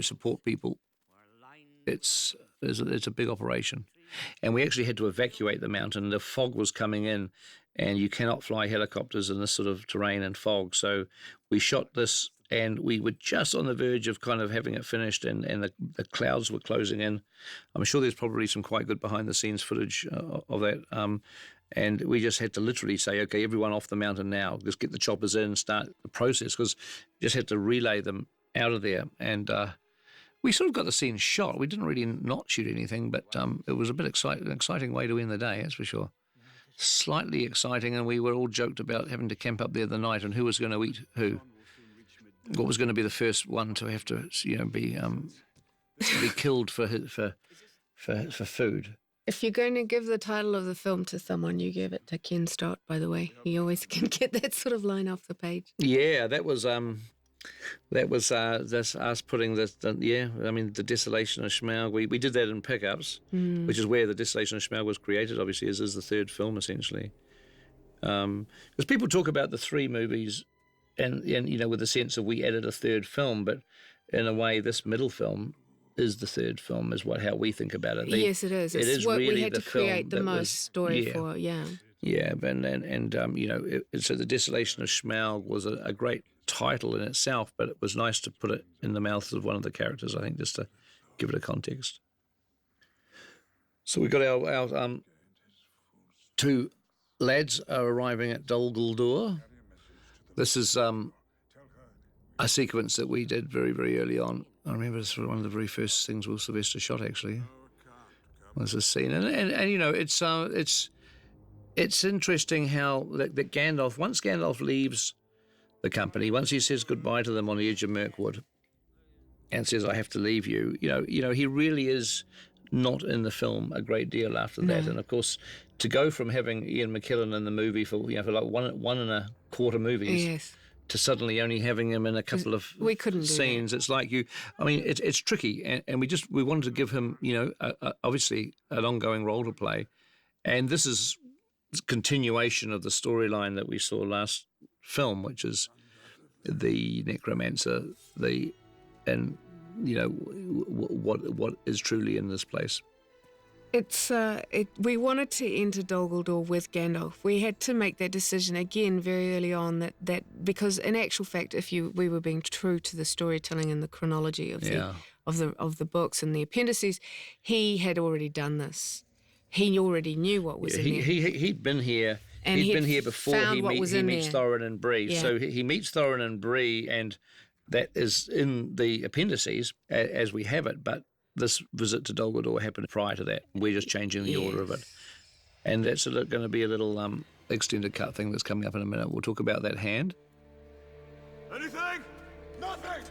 support people. It's a big operation. And we actually had to evacuate the mountain. The fog was coming in, and you cannot fly helicopters in this sort of terrain and fog. So we shot this, and we were just on the verge of kind of having it finished, and the clouds were closing in. I'm sure there's probably some quite good behind-the-scenes footage of that. And we just had to literally say, okay, everyone off the mountain now. Just get the choppers in, start the process, because you just had to relay them out of there. And we sort of got the scene shot. We didn't really not shoot anything, but it was a bit an exciting way to end the day, that's for sure. Slightly exciting, and we were all joked about having to camp up there the night and who was going to eat who. What was going to be the first one to have to, be killed for food. If you're going to give the title of the film to someone, you give it to Ken Stott, by the way. He always can get that sort of line off the page. Yeah, that was that's us putting the Desolation of Smaug. We did that in pickups, which is where the Desolation of Smaug was created, obviously, as is the third film, essentially. Because people talk about the 3 movies and with the sense of we added a third film, but in a way, this middle film is the third film, is how we think about it. Yes, it is. It's what really we had to create the most story for, yeah. Yeah, so the Desolation of Smaug was a great title in itself, but it was nice to put it in the mouth of one of the characters, I think, just to give it a context. So we got our 2 lads are arriving at Dol Guldur. This is a sequence that we did very, very early on. I remember this was one of the very first things Will Sylvester shot, actually. Was this scene, and it's interesting how that Gandalf, once Gandalf leaves the company, once he says goodbye to them on the edge of Mirkwood, and says, "I have to leave you," he really is not in the film a great deal after that. And of course, to go from having Ian McKellen in the movie for like 1.25 movies. Yes. To suddenly only having him in a couple of scenes, it's like it's tricky, and we wanted to give him, obviously an ongoing role to play, and this is continuation of the storyline that we saw last film, which is the necromancer, what is truly in this place. We wanted to enter Dol Guldur with Gandalf. We had to make that decision again very early on that because in actual fact, we were being true to the storytelling and the chronology of the books and the appendices, he had already done this. He already knew what was in there. He'd been here. He'd been here before he meets Thorin and Bree. Yeah. So he meets Thorin and Bree, and that is in the appendices as we have it, but this visit to Dol Guldur happened prior to that. We're just changing the order of it. And that's going to be a little extended cut thing that's coming up in a minute. We'll talk about that hand. Anything? Nothing!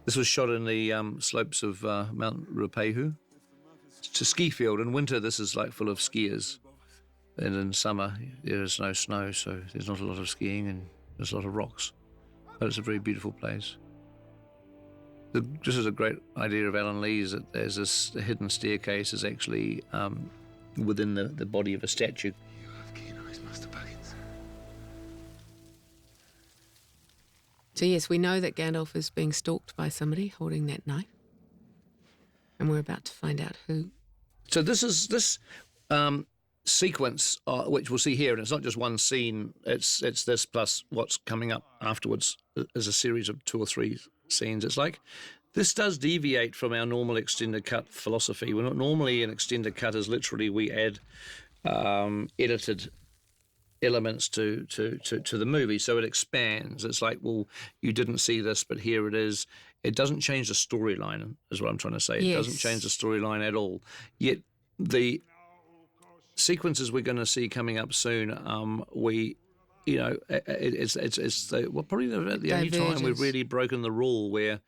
This was shot in the slopes of Mount Rupehu. It's a ski field. In winter, this is like full of skiers. And in summer, there is no snow, so there's not a lot of skiing and there's a lot of rocks. But it's a very beautiful place. This is a great idea of Alan Lee's, that there's this hidden staircase is actually within the body of a statue. You have keen eyes, Master Baggins. So yes, we know that Gandalf is being stalked by somebody holding that knife. And we're about to find out who. So this sequence, which we'll see here, and it's not just one scene, it's this plus what's coming up afterwards is a series of 2 or 3 scenes. It's like this does deviate from our normal extended cut philosophy. We're not normally an extended cut is literally we add edited elements to the movie, so it expands. It's like, well, you didn't see this, but here it is. It doesn't change the storyline, is what I'm trying to say. It doesn't change the storyline at all. Yet the sequences we're going to see coming up soon, it's probably the only time we've really broken the rule where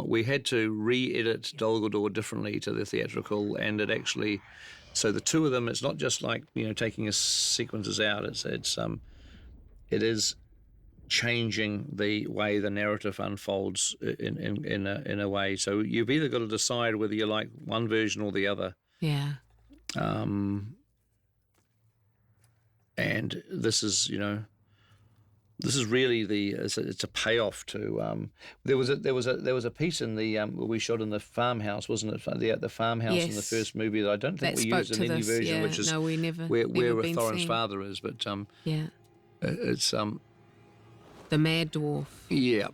we had to re-edit Dol Guldur differently to the theatrical, and it actually. So the two of them, it's not just like taking sequences out. It is changing the way the narrative unfolds in a way. So you've either got to decide whether you like one version or the other. Yeah. And this is really it's a payoff to there was a piece in the we shot in the farmhouse, wasn't it? The farmhouse in the first movie that I don't think we used in any version, which is we never where Thorin's seen. Father is, but it's the Mad Dwarf. Yeah.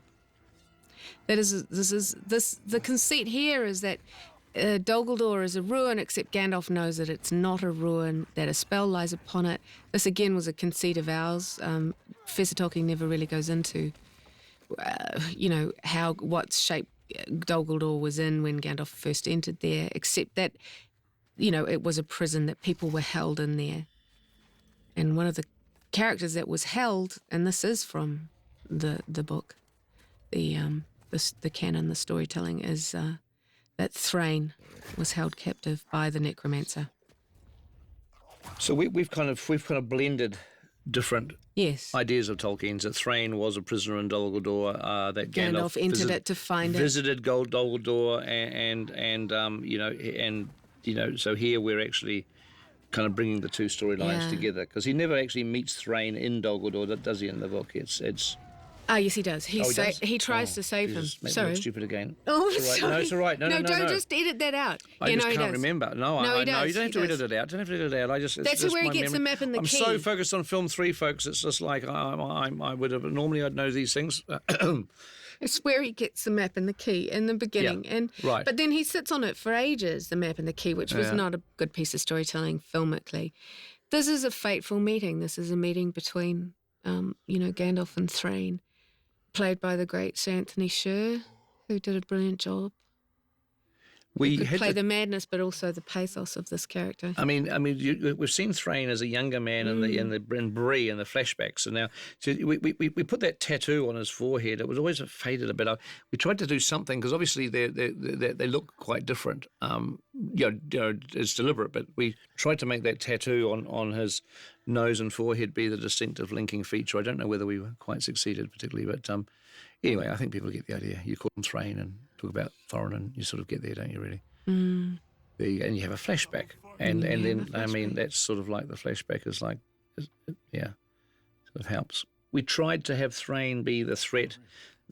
The conceit here is that Dol Guldur is a ruin, except Gandalf knows that it's not a ruin, that a spell lies upon it. This again was a conceit of ours. Professor Tolkien never really goes into, what shape Dol Guldur was in when Gandalf first entered there, except that, it was a prison, that people were held in there. And one of the characters that was held, and this is from the book, the canon, the storytelling, is that Thrain was held captive by the necromancer. So we've kind of blended different ideas of Tolkien's. That Thrain was a prisoner in Dol Guldur. That Gandalf entered it to find visited Dol Guldur, So here we're actually kind of bringing the two storylines together, because he never actually meets Thrain in Dol Guldur, does he? In the book, it's. Ah, yes, he does. He tries to save him. Sorry, stupid again. Oh, it's all right. sorry. No, it's all right. No. Don't just edit that out. I just can't remember. No, he does. You don't have to edit it out. Don't have to edit it out. That's where he gets the map and the key. I'm so focused on film 3, folks. It's just like I would have normally. I'd know these things. It's where he gets the map and the key in the beginning, right. But then he sits on it for ages, the map and the key, which was not a good piece of storytelling filmically. This is a fateful meeting. This is a meeting between, Gandalf and Thrain, played by the great Sir Anthony Sher, who did a brilliant job. We could play the madness, but also the pathos of this character. I mean, we've seen Thrain as a younger man in Bree in the flashbacks, and now we put that tattoo on his forehead. It was always faded a bit. We tried to do something, because obviously they look quite different. It's deliberate, but we tried to make that tattoo on his nose and forehead be the distinctive linking feature. I don't know whether we quite succeeded particularly, but anyway, I think people get the idea. You call him Thrain and talk about Thorin, and you sort of get there, don't you, really? Mm. And you have a flashback. And then, I mean, that's sort of like the flashback is like, sort of helps. We tried to have Thrain be the threat,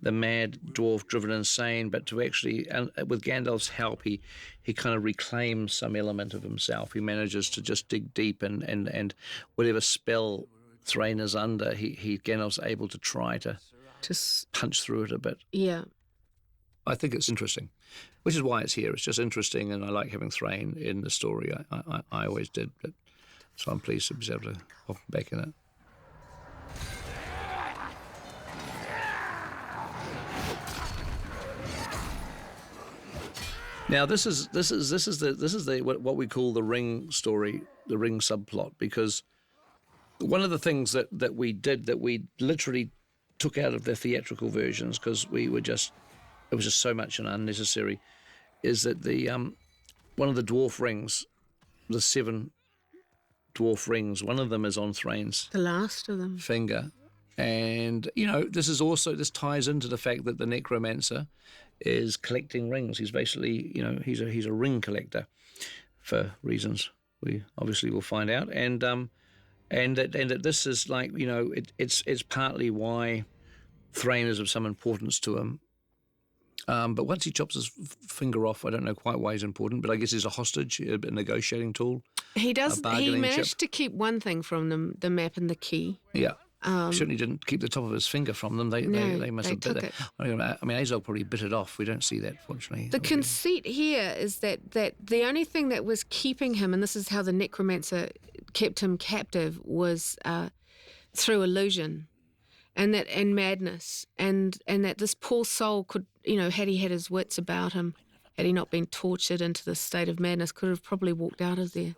the mad dwarf driven insane, but to actually, with Gandalf's help, he kind of reclaims some element of himself. He manages to just dig deep, and whatever spell Thrain is under, Gandalf's able to try to just punch through it a bit. Yeah. I think it's interesting, which is why it's here. It's just interesting, and I like having Thrain in the story. I always did, but so I'm pleased to be able to pop back in it. Now this is what we call the Ring story, the Ring subplot, because one of the things that we did that we literally took out of the theatrical versions, because it was just so much and unnecessary, is that the one of the dwarf rings, the 7 dwarf rings, one of them is on Thrain's the last of them finger, and this ties into the fact that the necromancer is collecting rings. He's basically he's a ring collector for reasons we obviously will find out, and that this is like it's partly why Thrain is of some importance to him. But once he chops his finger off, I don't know quite why he's important, but I guess he's a hostage, a negotiating tool. He does. He bargaining managed chip. to keep one thing from them: the map and the key. Yeah. Certainly didn't keep the top of his finger from them. They must they have took bit it. I mean, Azog probably bit it off. We don't see that, fortunately. The conceit here is that the only thing that was keeping him, and this is how the necromancer kept him captive, was through illusion, and madness, and that this poor soul could, had he had his wits about him, had he not been tortured into this state of madness, could have probably walked out of there.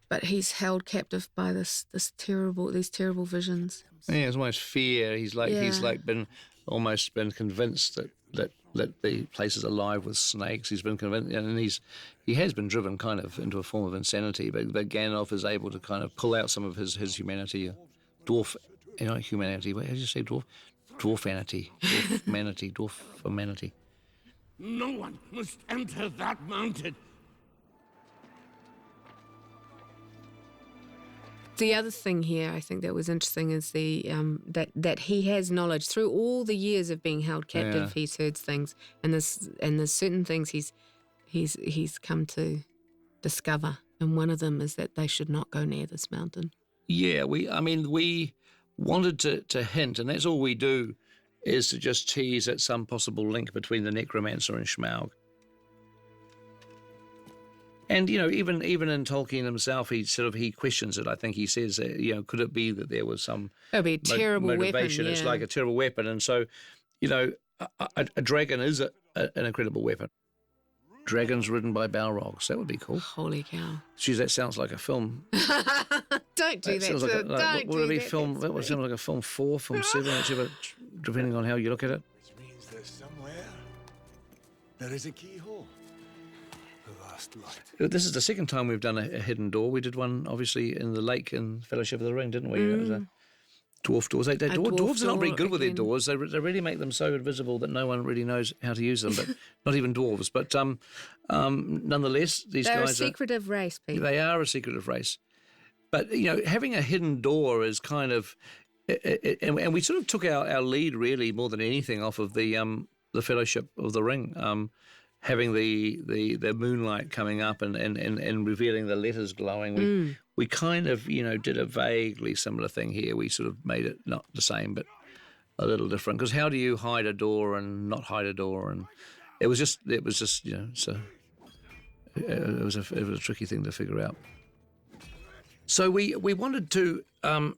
But he's held captive by these terrible visions. Yeah, it's almost fear. He's been convinced that the place is alive with snakes. He's been convinced, and he has been driven kind of into a form of insanity. But Gandalf is able to kind of pull out some of his humanity, humanity. How do you say dwarf? Dwarfanity, dwarfanity. No one must enter that mountain. The other thing here, I think that was interesting, is the that he has knowledge through all the years of being held captive. Yeah. He's heard things, and there's certain things he's come to discover, and one of them is that they should not go near this mountain. Yeah, we wanted to hint, and that's all we do, is to just tease at some possible link between the necromancer and Smaug. And, even in Tolkien himself, he questions it. I think he says, could it be that there was some That'd be a terrible motivation? Weapon, yeah. It's like a terrible weapon. And so, a dragon is an incredible weapon. Dragons ridden by Balrogs. That would be cool. Holy cow. Geez, that sounds like a film. Don't do that. Would it be film? That would sound like a film 4, film 7, whichever, depending on how you look at it. Which means that somewhere there is a keyhole. Light. This is the second time we've done a hidden door. We did one, obviously, in the lake in Fellowship of the Ring, didn't we? It was a dwarf doors. Dwarves are not very good with their doors. They really make them so invisible that no one really knows how to use them, but not even dwarves. But nonetheless, these They're guys a secretive race, Pete. They are a secretive race. But, having a hidden door is kind of... And we sort of took our lead, really, more than anything, off of the Fellowship of the Ring. Having the moonlight coming up and revealing the letters glowing, we kind of did a vaguely similar thing here. We sort of made it not the same, but a little different. Because how do you hide a door and not hide a door? And it was just so it was a tricky thing to figure out. So we wanted to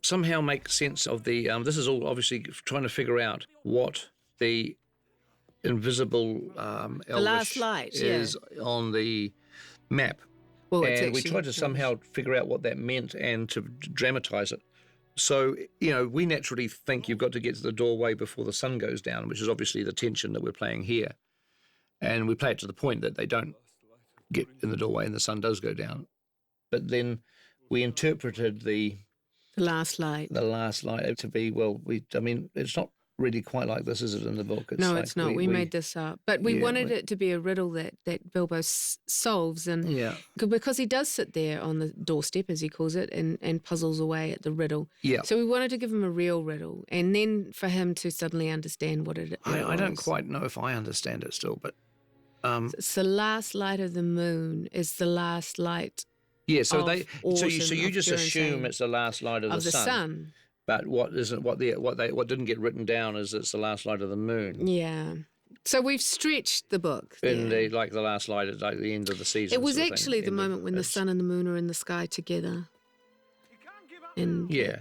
somehow make sense of the. This is all obviously trying to figure out what the invisible the last light is on the map. Well, and we tried to somehow figure out what that meant and to dramatise it. So, we naturally think you've got to get to the doorway before the sun goes down, which is obviously the tension that we're playing here. And we play it to the point that they don't get in the doorway and the sun does go down. But then we interpreted the last light to be, it's not really quite like this, is it, in the book? It's not. We made this up. But we wanted it to be a riddle that Bilbo solves. And because he does sit there on the doorstep, as he calls it, and puzzles away at the riddle. Yeah. So we wanted to give him a real riddle, and then for him to suddenly understand what it is. I don't quite know if I understand it still, but... it's the last light of the moon is the last light. Yeah, so autumn, you just assume it's the last light of the sun. But what didn't get written down is it's the last light of the moon. Yeah. So we've stretched the book. Indeed, like the last light at the end of the season. It was actually the moment when the sun and the moon are in the sky together. And yeah.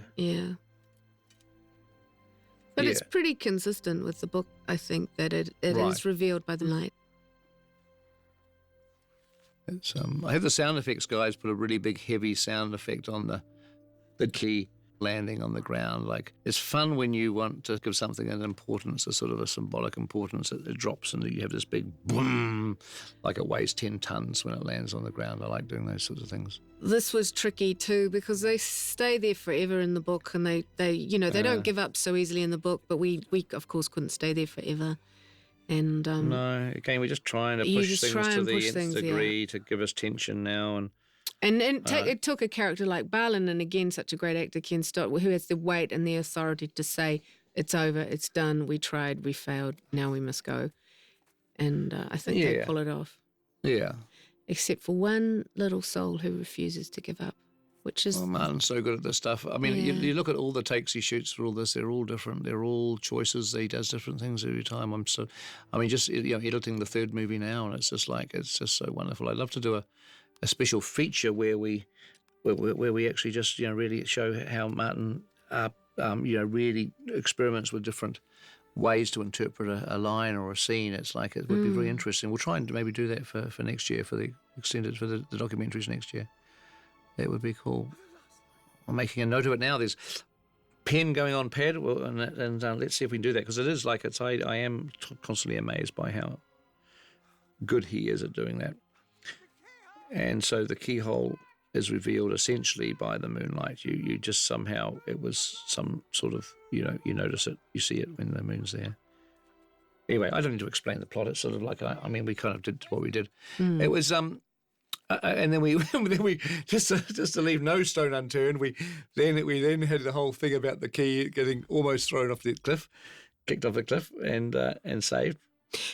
But it's pretty consistent with the book, I think, that it is revealed by the light. It's I have the sound effects guys put a really big heavy sound effect on the key landing on the ground. Like, it's fun when you want to give something an importance, a sort of a symbolic importance. It drops and you have this big boom, like it weighs 10 tons when it lands on the ground. I like doing those sorts of things. This was tricky too because they stay there forever in the book, and they don't give up so easily in the book. But we of course couldn't stay there forever. And no, again, we're just trying to push things to the nth degree to give us tension now. And it took a character like Balin, and again, such a great actor, Ken Stott, who has the weight and the authority to say, it's over, it's done, we tried, we failed, now we must go. and I think they Yeah. pull it off. Yeah. Except for one little soul who refuses to give up, which is... Oh, Martin's so good at this stuff. I mean, Yeah. you look at all the takes he shoots for all this, they're all different. They're all choices. He does different things every time. Just, editing the third movie now, and it's just so wonderful. I'd love to do a special feature where we actually just, really show how Martin, really experiments with different ways to interpret a line or a scene. It would be very interesting. We'll try and maybe do that for next year, for the documentaries next year. That would be cool. I'm making a note of it now. There's pen going on pad, and let's see if we can do that, because it is I am constantly amazed by how good he is at doing that. And so the keyhole is revealed essentially by the moonlight. You just somehow, it was some sort of, you notice it, you see it when the moon's there. Anyway, I don't need to explain the plot. It's sort of like, we kind of did what we did. It was, and then we just to leave no stone unturned, we then had the whole thing about the key getting almost thrown off the cliff, kicked off the cliff, and saved.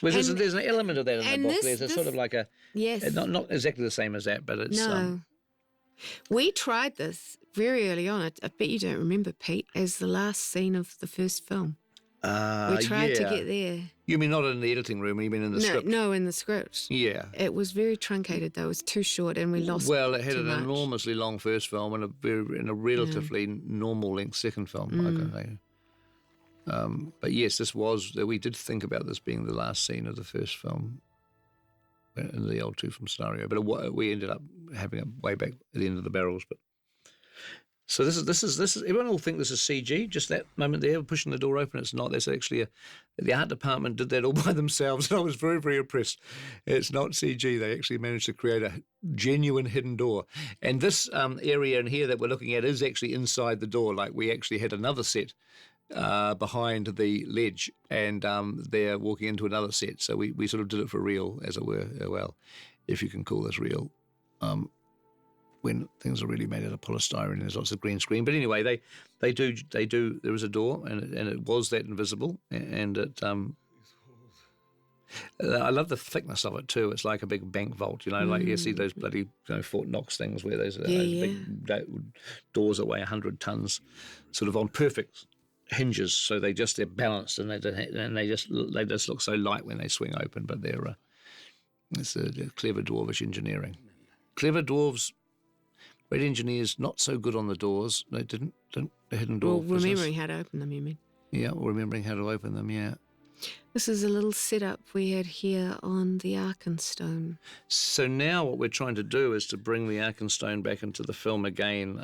There's an element of that in the book. There's a sort of like a, yes, not exactly the same as that, but it's no. We tried this very early on. I bet you don't remember, Pete, as the last scene of the first film. We tried to get there. You mean not in the editing room? You mean in the script? No, in the script. Yeah. It was very truncated, though. It was too short, and we lost. Well, it had an much. enormously long first film and a relatively normal length second film. But yes, we did think about this being the last scene of the first film in the old Two Film scenario, but we ended up having it way back at the end of the barrels. But so this is everyone will think this is CG. Just that moment there, pushing the door open. It's not. That's actually the art department did that all by themselves, and I was very, very impressed. It's not CG. They actually managed to create a genuine hidden door. And this area in here that we're looking at is actually inside the door. Like, we actually had another set behind the ledge, and they're walking into another set. So we sort of did it for real, as it were. Well, if you can call this real. When things are really made out of polystyrene and there's lots of green screen. But anyway, they do. There is a door, and it was that invisible, and it. I love the thickness of it too. It's like a big bank vault, like you see those bloody Fort Knox things where those big doors that weigh 100 tons, sort of on perfect hinges, so they're balanced, and they just look so light when they swing open. But it's a clever dwarvish engineering. Clever dwarves. Red engineers not so good on the doors. They didn't the hidden door. Well, remembering how to open them, you mean? Yeah, or remembering how to open them. Yeah. This is a little setup we had here on the Arkenstone. So now what we're trying to do is to bring the Arkenstone back into the film again.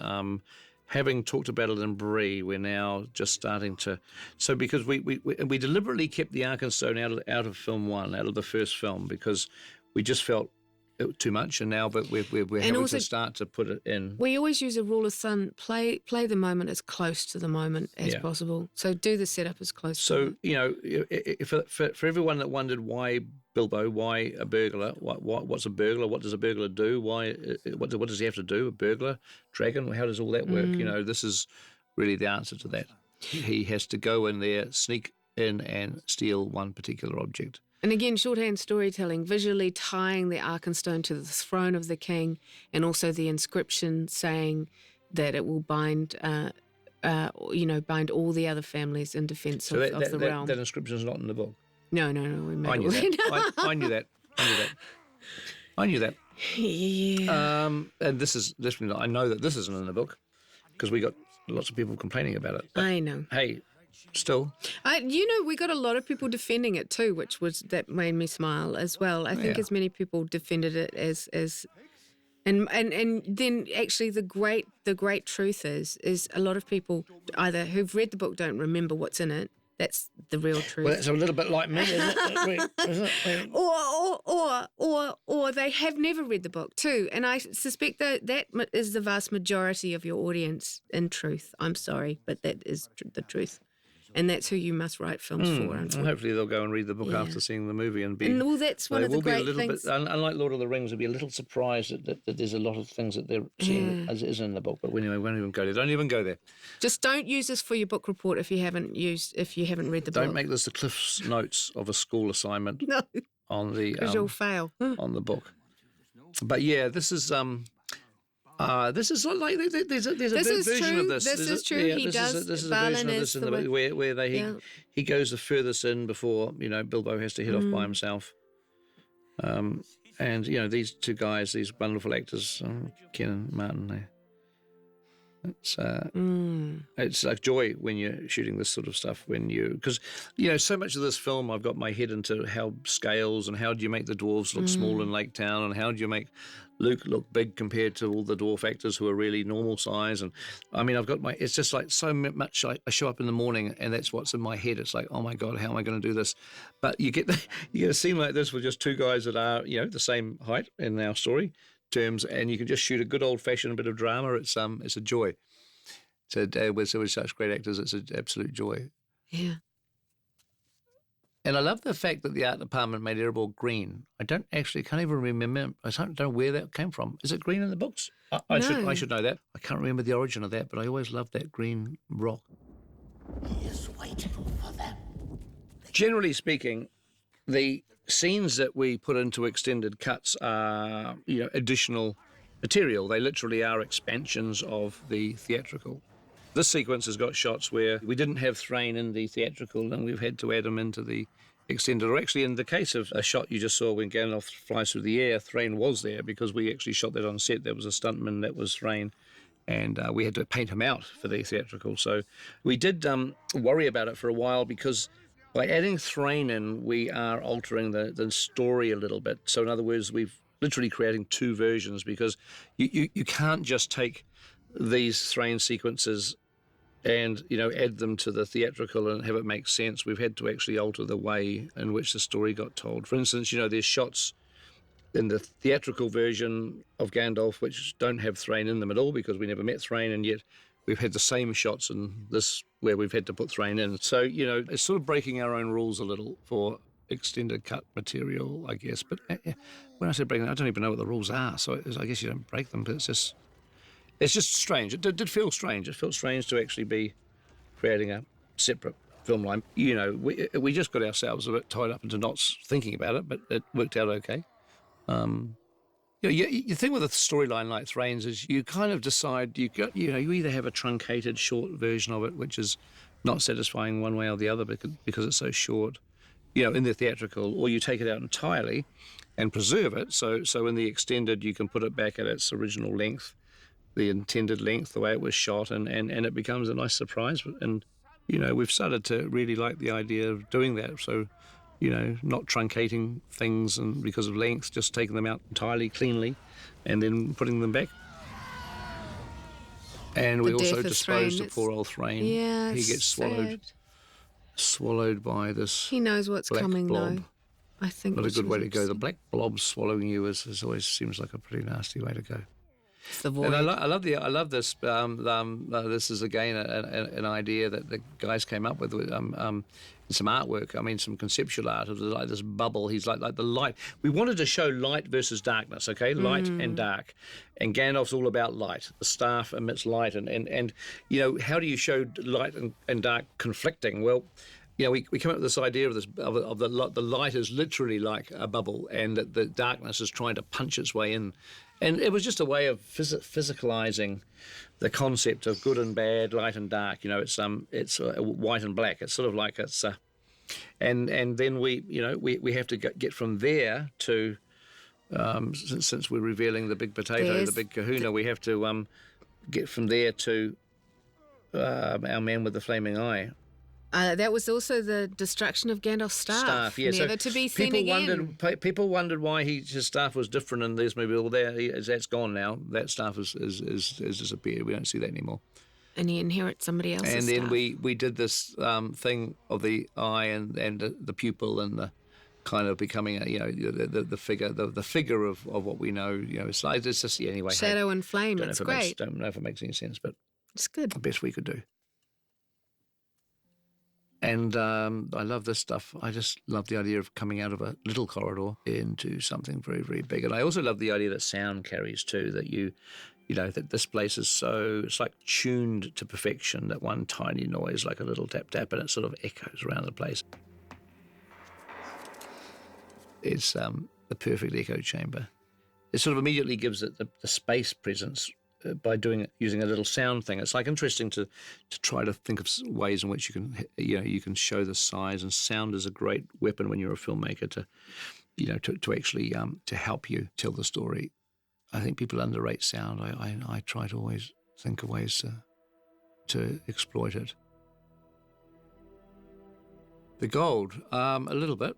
Having talked about it in Bree, we're now just starting to. So because we deliberately kept the Arkenstone out of film one, out of the first film, because we just felt too much, and now but we're having also, to start to put it in. We always use a rule of thumb: play the moment as close to the moment as possible. So do the setup as close. So for everyone that wondered why Bilbo, why a burglar, what's a burglar? What does a burglar do? Why? What does he have to do? A burglar, dragon? How does all that work? This is really the answer to that. He has to go in there, sneak in, and steal one particular object. And again, shorthand storytelling, visually tying the Arkenstone to the throne of the king, and also the inscription saying that it will bind all the other families in defence of the realm. That inscription is not in the book. No, we made I knew that. I knew that. I knew that. Yeah. And this is definitely not. I know that this isn't in the book because we got lots of people complaining about it. But, I know. Hey. Still, we got a lot of people defending it too, that made me smile as well. I think as many people defended it as, and then actually the great truth is a lot of people either who've read the book don't remember what's in it. That's the real truth. Well, that's a little bit like me, isn't it? Or they have never read the book too, and I suspect that is the vast majority of your audience. In truth, I'm sorry, but that is the truth. And that's who you must write films for. And hopefully they'll go and read the book after seeing the movie and be. And well, that's one of the great things. Unlike Lord of the Rings, they'll be a little surprised that there's a lot of things that they're seeing as it is in the book. But anyway, we won't even go there. Don't even go there. Just don't use this for your book report if you haven't read the book. Don't make this the Cliff's Notes of a school assignment. No. on the Visual fail. on the book. But yeah, this is like there's a This version is of true. this. This is true. He does. This is a Balin version of is this in the the one- where he goes the furthest in before Bilbo has to head off by himself. And these two guys, these wonderful actors, Ken and Martin, it's like joy when you're shooting this sort of stuff. Because so much of this film, I've got my head into how scales and how do you make the dwarves look small in Lake Town, and how do you make Luke look big compared to all the dwarf actors who are really normal size. And I mean, it's just like so much. I show up in the morning and that's what's in my head. It's like, oh my God, how am I going to do this? But you get a scene like this with just two guys that are, the same height in our story terms, and you can just shoot a good old fashioned bit of drama. It's a joy. With such great actors, it's an absolute joy. Yeah. And I love the fact that the art department made Erebor green. Can't even remember. I don't know where that came from. Is it green in the books? I should know that. I can't remember the origin of that, but I always loved that green rock. He is waiting for them. Generally speaking, the scenes that we put into extended cuts are, additional material. They literally are expansions of the theatrical. This sequence has got shots where we didn't have Thrain in the theatrical and we've had to add him into the extended. Or actually, in the case of a shot you just saw when Gandalf flies through the air, Thrain was there because we actually shot that on set. There was a stuntman that was Thrain, and we had to paint him out for the theatrical. So we did worry about it for a while because by adding Thrain in, we are altering the story a little bit. So in other words, we've literally creating two versions because you can't just take these Thrain sequences and add them to the theatrical and have it make sense. We've had to actually alter the way in which the story got told. For instance, there's shots in the theatrical version of Gandalf which don't have Thrain in them at all because we never met Thrain, and yet we've had the same shots in this where we've had to put Thrain in. So it's sort of breaking our own rules a little for extended cut material, I guess. But when I say breaking, I don't even know what the rules are. So I guess you don't break them, but it's just strange. It did feel strange. It felt strange to actually be creating a separate film line. We just got ourselves a bit tied up into knots thinking about it, but it worked out okay. The thing with a storyline like Thrain's is you kind of decide you either have a truncated short version of it, which is not satisfying one way or the other because it's so short, in the theatrical, or you take it out entirely and preserve it. So in the extended, you can put it back at its original length, the intended length, the way it was shot, and it becomes a nice surprise. And, we've started to really like the idea of doing that. So, not truncating things and because of length, just taking them out entirely cleanly and then putting them back. And we also disposed of poor old Thrain. Yeah, he gets swallowed by this. He knows what's black coming, blob. though. I think not a good way to go. The black blob swallowing you always seems like a pretty nasty way to go. It's the void. And I love this. This is again an idea that the guys came up with some artwork. I mean, some conceptual art of like this bubble. He's like the light. We wanted to show light versus darkness. Okay, light and dark. And Gandalf's all about light. The staff emits light, and how do you show light and dark conflicting? Well, we come up with this idea of the light is literally like a bubble, and that the darkness is trying to punch its way in. And it was just a way of physicalizing the concept of good and bad, light and dark. It's white and black. It's sort of like it's, and then we have to get from there to, since we're revealing the big potato, the big kahuna, we have to get from there to our man with the flaming eye. That was also the destruction of Gandalf's staff. Yeah. Never to be seen again. People wondered why his staff was different in this movie. Well, that's gone now. That staff has disappeared. We don't see that anymore. And he inherits somebody else's And then staff. we did this thing of the eye and the pupil and the kind of becoming the figure of what we know. It's just anyway. Shadow and flame. It's great. Don't know if it makes any sense, but it's good. The best we could do. And I love this stuff. I just love the idea of coming out of a little corridor into something very, very big. And I also love the idea that sound carries too, that that this place is it's like tuned to perfection, that one tiny noise, like a little tap, tap, and it sort of echoes around the place. it's the perfect echo chamber. It sort of immediately gives it the space presence by using a little sound thing. It's like interesting to try to think of ways in which you can show the size, and sound is a great weapon when you're a filmmaker to actually to help you tell the story. I think people underrate sound. I try to always think of ways to exploit it. The gold, a little bit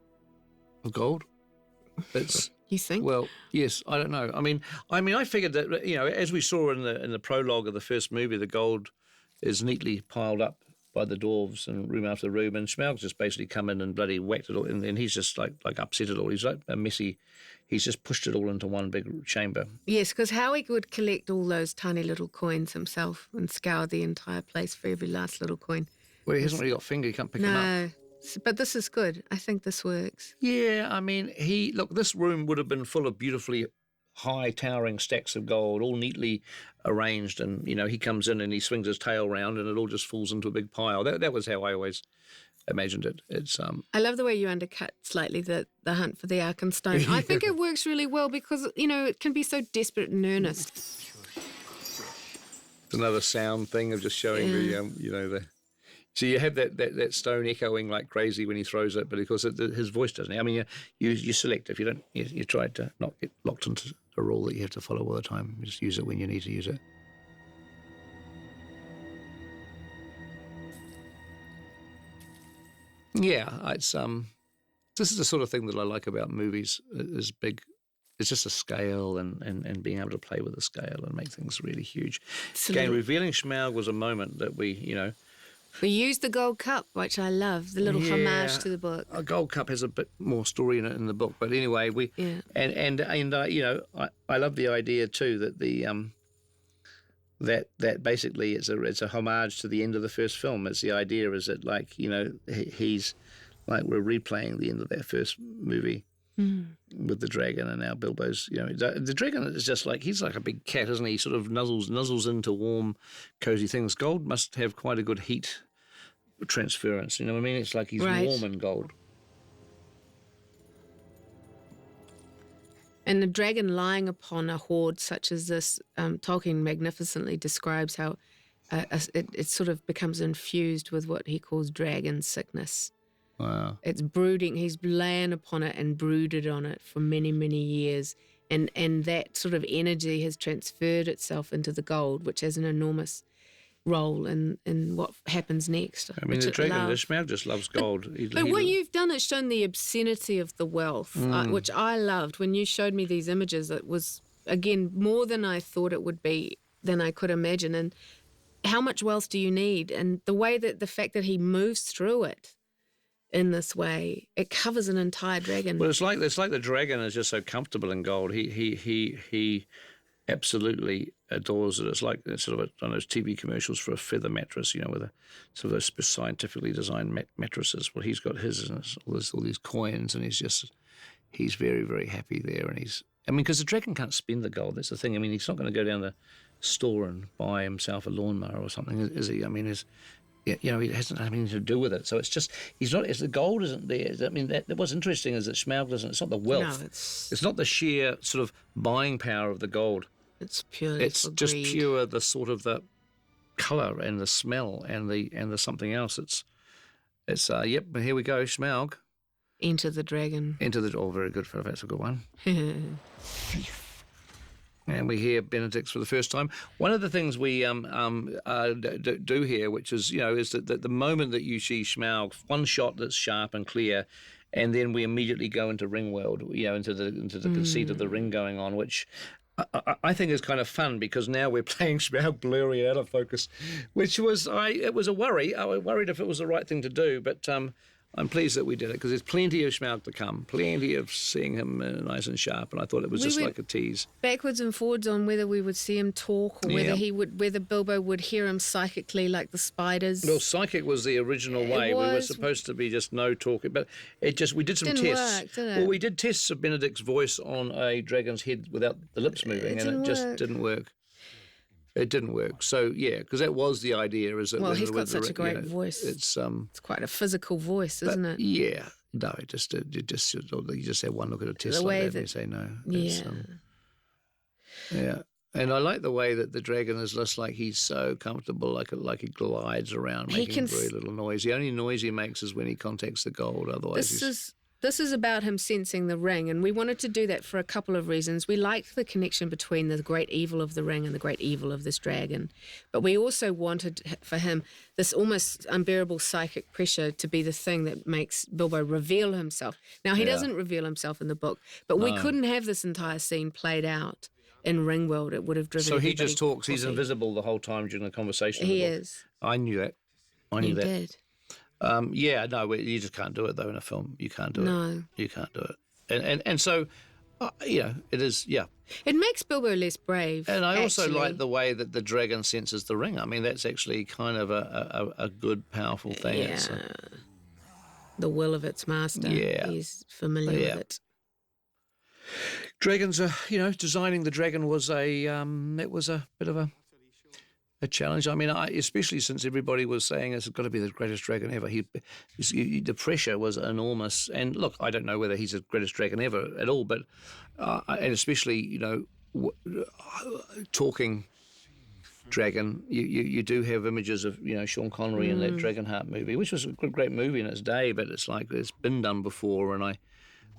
of gold. It's you think? Well, yes. I don't know. I mean, I figured that as we saw in the prologue of the first movie, the gold is neatly piled up by the dwarves and room after room, and Smaug's just basically come in and bloody whacked it all, and he's just like upset it all. He's like a messy. He's just pushed it all into one big chamber. Yes, because Howie would collect all those tiny little coins himself and scour the entire place for every last little coin. Well, he hasn't really got a finger. He can't pick them up. No, but this is good. I think this works. Yeah, I mean, this room would have been full of beautifully high towering stacks of gold, all neatly arranged, and he comes in and he swings his tail round and it all just falls into a big pile. That was how I always imagined it. It's I love the way you undercut slightly the hunt for the Arkenstone. Yeah. I think it works really well because it can be so desperate and earnest. It's another sound thing of just showing the so you have that stone echoing like crazy when he throws it, but of course his voice doesn't. I mean, you select if you don't. You try to not get locked into a rule that you have to follow all the time. You just use it when you need to use it. Yeah, it's this is the sort of thing that I like about movies. Is big. It's just a scale and being able to play with the scale and make things really huge. Again, revealing Smaug was a moment that we We used the gold cup, which I love, the little homage to the book. A gold cup has a bit more story in it in the book, but anyway, I love the idea too that that basically it's a homage to the end of the first film. It's the idea is that he's like we're replaying the end of that first movie with the dragon, and now Bilbo's the dragon is just like he's like a big cat, isn't he? He sort of nuzzles into warm, cozy things. Gold must have quite a good heat transference. You know what I mean? It's like he's warm in gold. And the dragon lying upon a hoard such as this, Tolkien magnificently describes how it sort of becomes infused with what he calls dragon sickness. Wow. It's brooding. He's lain upon it and brooded on it for many, many years. And that sort of energy has transferred itself into the gold, which has an enormous role in what happens next. I mean, the dragon, the Smaug just loves gold. But what you've done is shown the obscenity of the wealth, which I loved. When you showed me these images, it was, again, more than I thought it would be, than I could imagine. And how much wealth do you need? And the fact that he moves through it in this way, it covers an entire dragon. Well, it's like the dragon is just so comfortable in gold. He absolutely adores it. It's like sort of one of those TV commercials for a feather mattress, with a sort of those scientifically designed mattresses. Well, he's got his, and all these coins, and he's very, very happy there. And because the dragon can't spend the gold. That's the thing. I mean, he's not going to go down the store and buy himself a lawnmower or something, is he? I mean, he hasn't anything to do with it. So it's just, he's not, the gold isn't there. I mean, what's interesting is that Smaug doesn't, it's not the wealth. No, it's not the sheer sort of buying power of the gold. It's purely It's just greed. pure the sort of the colour and the smell and the something else. It's yep, but here we go, Smaug. Enter the dragon. Very good, that's a good one. And we hear Benedict's for the first time. One of the things we do here, which is, is that the moment that you see Smaug, one shot that's sharp and clear, and then we immediately go into ring world, into the conceit of the ring going on, which I think is kind of fun because now we're playing Smaug blurry out of focus, which was it was a worry. I was worried if it was the right thing to do, but I'm pleased that we did it because there's plenty of Smaug to come, plenty of seeing him nice and sharp, and I thought it was just like a tease. Backwards and forwards on whether we would see him talk or whether Bilbo would hear him psychically like the spiders. Well, psychic was the original way. We were supposed to be just no talking, but we did some tests. Work, did it? Well, we did tests of Benedict's voice on a dragon's head without the lips moving, and it just didn't work. It didn't work. So, yeah, because that was the idea. Is that he's got such a great voice. It's quite a physical voice, isn't it? Yeah, No, you just have one look at a test The like way that and that- you say no. Yeah. Yeah. And I like the way that the dragon is just like he's so comfortable, like he glides around, He making can very little noise. The only noise he makes is when he contacts the gold. Otherwise, This is about him sensing the ring, and we wanted to do that for a couple of reasons. We liked the connection between the great evil of the ring and the great evil of this dragon, but we also wanted for him this almost unbearable psychic pressure to be the thing that makes Bilbo reveal himself. Now, he doesn't reveal himself in the book, but we couldn't have this entire scene played out in Ringworld. It would have driven so he everybody just talks. He's crazy. invisible the whole time during the conversation. He in the book. is. I knew that. I knew He that. did. No, you just can't do it though in a film. You can't do it. No. You can't do it. And so, it is. Yeah. It makes Bilbo less brave. And I also actually. like the way that the dragon senses the ring. I mean, that's actually kind of a good, powerful thing. Yeah. The will of its master. Yeah. He's familiar with it. Dragons are, designing the dragon was it was a bit of a challenge. I mean, especially since everybody was saying it's got to be the greatest dragon ever. The pressure was enormous. And look, I don't know whether he's the greatest dragon ever at all, but and especially talking dragon, you do have images of Sean Connery in that Dragonheart movie, which was a great movie in its day, but it's like it's been done before, and I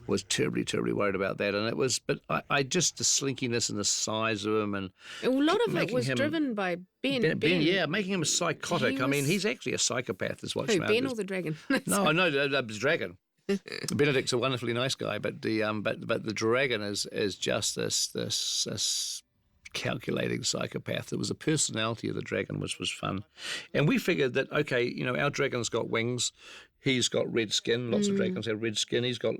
was terribly, terribly worried about that. And it was, but I just the slinkiness and the size of him, and A lot of it making was him- driven by Ben. yeah, making him a psychotic. I mean, he's actually a psychopath, is what Who, Smaug Ben is. or the dragon? No, the dragon. Benedict's a wonderfully nice guy, but the dragon is just this calculating psychopath. There was a personality of the dragon which was fun, and we figured that our dragon's got wings, he's got red skin. Lots of dragons have red skin. He's got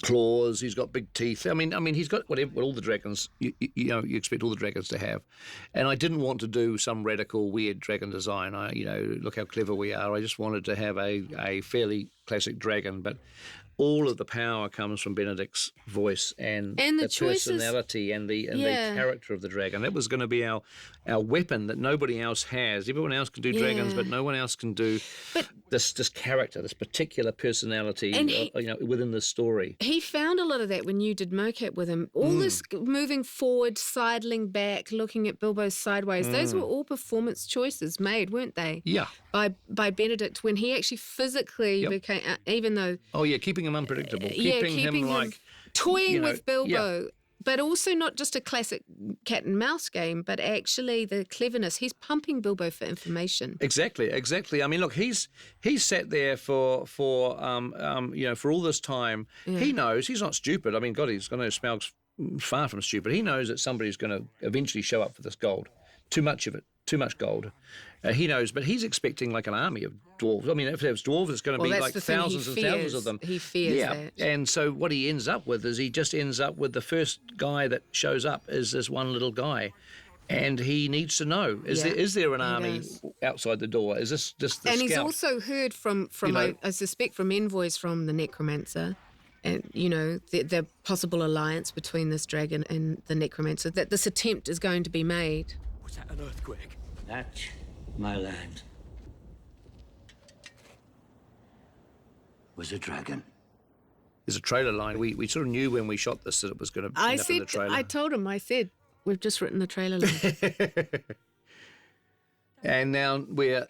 claws. He's got big teeth. I mean, he's got what all the dragons you expect all the dragons to have. And I didn't want to do some radical, weird dragon design. Look how clever we are. I just wanted to have a fairly classic dragon, but all of the power comes from Benedict's voice and the choices, personality and the character of the dragon. That was going to be our weapon that nobody else has. Everyone else can do dragons, but no one else can do this character, this particular personality within the story. He found a lot of that when you did mocap with him. All this moving forward, sidling back, looking at Bilbo sideways, those were all performance choices made, weren't they? Yeah. By Benedict when he actually physically became, even though... Oh, yeah, keeping him unpredictable. keeping him like... toying with Bilbo. Yeah. But also not just a classic cat and mouse game, but actually the cleverness. He's pumping Bilbo for information. Exactly. I mean, look, he's sat there for all this time. Yeah. He knows he's not stupid. I mean, God, he's going to know Smaug's far from stupid. He knows that somebody's going to eventually show up for this gold. Too much of it. Too much gold. He knows, but he's expecting like an army of dwarves. I mean, if there's dwarves, it's going to be like thousands and thousands of them. He fears that. And so what he ends up with is he just ends up with the first guy that shows up is this one little guy. And he needs to know, is there an army outside the door? Is this just the And scout? he's also heard from I suspect, from envoys from the necromancer, and, the possible alliance between this dragon and the necromancer, that this attempt is going to be made. Was that an earthquake? That's my land. Was a dragon. There's a trailer line. We sort of knew when we shot this that it was going to end up in the trailer. I told him, we've just written the trailer line. And now we're,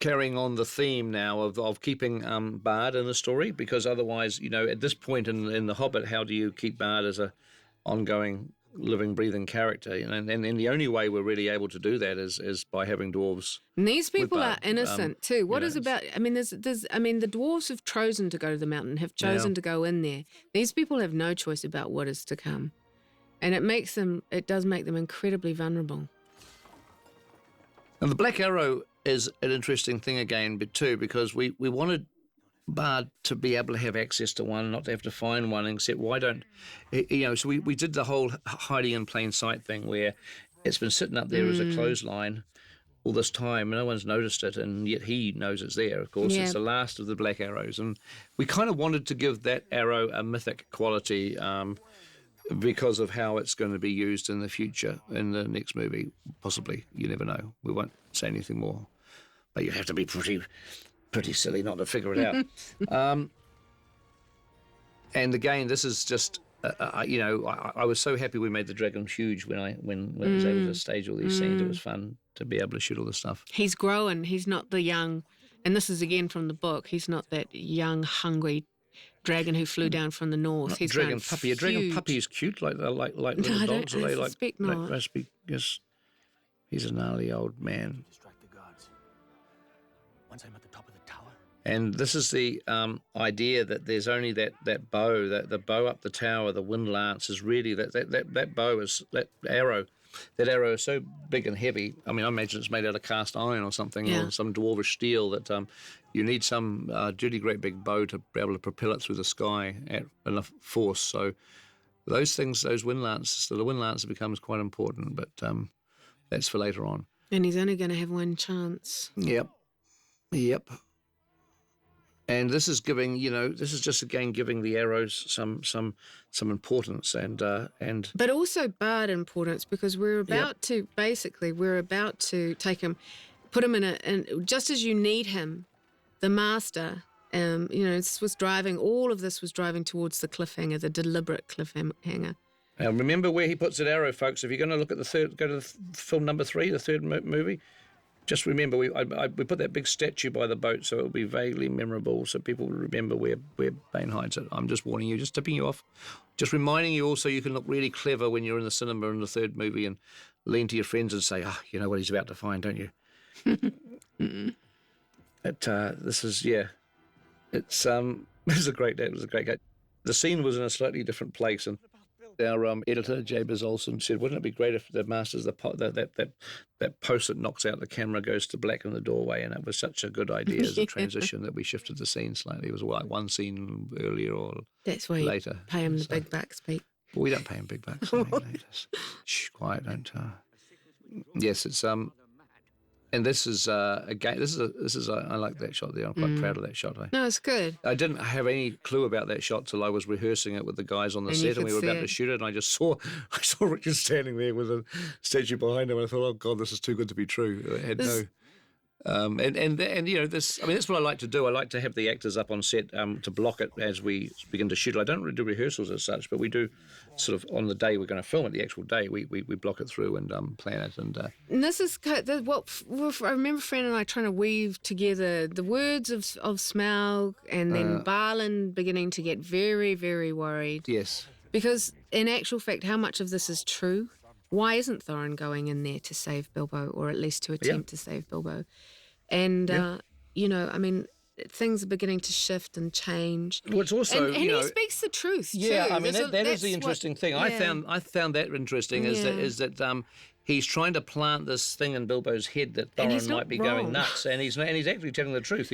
carrying on the theme now of keeping Bard in the story, because otherwise, at this point in The Hobbit, how do you keep Bard as a ongoing, living, breathing character? And the only way we're really able to do that is by having dwarves. And these people Bard, are innocent too. What is about? I mean, the dwarves have chosen to go to the mountain, have chosen to go in there. These people have no choice about what is to come, and it does make them incredibly vulnerable. And the Black Arrow is an interesting thing again, too, because we wanted Bard to be able to have access to one, not to have to find one, except why don't, so we did the whole hiding in plain sight thing where it's been sitting up there as a clothesline all this time, and no one's noticed it, and yet he knows it's there, of course. It's the last of the Black Arrows, and we kind of wanted to give that arrow a mythic quality, because of how it's going to be used in the future, in the next movie, possibly. You never know. We won't say anything more. But you have to be pretty pretty silly not to figure it out. And again, this is just, you know, I was so happy we made the dragon huge when I was able to stage all these scenes. It was fun to be able to shoot all this stuff. He's growing. He's not the young, and this is again from the book, he's not that young, hungry dragon who flew down from the north. Not He's dragon puppy. A dragon huge. puppy is cute, like little dogs. Are they like suspect not. raspy? Yes. He's a gnarly old man. Distract the guards. Once I'm at the top of the tower. And this is the idea that there's only that bow, the bow up the tower, the wind lance is really that bow is that arrow. That arrow is so big and heavy. I mean, I imagine it's made out of cast iron or something, or some dwarvish steel that you need some really great big bow to be able to propel it through the sky at enough force. So those things, those wind lances, the wind lance becomes quite important, but that's for later on. And he's only going to have one chance. Yep. And this is giving, you know, this is just again giving the arrows some importance and but also bard importance, because we're about to take him, put him in just as you need him, the master. You know, all of this was driving towards the cliffhanger, the deliberate cliffhanger. Now remember where he puts that arrow, folks. If you're going to look at go to film number 3, the third movie. Just remember, we put that big statue by the boat so it'll be vaguely memorable, so people will remember where Bane hides it. I'm just warning you, just tipping you off, just reminding you also you can look really clever when you're in the cinema in the third movie and lean to your friends and say, you know what he's about to find, don't you? This is it was a great day. The scene was in a slightly different place, and our editor, Jay Olson, said, wouldn't it be great if the Masters, that post that knocks out the camera goes to black in the doorway? And it was such a good idea as a transition that we shifted the scene slightly. It was like one scene earlier or That's why later. You pay him the big bucks, Pete. Well, we don't pay him big bucks. Shh, quiet, don't. Yes, it's and this is again. This is I like that shot there. I'm quite proud of that shot. No, it's good. I didn't have any clue about that shot till I was rehearsing it with the guys on the set, and we were about to shoot it. And I just saw Richard standing there with a statue behind him, and I thought, oh God, this is too good to be true. I had no. And you know this. I mean, that's what I like to do. I like to have the actors up on set to block it as we begin to shoot. I don't really do rehearsals as such, but we do sort of on the day we're going to film it, the actual day, we block it through and plan it. And this is what I remember. Fran and I trying to weave together the words of Smaug, and then Balin beginning to get very, very worried. Yes, because in actual fact, how much of this is true? Why isn't Thorin going in there to save Bilbo, or at least to attempt to save Bilbo? And, you know, I mean, things are beginning to shift and change. Well, it's also, and he speaks the truth, too. Yeah, I mean, that is the interesting thing. Yeah. I found that interesting is that he's trying to plant this thing in Bilbo's head that Thorin might be going nuts, and he's actually telling the truth.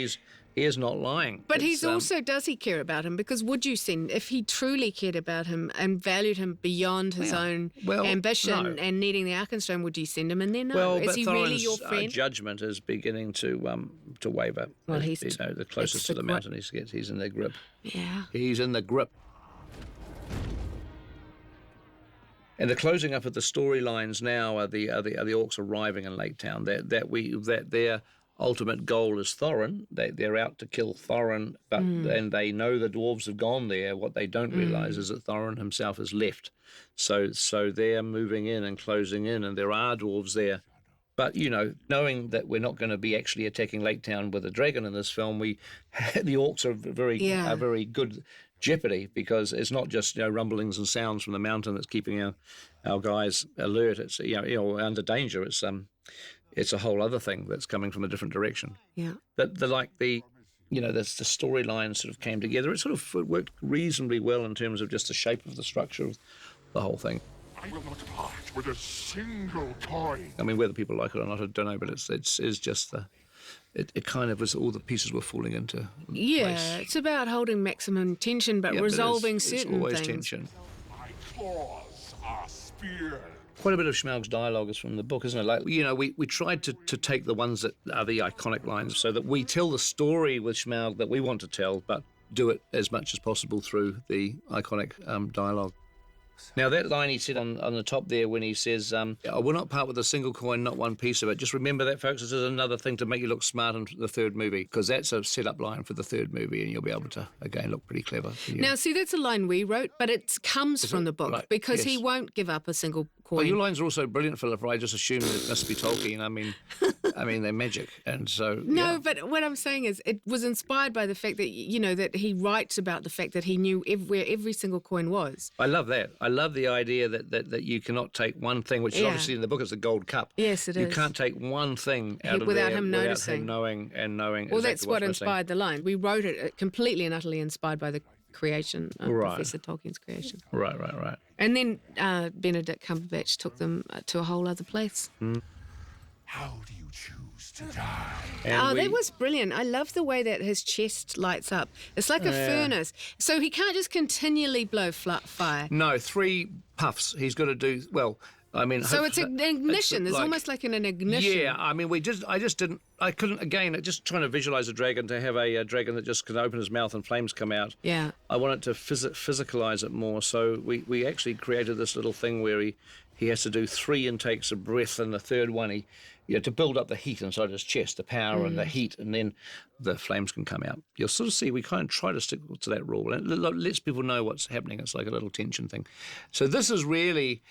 He is not lying. But he's also, does he care about him? Because would you send, if he truly cared about him and valued him beyond his own ambition and needing the Arkenstone, would you send him in there? No. Well, is he Thorin's, really your friend? Judgment is beginning to waver. Well, he's the closest to the mountain he gets, he's in their grip. Yeah. He's in the grip. And the closing up of the storylines now are the orcs arriving in Lake Town. That their ultimate goal is Thorin. They're out to kill Thorin, but and they know the dwarves have gone there. What they don't realise is that Thorin himself has left. So they're moving in and closing in, and there are dwarves there. But, you know, knowing that we're not going to be actually attacking Lake Town with a dragon in this film, the orcs are very good jeopardy, because it's not just, you know, rumblings and sounds from the mountain that's keeping our guys alert. It's you know under danger. It's a whole other thing that's coming from a different direction. Yeah. The storyline sort of came together. It sort of worked reasonably well in terms of just the shape of the structure of the whole thing. I will not part with a single toy. I mean, whether people like it or not, I don't know, but it's just it kind of was, all the pieces were falling into place. It's about holding maximum tension, but resolving certain always things. Tension. My claws are spears. Quite a bit of Smaug's dialogue is from the book, isn't it? Like, you know, we tried to take the ones that are the iconic lines so that we tell the story with Smaug that we want to tell, but do it as much as possible through the iconic dialogue. Now, that line he said on the top there when he says, I will not part with a single coin, not one piece of it. Just remember that, folks. This is another thing to make you look smart in the third movie, because that's a set-up line for the third movie, and you'll be able to, again, look pretty clever. Now, see, that's a line we wrote, but it comes from the book, right, because he yes. won't give up a single coin. Well, your lines are also brilliant, Philip. I just assumed it must be Tolkien. I mean, they're magic, and so No, yeah. but what I'm saying is it was inspired by the fact that, that he writes about the fact that he knew where every single coin was. I love that. I love the idea that you cannot take one thing, which is Yeah. obviously in the book is the gold cup. Yes, it you is. can't take one thing out of Without there him without noticing. him knowing Well, exactly that's what what's missing. inspired the line. We wrote it completely and utterly inspired by the creation of Right. Professor Tolkien's creation. Right. And then Benedict Cumberbatch took them to a whole other place. How do you choose to die? And That was brilliant. I love the way that his chest lights up. It's like a furnace. So he can't just continually blow fire. No, 3 puffs. He's got to do well. I mean, So it's an ignition. There's like- almost like an ignition. Yeah, I mean, I couldn't, again, just trying to visualize a dragon, to have a dragon that just can open his mouth and flames come out. Yeah. I wanted to physicalize it more, so we actually created this little thing where he has to do 3 intakes of breath, and the third one to build up the heat inside his chest, the power and the heat, and then the flames can come out. You'll sort of see we kind of try to stick to that rule, and it lets people know what's happening. It's like a little tension thing. So this is really,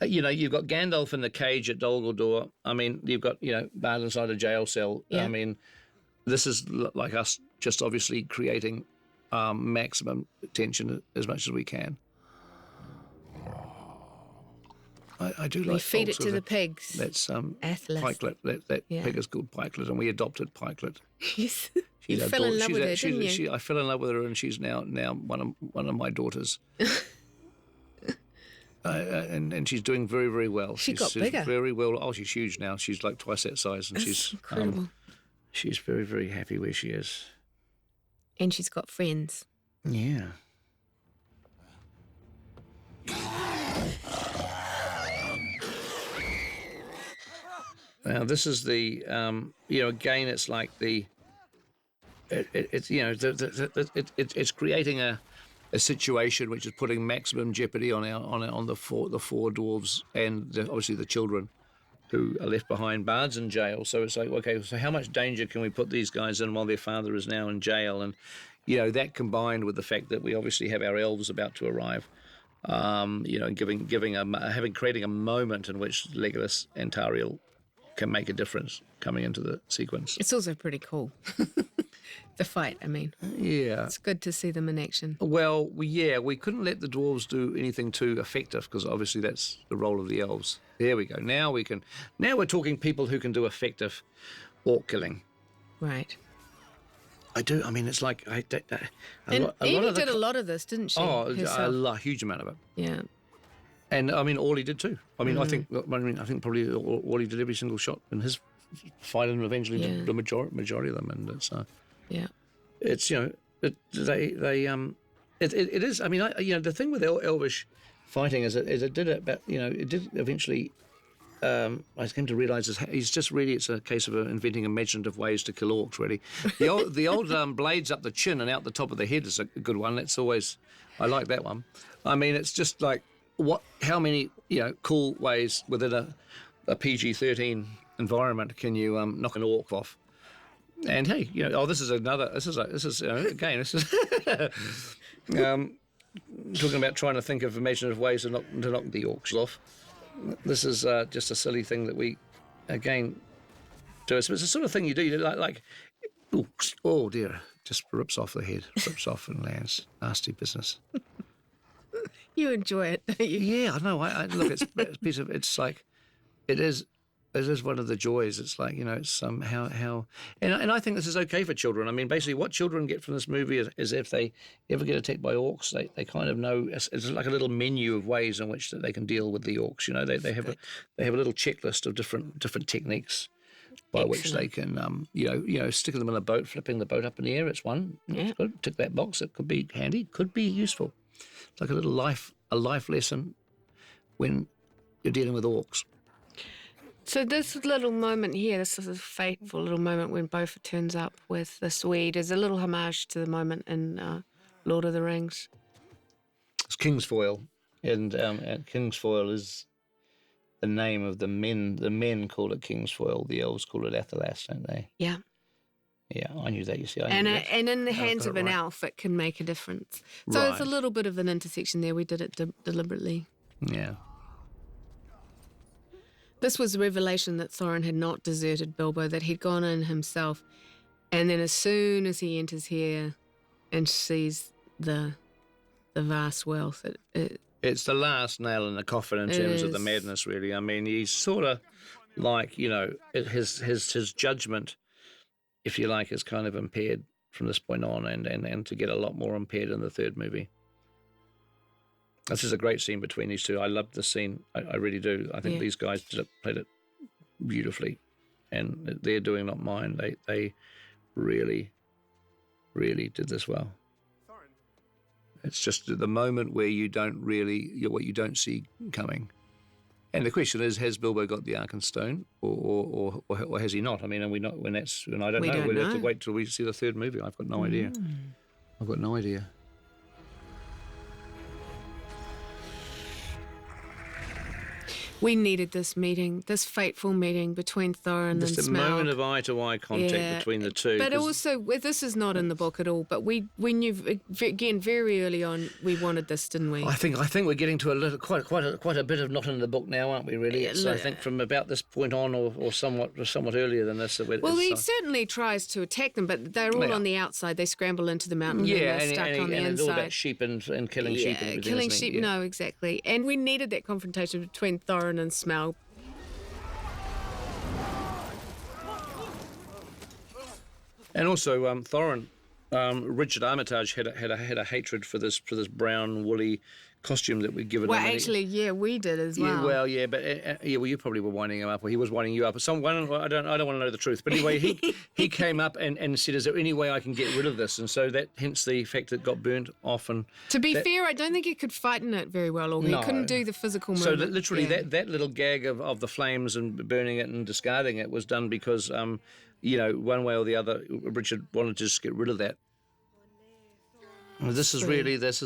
you've got Gandalf in the cage at Dol Guldur. I mean, you've got, Bard inside a jail cell. Yeah. I mean, this is like us just obviously creating maximum tension as much as we can. I do like. We feed it also to the pigs. That's Athlas. Pikelet. That Yeah. pig is called Pikelet, and we adopted Pikelet. Yes. She's You fell in love she's with her, actually- didn't you? I fell in love with her, and she's now one of my daughters. And she's doing very, very well. She she's, got she's bigger. Very well. Oh, she's huge now. She's like twice that size, and That's she's incredible. she's very, very happy where she is. And she's got friends. Yeah. Now this is the again it's like it's creating a situation which is putting maximum jeopardy on the four dwarves and obviously the children who are left behind. Bard's in jail, so it's like, okay, so how much danger can we put these guys in while their father is now in jail? And that combined with the fact that we obviously have our elves about to arrive. Creating a moment in which Legolas and Tariel can make a difference coming into the sequence. It's also pretty cool. The fight, I mean. Yeah. It's good to see them in action. Well, we couldn't let the dwarves do anything too effective because obviously that's the role of the elves. There we go. Now we're talking people who can do effective orc killing. Right. I do. I mean, it's like Amy did a lot of this, didn't she? Oh, herself? a huge amount of it. Yeah. And I mean, Orly did too. I mean, I think probably Orly did every single shot in his fight, and eventually did the majority of them. And it's it is. I mean, the thing with Elvish fighting is it did eventually. I came to realise it's a case of inventing imaginative ways to kill orcs. Really, the old blades up the chin and out the top of the head is a good one. That's always, I like that one. I mean, it's just like how many cool ways within a PG-13 environment can you knock an orc off? And hey, this is talking about trying to think of imaginative ways to knock the orcs off. This is just a silly thing that we, again, do. It's the sort of thing you do. You like oh dear, just rips off the head, rips off and lands. Nasty business. You enjoy it, don't you? Yeah, I know. I look. It's a piece of. It's like, it is one of the joys. It's like it's how and I think this is okay for children. I mean, basically, what children get from this movie is if they ever get attacked by orcs, they kind of know. It's like a little menu of ways in which that they can deal with the orcs. They have a little checklist of different techniques by which they can sticking them in a boat, flipping the boat up in the air. It's one. Yeah. It's good. Tick that box. It could be handy. Could be useful. It's like a life lesson when you're dealing with orcs. So this little moment here, this is a fateful little moment when Beaufort turns up with the Swede, is a little homage to the moment in Lord of the Rings. It's Kingsfoil. And Kingsfoil is the name of the men. The men call it Kingsfoil. The elves call it Athelas, don't they? Yeah. Yeah, I knew that. You see, And in the hands of an elf, it can make a difference. So it's a little bit of an intersection there. We did it deliberately. Yeah. This was a revelation that Thorin had not deserted Bilbo, that he'd gone in himself. And then as soon as he enters here and sees the vast wealth, it's the last nail in the coffin in terms of the madness, really. I mean, he's sort of like, you know, his judgment, if you like, is kind of impaired from this point on, and to get a lot more impaired in the third movie. This is a great scene between these two. I love this scene. I really do. I think these guys played it beautifully, and they're doing not mine. They really, really did this well. It's just the moment where you don't really, what you don't see coming. And the question is, has Bilbo got the Arkenstone, or has he not? I mean, and I don't know. We'll have to wait till we see the third movie. I've got no idea. I've got no idea. We needed this meeting, this fateful meeting between Thorin and Smaug. Just a moment of eye-to-eye contact between the two. But also, this is not in the book at all. But we knew again very early on we wanted this, didn't we? I think we're getting to quite a bit of not in the book now, aren't we? Really, so I think from about this point on, or somewhat earlier than this. Well, he certainly tries to attack them, but they're all on the outside. They scramble into the mountain. Yeah, and they're stuck on the inside. And all about sheep and killing sheep and everything. Killing sheep. No, exactly. And we needed that confrontation between Thorin and Smaug. And also, Thorin, Richard Armitage had a hatred for this brown woolly costume that we'd given him. Well, actually, we did as well. But you probably were winding him up, or he was winding you up. I don't want to know the truth, but anyway, he came up and said, "Is there any way I can get rid of this?" And so hence the fact that it got burnt off. And to be fair, I don't think he could fight in it very well, or he couldn't do the physical movement. So literally, that little gag of the flames and burning it and discarding it was done because, one way or the other, Richard wanted to just get rid of that. This is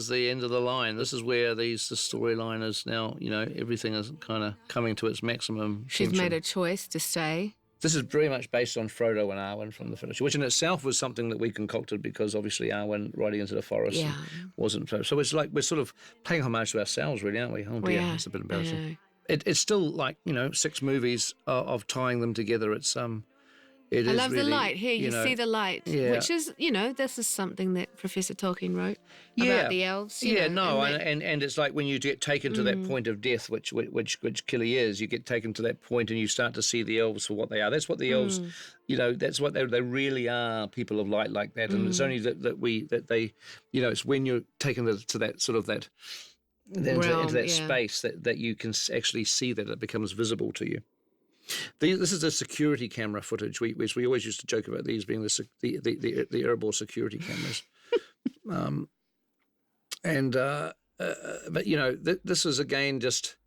the end of the line. This is where the storyline is now, everything is kind of coming to its maximum. She's made a choice to stay. This is very much based on Frodo and Arwen from the Fellowship, which in itself was something that we concocted because obviously Arwen riding into the forest wasn't. So it's like we're sort of paying homage to ourselves, really, aren't we? Oh dear, it's a bit embarrassing. It's still like, 6 movies of tying them together. I love the light. Here, you see the light, which is, this is something that Professor Tolkien wrote about the elves. And it's like when you get taken to that point of death, which Killy is, you get taken to that point and you start to see the elves for what they are. That's what the elves, that's what they really are, people of light like that. And it's only that they, it's when you're taken to that sort of that, into that space that you can actually see that it becomes visible to you. This is the security camera footage. We always used to joke about these being the Erebor security cameras, but this is again just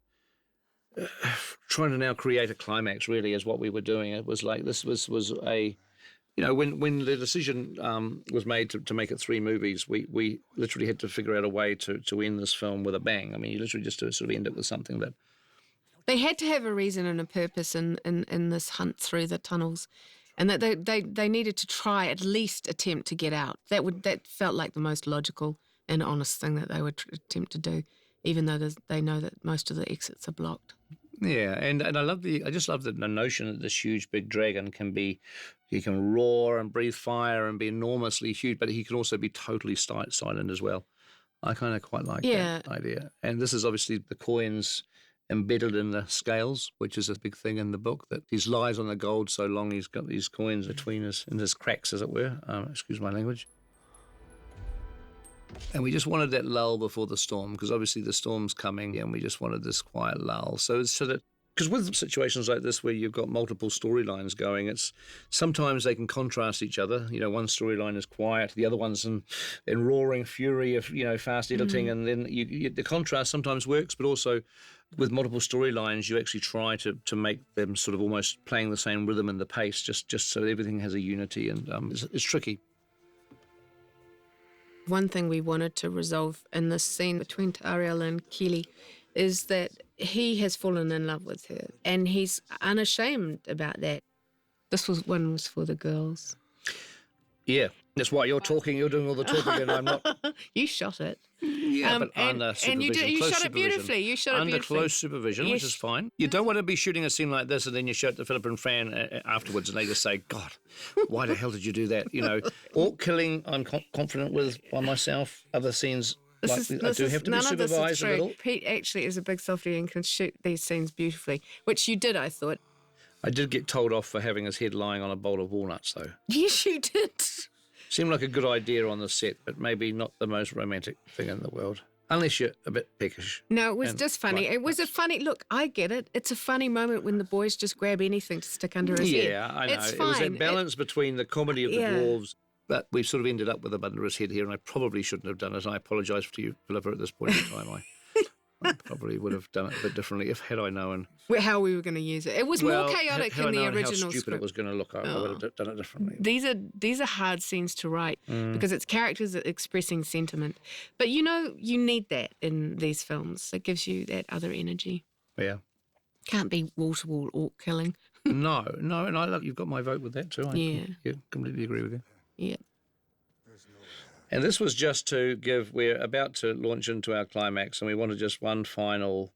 trying to now create a climax. Really, is what we were doing. It was like this was a, when the decision was made to make it 3 movies, we literally had to figure out a way to end this film with a bang. I mean, you literally just to sort of end it with something that. They had to have a reason and a purpose in this hunt through the tunnels, and that they needed to try at least attempt to get out. That felt like the most logical and honest thing that they would attempt to do, even though they know that most of the exits are blocked. Yeah, and I just love the notion that this huge big dragon he can roar and breathe fire and be enormously huge, but he can also be totally silent as well. I kind of quite like that idea. And this is obviously the coins embedded in the scales, which is a big thing in the book, that he lies on the gold so long he's got these coins between his cracks, as it were. Excuse my language. And we just wanted that lull before the storm, because obviously the storm's coming, and we just wanted this quiet lull. So that, because with situations like this where you've got multiple storylines going, it's sometimes they can contrast each other. One storyline is quiet, the other one's in roaring fury of fast editing, and then the contrast sometimes works, but also with multiple storylines, you actually try to make them sort of almost playing the same rhythm and the pace, just so everything has a unity, and it's tricky. One thing we wanted to resolve in this scene between Tariel and Keely is that he has fallen in love with her, and he's unashamed about that. This one was for the girls. Yeah, that's why you're talking. You're doing all the talking, and I'm not. You shot it. Yeah, but under supervision. And you close shot it supervision. beautifully. You shot it under beautifully. close supervision, which is fine. You don't want to be shooting a scene like this and then you show it to Philip and Fran afterwards and they just say, God, why the hell did you do that? You know, orc killing, I'm confident with by myself. Other scenes, I do have to be supervised a little. Pete actually is a big softie and can shoot these scenes beautifully, which you did, I thought. I did get told off for having his head lying on a bowl of walnuts, though. Yes, you did. Seemed like a good idea on the set, but maybe not the most romantic thing in the world. Unless you're a bit peckish. No, it was just funny. Right. It was a funny... Look, I get it. It's a funny moment when the boys just grab anything to stick under his head. Yeah, I know. It's It fine. was that balance between the comedy of the dwarves, but we've sort of ended up with a under his head here, and I probably shouldn't have done it. I apologise to you, Philippa, at this point in time. I probably would have done it a bit differently had I known how we were going to use it. It was more chaotic had in the I known original how stupid script. it was going to look. I would have done it differently. These are hard scenes to write because it's characters expressing sentiment. But you need that in these films. It gives you that other energy. Yeah. Can't be wall-to-wall orc killing. No, and you've got my vote with that too. I completely agree with you. Yeah. And this was just to we're about to launch into our climax, and we wanted just one final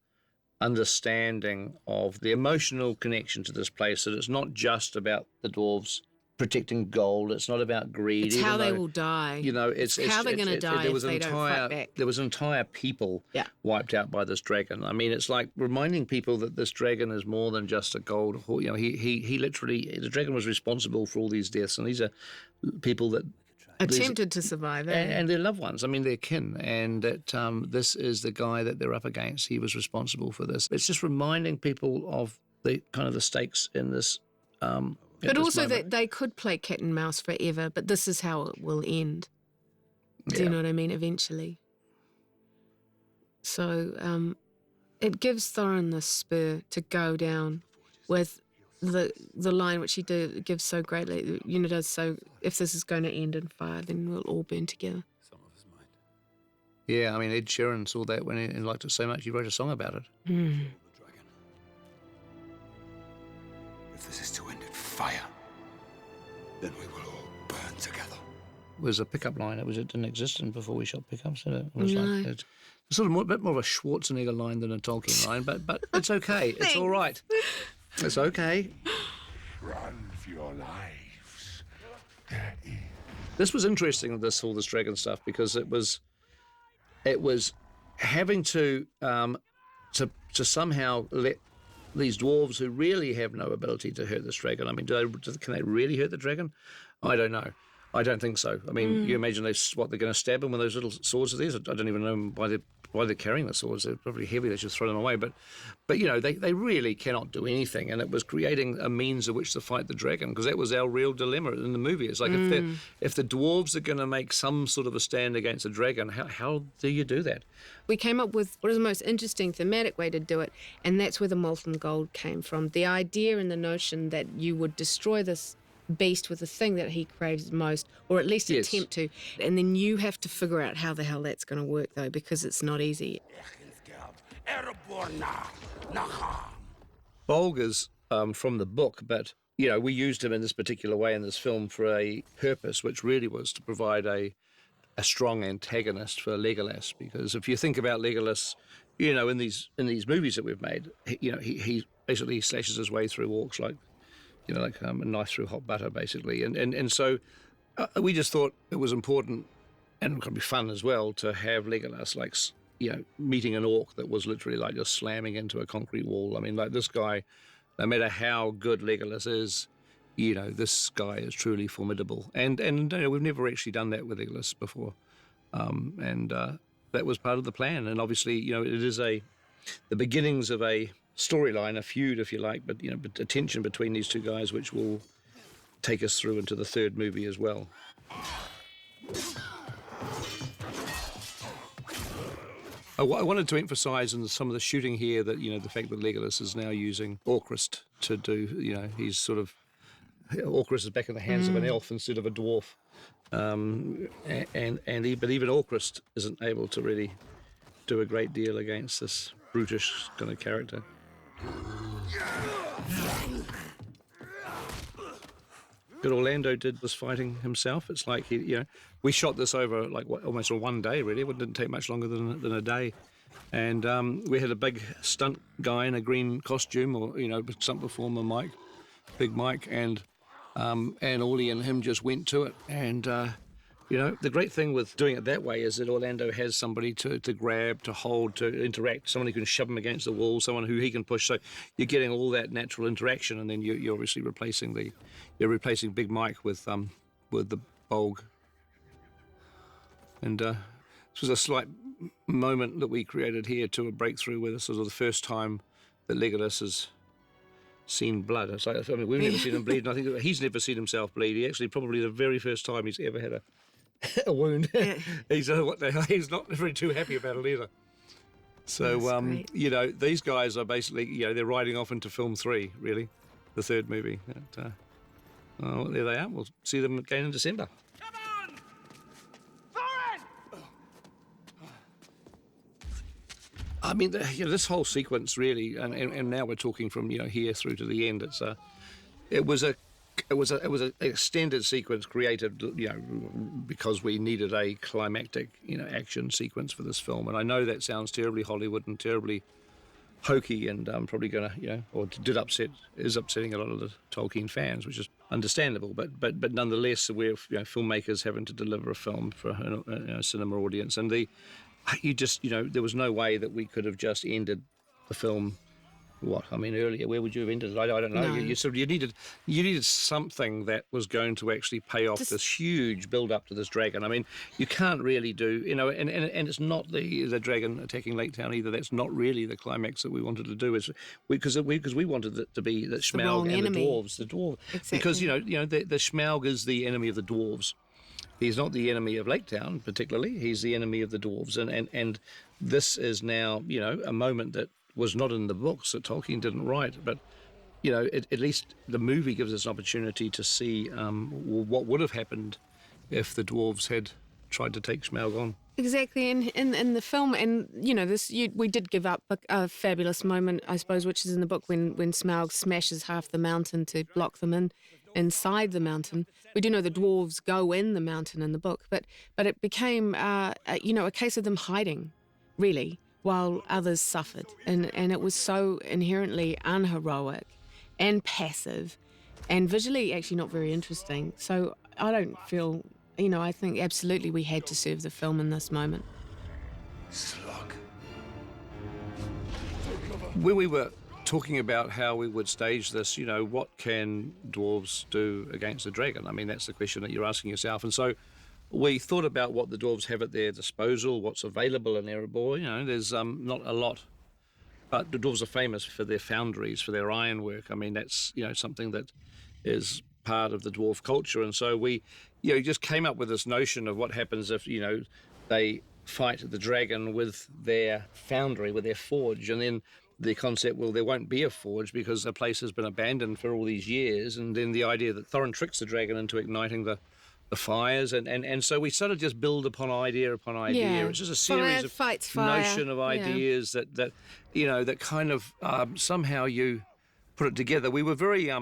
understanding of the emotional connection to this place, that it's not just about the dwarves protecting gold, it's not about greed. It's how they will die. You know, it's how they're going to die if they don't fight back. There was entire people wiped out by this dragon. I mean, it's like reminding people that this dragon is more than just a gold horse. You know, he literally, the dragon was responsible for all these deaths, and these are people that attempted to survive, and their loved ones. I mean, their kin, and that this is the guy that they're up against. He was responsible for this. It's just reminding people of the kind of the stakes in this. But also that they could play cat and mouse forever, but this is how it will end. Do you know what I mean? Eventually. So it gives Thorin the spur to go down with the line which he gives so greatly, does so, if this is going to end in fire, then we'll all burn together. Some of us might. Yeah, I mean, Ed Sheeran saw that when he liked it so much, he wrote a song about it. The dragon. If this is to end in fire, then we will all burn together. It was a pickup line. It didn't exist before we shot pickups. It was No. like it's sort of a bit more of a Schwarzenegger line than a Tolkien line, but it's okay. It's all right. It's okay. Run for your lives. This was interesting, all this dragon stuff, because it was having to somehow let these dwarves who really have no ability to hurt this dragon. I mean, can they really hurt the dragon? I don't know. I don't think so. I mean, you imagine they're going to stab them with those little swords of theirs? I don't even know why they're carrying the swords. They're probably heavy. They should throw them away. But they really cannot do anything. And it was creating a means of which to fight the dragon, because that was our real dilemma in the movie. It's like if the dwarves are going to make some sort of a stand against the dragon, how do you do that? We came up with what is the most interesting thematic way to do it, and that's where the molten gold came from. The idea and the notion that you would destroy this beast with the thing that he craves most, or at least attempt to, and then you have to figure out how the hell that's going to work, though, because it's not easy. Bolger's from the book, but we used him in this particular way in this film for a purpose, which really was to provide a strong antagonist for Legolas. Because if you think about Legolas, in these movies that we've made, he basically slashes his way through orcs like a knife through hot butter, basically. And so we just thought it was important, and it could be fun as well, to have Legolas, meeting an orc that was literally like just slamming into a concrete wall. I mean, like, this guy, no matter how good Legolas is, this guy is truly formidable. And we've never actually done that with Legolas before. That was part of the plan. And obviously, it is the beginnings of a storyline, a feud, if you like, but a tension between these two guys, which will take us through into the third movie as well. I wanted to emphasise in some of the shooting here that the fact that Legolas is now using Orcrist to do, he's sort of Orcus is back in the hands of an elf instead of a dwarf. But even Orcus isn't able to really do a great deal against this brutish kind of character. But Orlando did this fighting himself. It's like we shot this over like almost one day. Really, it didn't take much longer than a day. And we had a big stunt guy in a green costume, or stunt performer Big Mike, and Ollie and him just went to it. And the great thing with doing it that way is that Orlando has somebody to grab, to hold, to interact. Someone who can shove him against the wall, someone who he can push. So you're getting all that natural interaction, and then you're obviously replacing Big Mike with the Bolg. And this was a slight moment that we created here to a breakthrough where this was the first time that Legolas has seen blood. It's like, we've never seen him bleed, and I think he's never seen himself bleed. He actually probably the very first time he's ever had a wound. Yeah. He's not very too happy about it either. So these guys are basically they're riding off into film 3, really, the third movie. There they are. We'll see them again in December. I mean, this whole sequence really, and now we're talking from here through to the end. It was an extended sequence created, because we needed a climactic, action sequence for this film. And I know that sounds terribly Hollywood and terribly hokey, and probably going to, is upsetting a lot of the Tolkien fans, which is understandable. But nonetheless, we're filmmakers having to deliver a film for a cinema audience, and there was no way that we could have just ended the film. Earlier, where would you have ended it? I don't know. No. You needed something that was going to actually pay off this huge build-up to this dragon. I mean, you can't really do, and it's not the dragon attacking Lake Town either. That's not really the climax that we wanted to do. Because we wanted it to be that Smaug and the dwarves. Exactly. Because the Smaug is the enemy of the dwarves. He's not the enemy of Lake Town particularly. He's the enemy of the dwarves, and this is now a moment that was not in the books that Tolkien didn't write, but at least the movie gives us an opportunity to see what would have happened if the dwarves had tried to take Smaug on. Exactly, and in the film, and we did give up a fabulous moment, I suppose, which is in the book when Smaug smashes half the mountain to block them inside the mountain. We do know the dwarves go in the mountain in the book, but it became a case of them hiding, really, while others suffered, and it was so inherently unheroic and passive and visually actually not very interesting. So I don't feel, I think absolutely we had to serve the film in this moment. Slug. When we were talking about how we would stage this, what can dwarves do against a dragon? I mean, that's the question that you're asking yourself. And so we thought about what the dwarves have at their disposal, what's available in Erebor. There's not a lot, but the dwarves are famous for their foundries, for their ironwork. I mean, that's something that is part of the dwarf culture. And so we just came up with this notion of what happens if they fight the dragon with their foundry, with their forge, and then the concept, well, there won't be a forge because the place has been abandoned for all these years, and then the idea that Thorin tricks the dragon into igniting the fires, and so we sort of just build upon idea. Yeah. It's just a series of notion of ideas that kind of somehow you put it together. We were very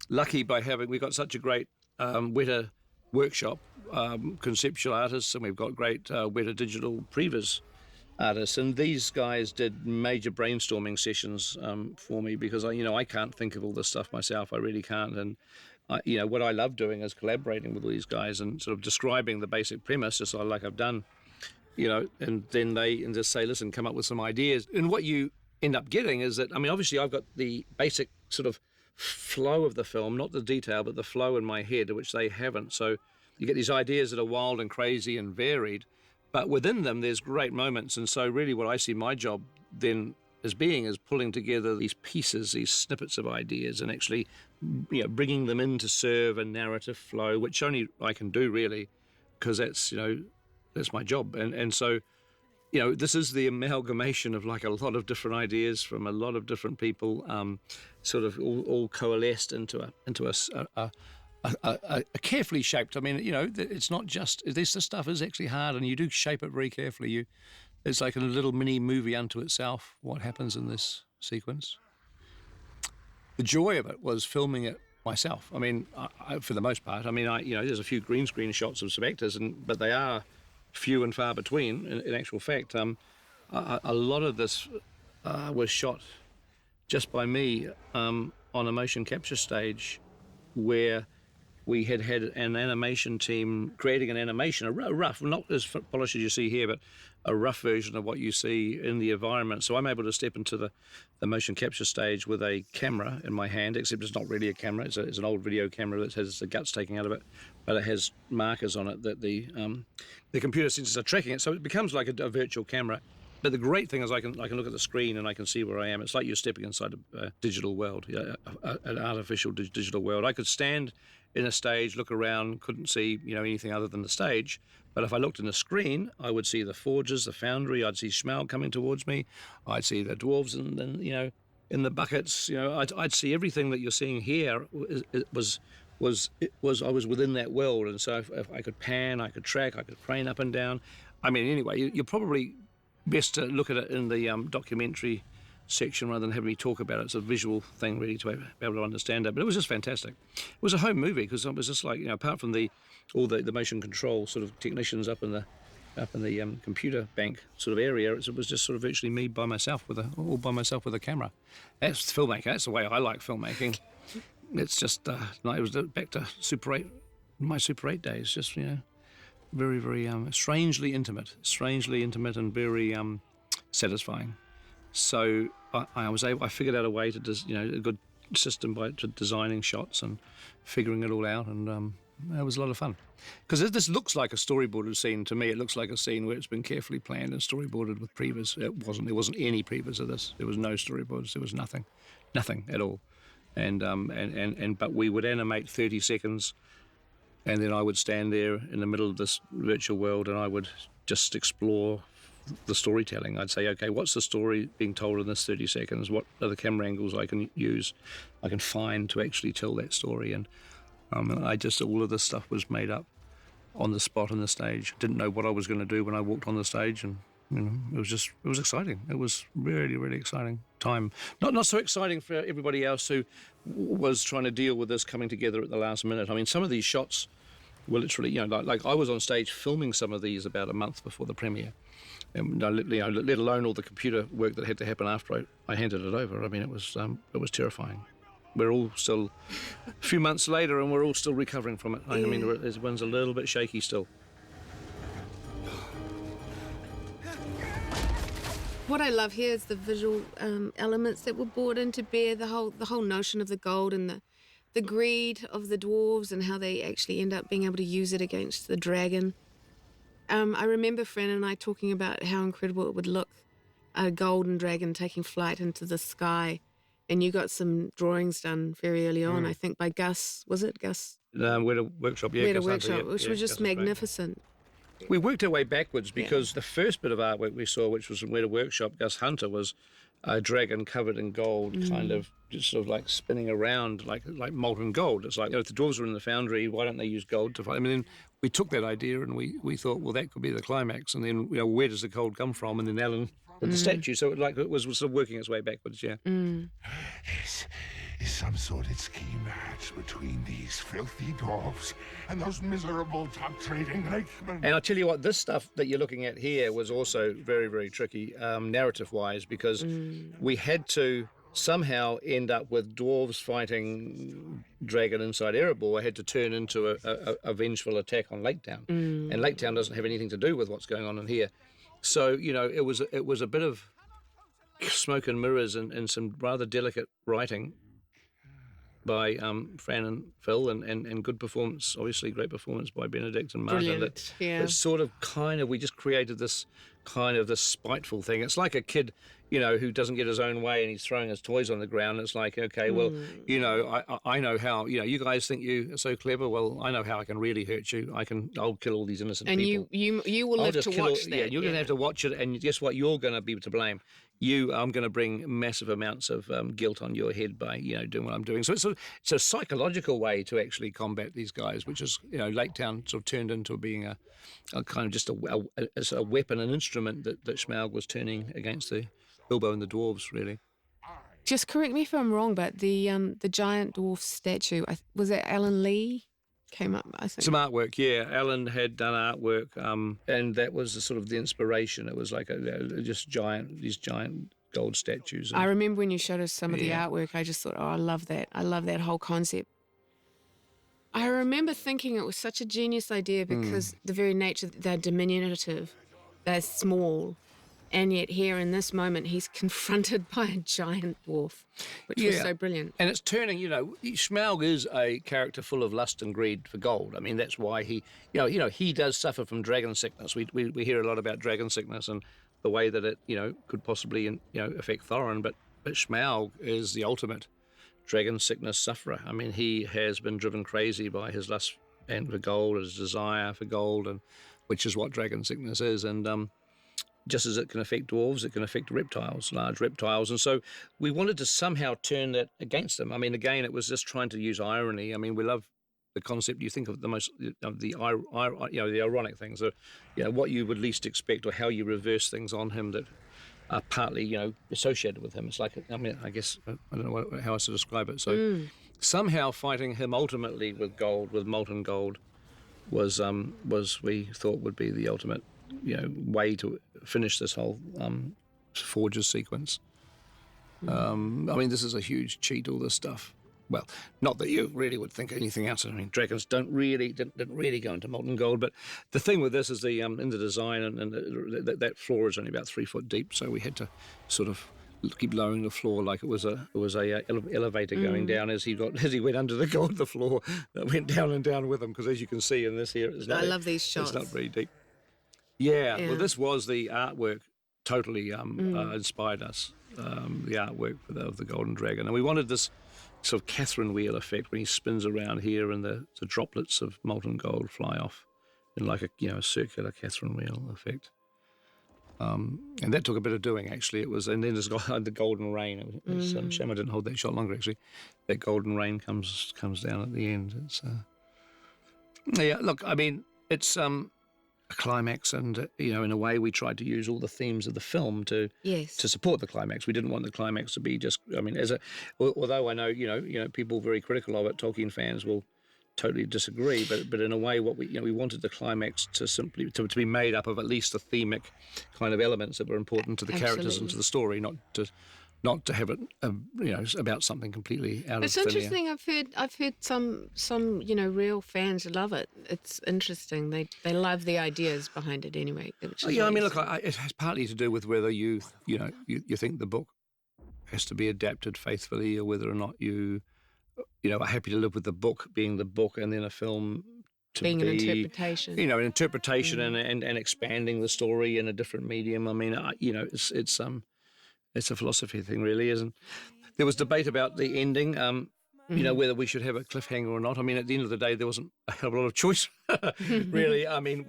lucky by we got such a great Weta workshop, conceptual artists, and we've got great Weta digital previs artists, and these guys did major brainstorming sessions for me, because I can't think of all this stuff myself. I really can't. And what I love doing is collaborating with these guys and sort of describing the basic premise, just like I've done, and then they just say, listen, come up with some ideas. And what you end up getting is that, obviously I've got the basic sort of flow of the film, not the detail, but the flow in my head, which they haven't. So you get these ideas that are wild and crazy and varied, but within them there's great moments. And so really what I see my job then as being is pulling together these pieces, these snippets of ideas, and actually bringing them in to serve a narrative flow, which only I can do really, because that's my job. And so this is the amalgamation of like a lot of different ideas from a lot of different people, sort of all coalesced into a carefully shaped. I mean, it's not just this stuff is actually hard, and you do shape it very carefully. It's like a little mini movie unto itself. What happens in this sequence? The joy of it was filming it myself. I mean, for the most part. I mean, there's a few green screen shots of some actors, but they are few and far between. In actual fact, a lot of this was shot just by me on a motion capture stage, where we had an animation team creating an animation, a rough, not as polished as you see here, but a rough version of what you see in the environment. So I'm able to step into the motion capture stage with a camera in my hand, except it's not really a camera. It's an old video camera that has the guts taken out of it, but it has markers on it that the computer sensors are tracking it. So it becomes like a virtual camera. But the great thing is I can look at the screen and I can see where I am. It's like you're stepping inside a digital world, an artificial digital world. I could stand in a stage, look around, couldn't see anything other than the stage. But if I looked in the screen, I would see the forges, the foundry. I'd see Smaug coming towards me. I'd see the dwarves and in the buckets. I'd see everything that you're seeing here. I was within that world, and so if I could pan, I could track, I could crane up and down. I mean, anyway, you're probably best to look at it in the documentary section rather than have me talk about it. It's a visual thing really to be able to understand it. But it was just fantastic. It was a home movie because it was just like, apart from all the motion control sort of technicians up in the computer bank sort of area, it was just sort of virtually me by myself with a camera. That's filmmaking. That's the way I like filmmaking. It's just it was back to my Super 8 days. Just very, very strangely intimate and very satisfying. So I figured out a way to a good system to designing shots and figuring it all out, and it was a lot of fun. Because this looks like a storyboarded scene to me. It looks like a scene where it's been carefully planned and storyboarded with prevas. It wasn't. There wasn't any prevas of this. There was no storyboards. There was nothing at all. But we would animate 30 seconds. And then I would stand there in the middle of this virtual world and I would just explore the storytelling. I'd say, okay, what's the story being told in this 30 seconds? What are the camera angles I can use, I can find to actually tell that story? And all of this stuff was made up on the spot on the stage. Didn't know what I was going to do when I walked on the stage, and it was exciting. It was really, really exciting time. Not so exciting for everybody else who was trying to deal with this coming together at the last minute. I mean, some of these shots were literally, like I was on stage filming some of these about a month before the premiere. And, let alone all the computer work that had to happen after I handed it over. I mean, it was terrifying. We're all still a few months later and we're all still recovering from it. I mean, everyone's a little bit shaky still. What I love here is the visual elements that were brought into bear, the whole notion of the gold and the greed of the dwarves and how they actually end up being able to use it against the dragon. I remember Fran and I talking about how incredible it would look, a golden dragon taking flight into the sky. And you got some drawings done very early on, I think, by Gus. Was it Gus? Weta Workshop, yeah. Weta Workshop, which was just magnificent. We worked our way backwards because the first bit of artwork we saw, which was from Weta Workshop, Gus Hunter, was a dragon covered in gold, kind of just sort of like spinning around like molten gold. It's like, if the dwarves were in the foundry, why don't they use gold to fight? I mean, then we took that idea and we thought, well, that could be the climax. And then, where does the gold come from? And then Alan did the statue. So it was sort of working its way backwards, yeah. Is some sordid scheme hatched between these filthy dwarves and those miserable top-trading lakesmen. And I'll tell you what, this stuff that you're looking at here was also very, very tricky, narrative-wise, because we had to somehow end up with dwarves fighting dragon inside Erebor had to turn into a vengeful attack on Lake Town. And Lake Town doesn't have anything to do with what's going on in here. So, it was a bit of smoke and mirrors and some rather delicate writing by Fran and Phil, and good performance, obviously great performance by Benedict and Martin. Brilliant, yeah. It's sort of we just created this kind of this spiteful thing. It's like a kid, who doesn't get his own way and he's throwing his toys on the ground. It's like, okay, well, I know how, you guys think you are so clever. Well, I know how I can really hurt you. I'll kill all these innocent people. And you will live to watch that. Yeah, you're going to have to watch it, and guess what? You're going to be to blame. I'm going to bring massive amounts of guilt on your head by, doing what I'm doing. So it's a psychological way to actually combat these guys, which is, Lake Town sort of turned into being a kind of just a weapon, an instrument that Smaug was turning against the Bilbo and the dwarves, really. Just correct me if I'm wrong, but the giant dwarf statue, was that Alan Lee? Came up, I think. Some artwork, yeah. Alan had done artwork, and that was the sort of the inspiration. It was like these giant gold statues. I remember when you showed us some of the artwork, I just thought, oh, I love that. I love that whole concept. I remember thinking it was such a genius idea because the very nature, they're diminutive, they're small, and yet here in this moment, he's confronted by a giant dwarf, which was so brilliant. And it's turning, Smaug is a character full of lust and greed for gold. I mean, that's why he, he does suffer from dragon sickness. We hear a lot about dragon sickness and the way that it, could possibly, affect Thorin. But Smaug is the ultimate dragon sickness sufferer. I mean, he has been driven crazy by his lust and for gold, his desire for gold, and which is what dragon sickness is. And just as it can affect dwarves, it can affect reptiles, large reptiles. And so we wanted to somehow turn that against them. I mean, again, it was just trying to use irony. I mean, we love the concept. You think of the ironic things, what you would least expect, or how you reverse things on him that are partly, associated with him. It's like, I guess, I don't know how else to describe it. So somehow fighting him ultimately with gold, with molten gold, was we thought would be the ultimate, way to finish this whole Forges sequence. I mean, this is a huge cheat, all this stuff. Well, not that you really would think anything else. I mean, dragons didn't really go into molten gold. But the thing with this is in the design, and that floor is only about 3 foot deep, so we had to sort of keep lowering the floor like it was a elevator going down as he went under the gold. The floor that went down and down with him, because as you can see in this here, I love these shots. It's not very deep. Yeah, well, this was the artwork totally inspired us, the artwork of the Golden Dragon. And we wanted this sort of Catherine wheel effect when he spins around here and the droplets of molten gold fly off in like a circular Catherine wheel effect. And that took a bit of doing, actually. It was, and then there's the golden rain. It's shame I didn't hold that shot longer, actually. That golden rain comes down at the end. It's look, I mean, it's a climax, and in a way we tried to use all the themes of the film to support the climax. We didn't want the climax to be just, I mean, although I know people very critical of it, Tolkien fans will totally disagree, but in a way what we wanted the climax to simply to be made up of at least the themic kind of elements that were important to the characters and to the story, not to have it about something completely out of thin air. It's interesting. I've heard some real fans love it. It's interesting. They love the ideas behind it anyway. I mean, look, it has partly to do with whether you think the book has to be adapted faithfully, or whether or not you are happy to live with the book being the book, and then a film to being an interpretation. An interpretation and expanding the story in a different medium. I mean, it's a philosophy thing, really, isn't? There was debate about the ending, whether we should have a cliffhanger or not. I mean, at the end of the day, there wasn't a hell of a lot of choice, really. I mean,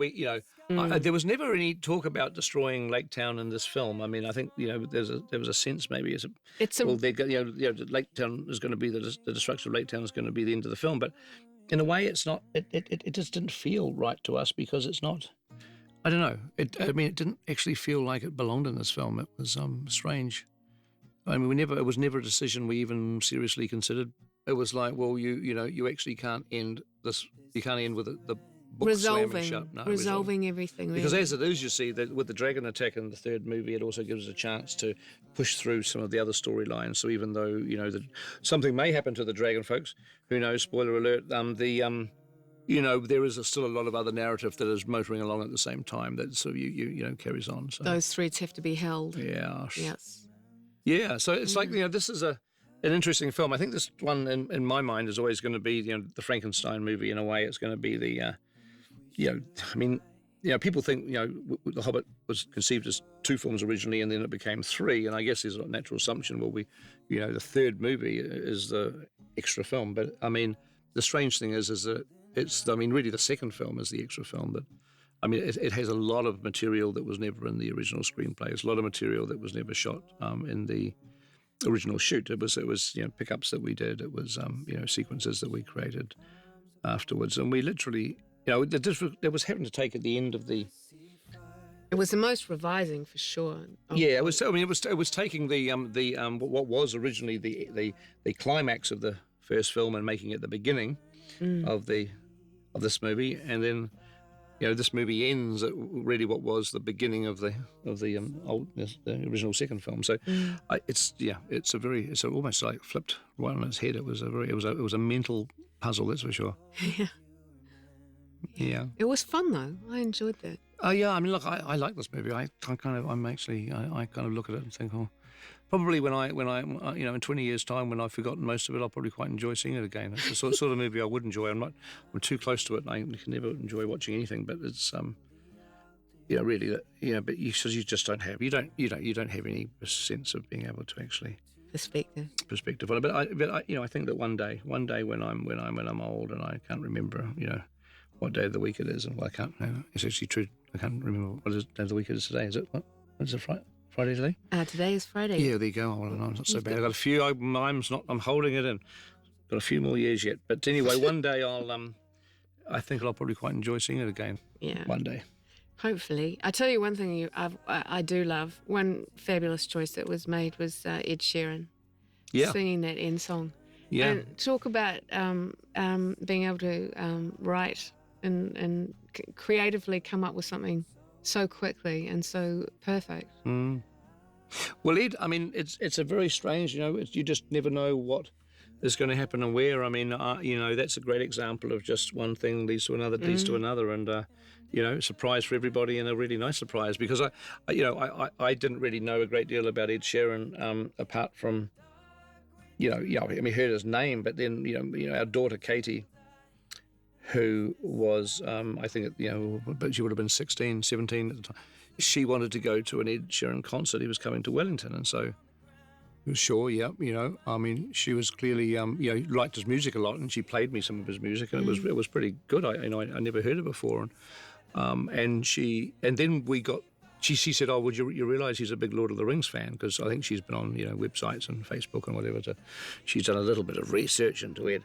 there was never any talk about destroying Lake Town in this film. I mean, I think there was a sense maybe Lake Town is going to be the destruction of Lake Town is going to be the end of the film, but in a way, it's not. It just didn't feel right to us because it's not. I don't know. It didn't actually feel like it belonged in this film. It was strange. I mean, it was never a decision we even seriously considered. It was like, well, you actually can't end this. You can't end with the book slamming shut. No, resolving everything. Really. Because as it is, you see, that with the dragon attack in the third movie, it also gives us a chance to push through some of the other storylines. So even though something may happen to the dragon, folks, who knows? Spoiler alert. There is still a lot of other narrative that is motoring along at the same time that sort of carries on. So those threads have to be held. Yeah. Yes. Yeah. So it's like this is an interesting film. I think this one in my mind is always going to be the Frankenstein movie. In a way, it's going to be the people think the Hobbit was conceived as 2 films originally, and then it became 3. And I guess there's a natural assumption, well, the third movie is the extra film. But I mean, the strange thing is that really the second film is the extra film. But I mean, it has a lot of material that was never in the original screenplay. There's a lot of material that was never shot in the original shoot. It was pickups that we did. It was sequences that we created afterwards, and we literally it was having to take at the end of the. It was the most revising for sure. Yeah, it was. I mean, it was taking the what was originally the climax of the first film and making it the beginning of this movie, and then this movie ends at really what was the beginning of the original second film. So it's almost like flipped right on its head. It was a mental puzzle, that's for sure. Yeah. It was fun though. I enjoyed that. Oh yeah, I mean, look, I like this movie. I kind of look at it and think, probably when I in 20 years' time, when I've forgotten most of it, I'll probably quite enjoy seeing it again. It's the sort of movie I would enjoy. I'm too close to it, and I can never enjoy watching anything. But it's really, but you just don't have have any sense of being able to actually perspective on it. But I think that one day when I'm old and I can't remember, what day of the week it is, and I can't. It's actually true. I can't remember what day of the week it is today. Is it what? Is it Friday today? Today is Friday. Yeah, there you go. Well, no, it's not so bad. I've got a few. I'm holding it in. Got a few more years yet. But anyway, one day I think I'll probably quite enjoy seeing it again. Yeah. One day. Hopefully. I tell you one thing I do love. One fabulous choice that was made was Ed Sheeran. Yeah. Singing that end song. Yeah. And talk about being able to write and creatively come up with something so quickly and so perfect. Well, Ed, I mean, it's a very strange, you just never know what is going to happen and where. I mean, that's a great example of just one thing leads to another, and surprise for everybody, and a really nice surprise, because I didn't really know a great deal about Ed Sheeran apart from, heard his name, but then our daughter Katie, who was, I think, but she would have been 16, 17 at the time. She wanted to go to an Ed Sheeran concert. He was coming to Wellington, and so sure, yeah, I mean, she was clearly, liked his music a lot, and she played me some of his music, and it was pretty good. I never heard it before, and then we got. She said, "Oh, would you realise he's a big Lord of the Rings fan?" Because I think she's been on websites and Facebook and whatever. She's done a little bit of research into it,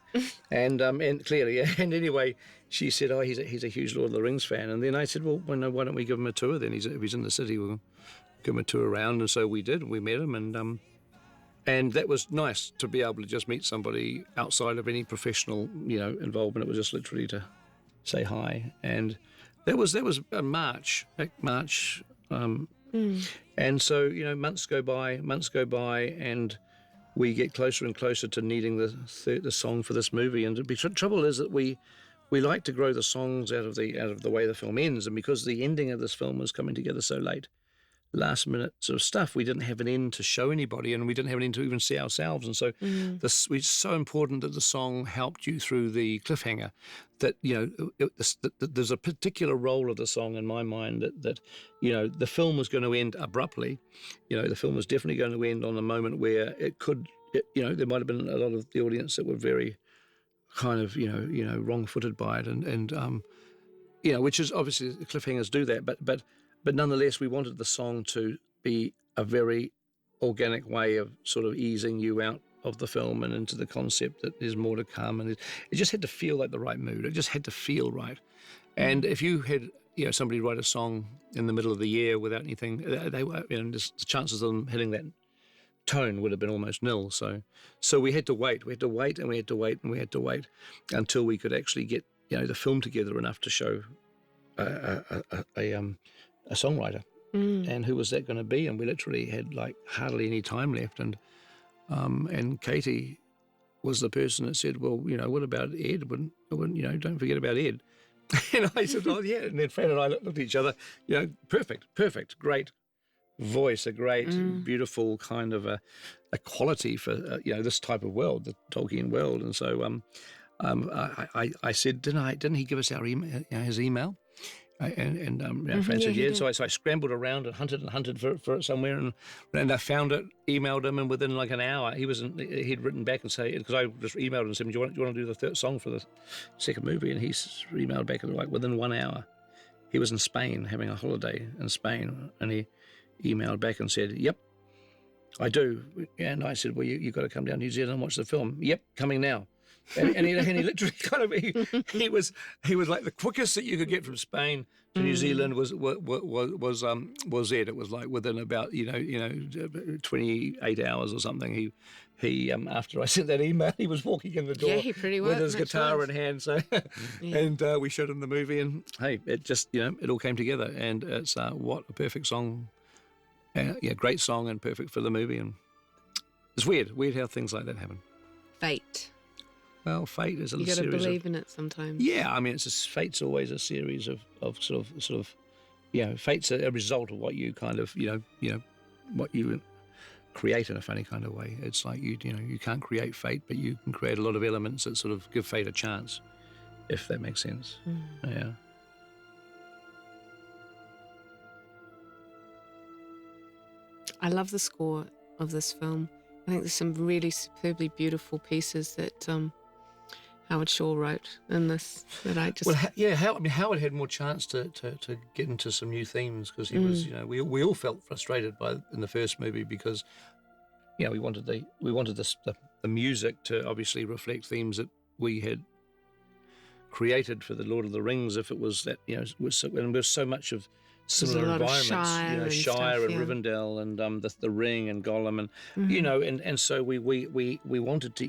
and clearly, and anyway, she said, "Oh, he's a huge Lord of the Rings fan." And then I said, "Well, why don't we give him a tour? Then if he's in the city, we'll give him a tour around." And so we did. We met him, and that was nice to be able to just meet somebody outside of any professional involvement. It was just literally to say hi, and that was March. And so months go by, and we get closer and closer to needing the song for this movie. And the trouble is that we like to grow the songs out of the way the film ends, and because the ending of this film was coming together so late, last minute sort of stuff, we didn't have an end to show anybody, and we didn't have an end to even see ourselves. And so it's so important that the song helped you through the cliffhanger, that there's a particular role of the song in my mind that the film was going to end abruptly. The film was definitely going to end on a moment where there might have been a lot of the audience that were very kind of wrong-footed by it, and which is obviously cliffhangers do that, but nonetheless, we wanted the song to be a very organic way of sort of easing you out of the film and into the concept that there's more to come. And it just had to feel like the right mood. It just had to feel right. And if you had somebody write a song in the middle of the year without anything, the chances of them hitting that tone would have been almost nil. So we had to wait. We had to wait, and we had to wait, and we had to wait until we could actually get the film together enough to show a songwriter. And who was that going to be? And we literally had like hardly any time left, and Katie was the person that said, "Well, what about Ed? Don't forget about Ed." And I said, "Oh yeah." And then Fran and I looked at each other. Perfect, great voice, a great, beautiful kind of a quality for this type of world, the Tolkien world. And so I said, "Didn't he give us our email, his email?" And Fran said, yeah. So I scrambled around and hunted for it somewhere, and I found it, emailed him, and within like an hour, he'd written back and say, because I just emailed him and said, do you want to do the third song for the second movie? And he emailed back like within 1 hour. He was in Spain having a holiday in Spain, and he emailed back and said, yep, I do. And I said, well, you got to come down to New Zealand and watch the film. Yep, coming now. And he literally kind of he was like the quickest that you could get from Spain to New Zealand was it. It was like within about 28 hours or something. He after I sent that email, he was walking in the door with his guitar in hand. So and we showed him the movie, and hey, it just it all came together, and it's what a perfect song. Great song and perfect for the movie, and it's weird how things like that happen. Fate. Well, fate is a series. You got to believe in it sometimes. Yeah, I mean, fate's always a series of sort of, fate's a result of what you kind of, what you create in a funny kind of way. It's like you can't create fate, but you can create a lot of elements that sort of give fate a chance, if that makes sense. Yeah. I love the score of this film. I think there's some really superbly beautiful pieces that Howard Shore wrote in this that I just... Howard had more chance to get into some new themes because he was, we all felt frustrated in the first movie because, we wanted the music to obviously reflect themes that we had created for the Lord of the Rings. If it was that, and there's so much of similar environments, Shire and Rivendell and the Ring and Gollum and and so we wanted to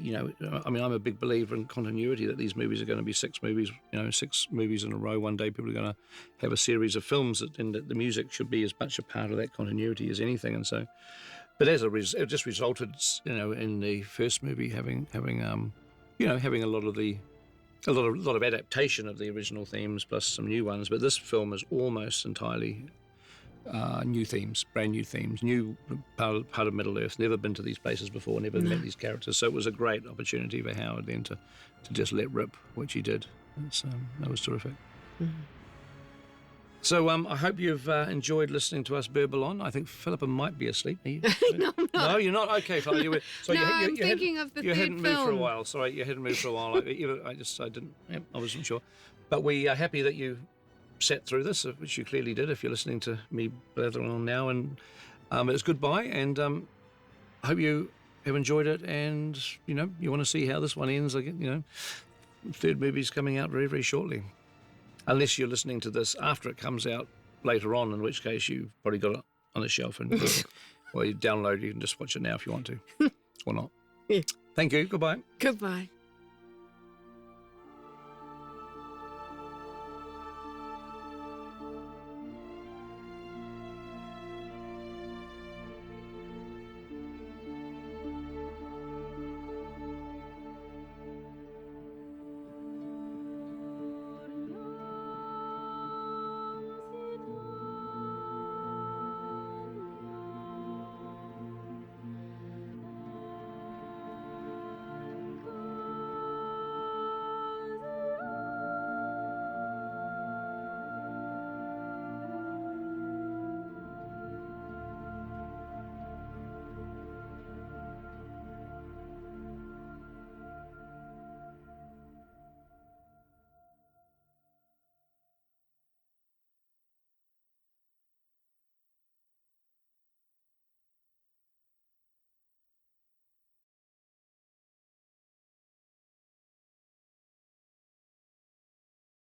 I'm a big believer in continuity, that these movies are going to be 6 movies in a row. One day people are going to have a series of films and the music should be as much a part of that continuity as anything. And so, but it just resulted in the first movie having a lot of adaptation of the original themes plus some new ones, but this film is almost entirely new themes, brand new themes, new part of Middle Earth, never been to these places before, never met these characters. So it was a great opportunity for Howard then to just let rip, which he did. That was terrific. So I hope you've enjoyed listening to us burble on. I think Philippa might be asleep. Are you? No, I'm not. No, you're not? Okay, fine. I'm thinking of the third film. You hadn't moved for a while. Sorry, you hadn't moved for a while. I wasn't sure. But we are happy that you sat through this, which you clearly did if you're listening to me blathering on now. And it's goodbye, and I hope you have enjoyed it, and, you want to see how this one ends. Third movie's coming out very, very shortly. Unless you're listening to this after it comes out later on, in which case you've probably got it on the shelf and you download. You can just watch it now if you want to, or not. Yeah. Thank you. Goodbye. Goodbye.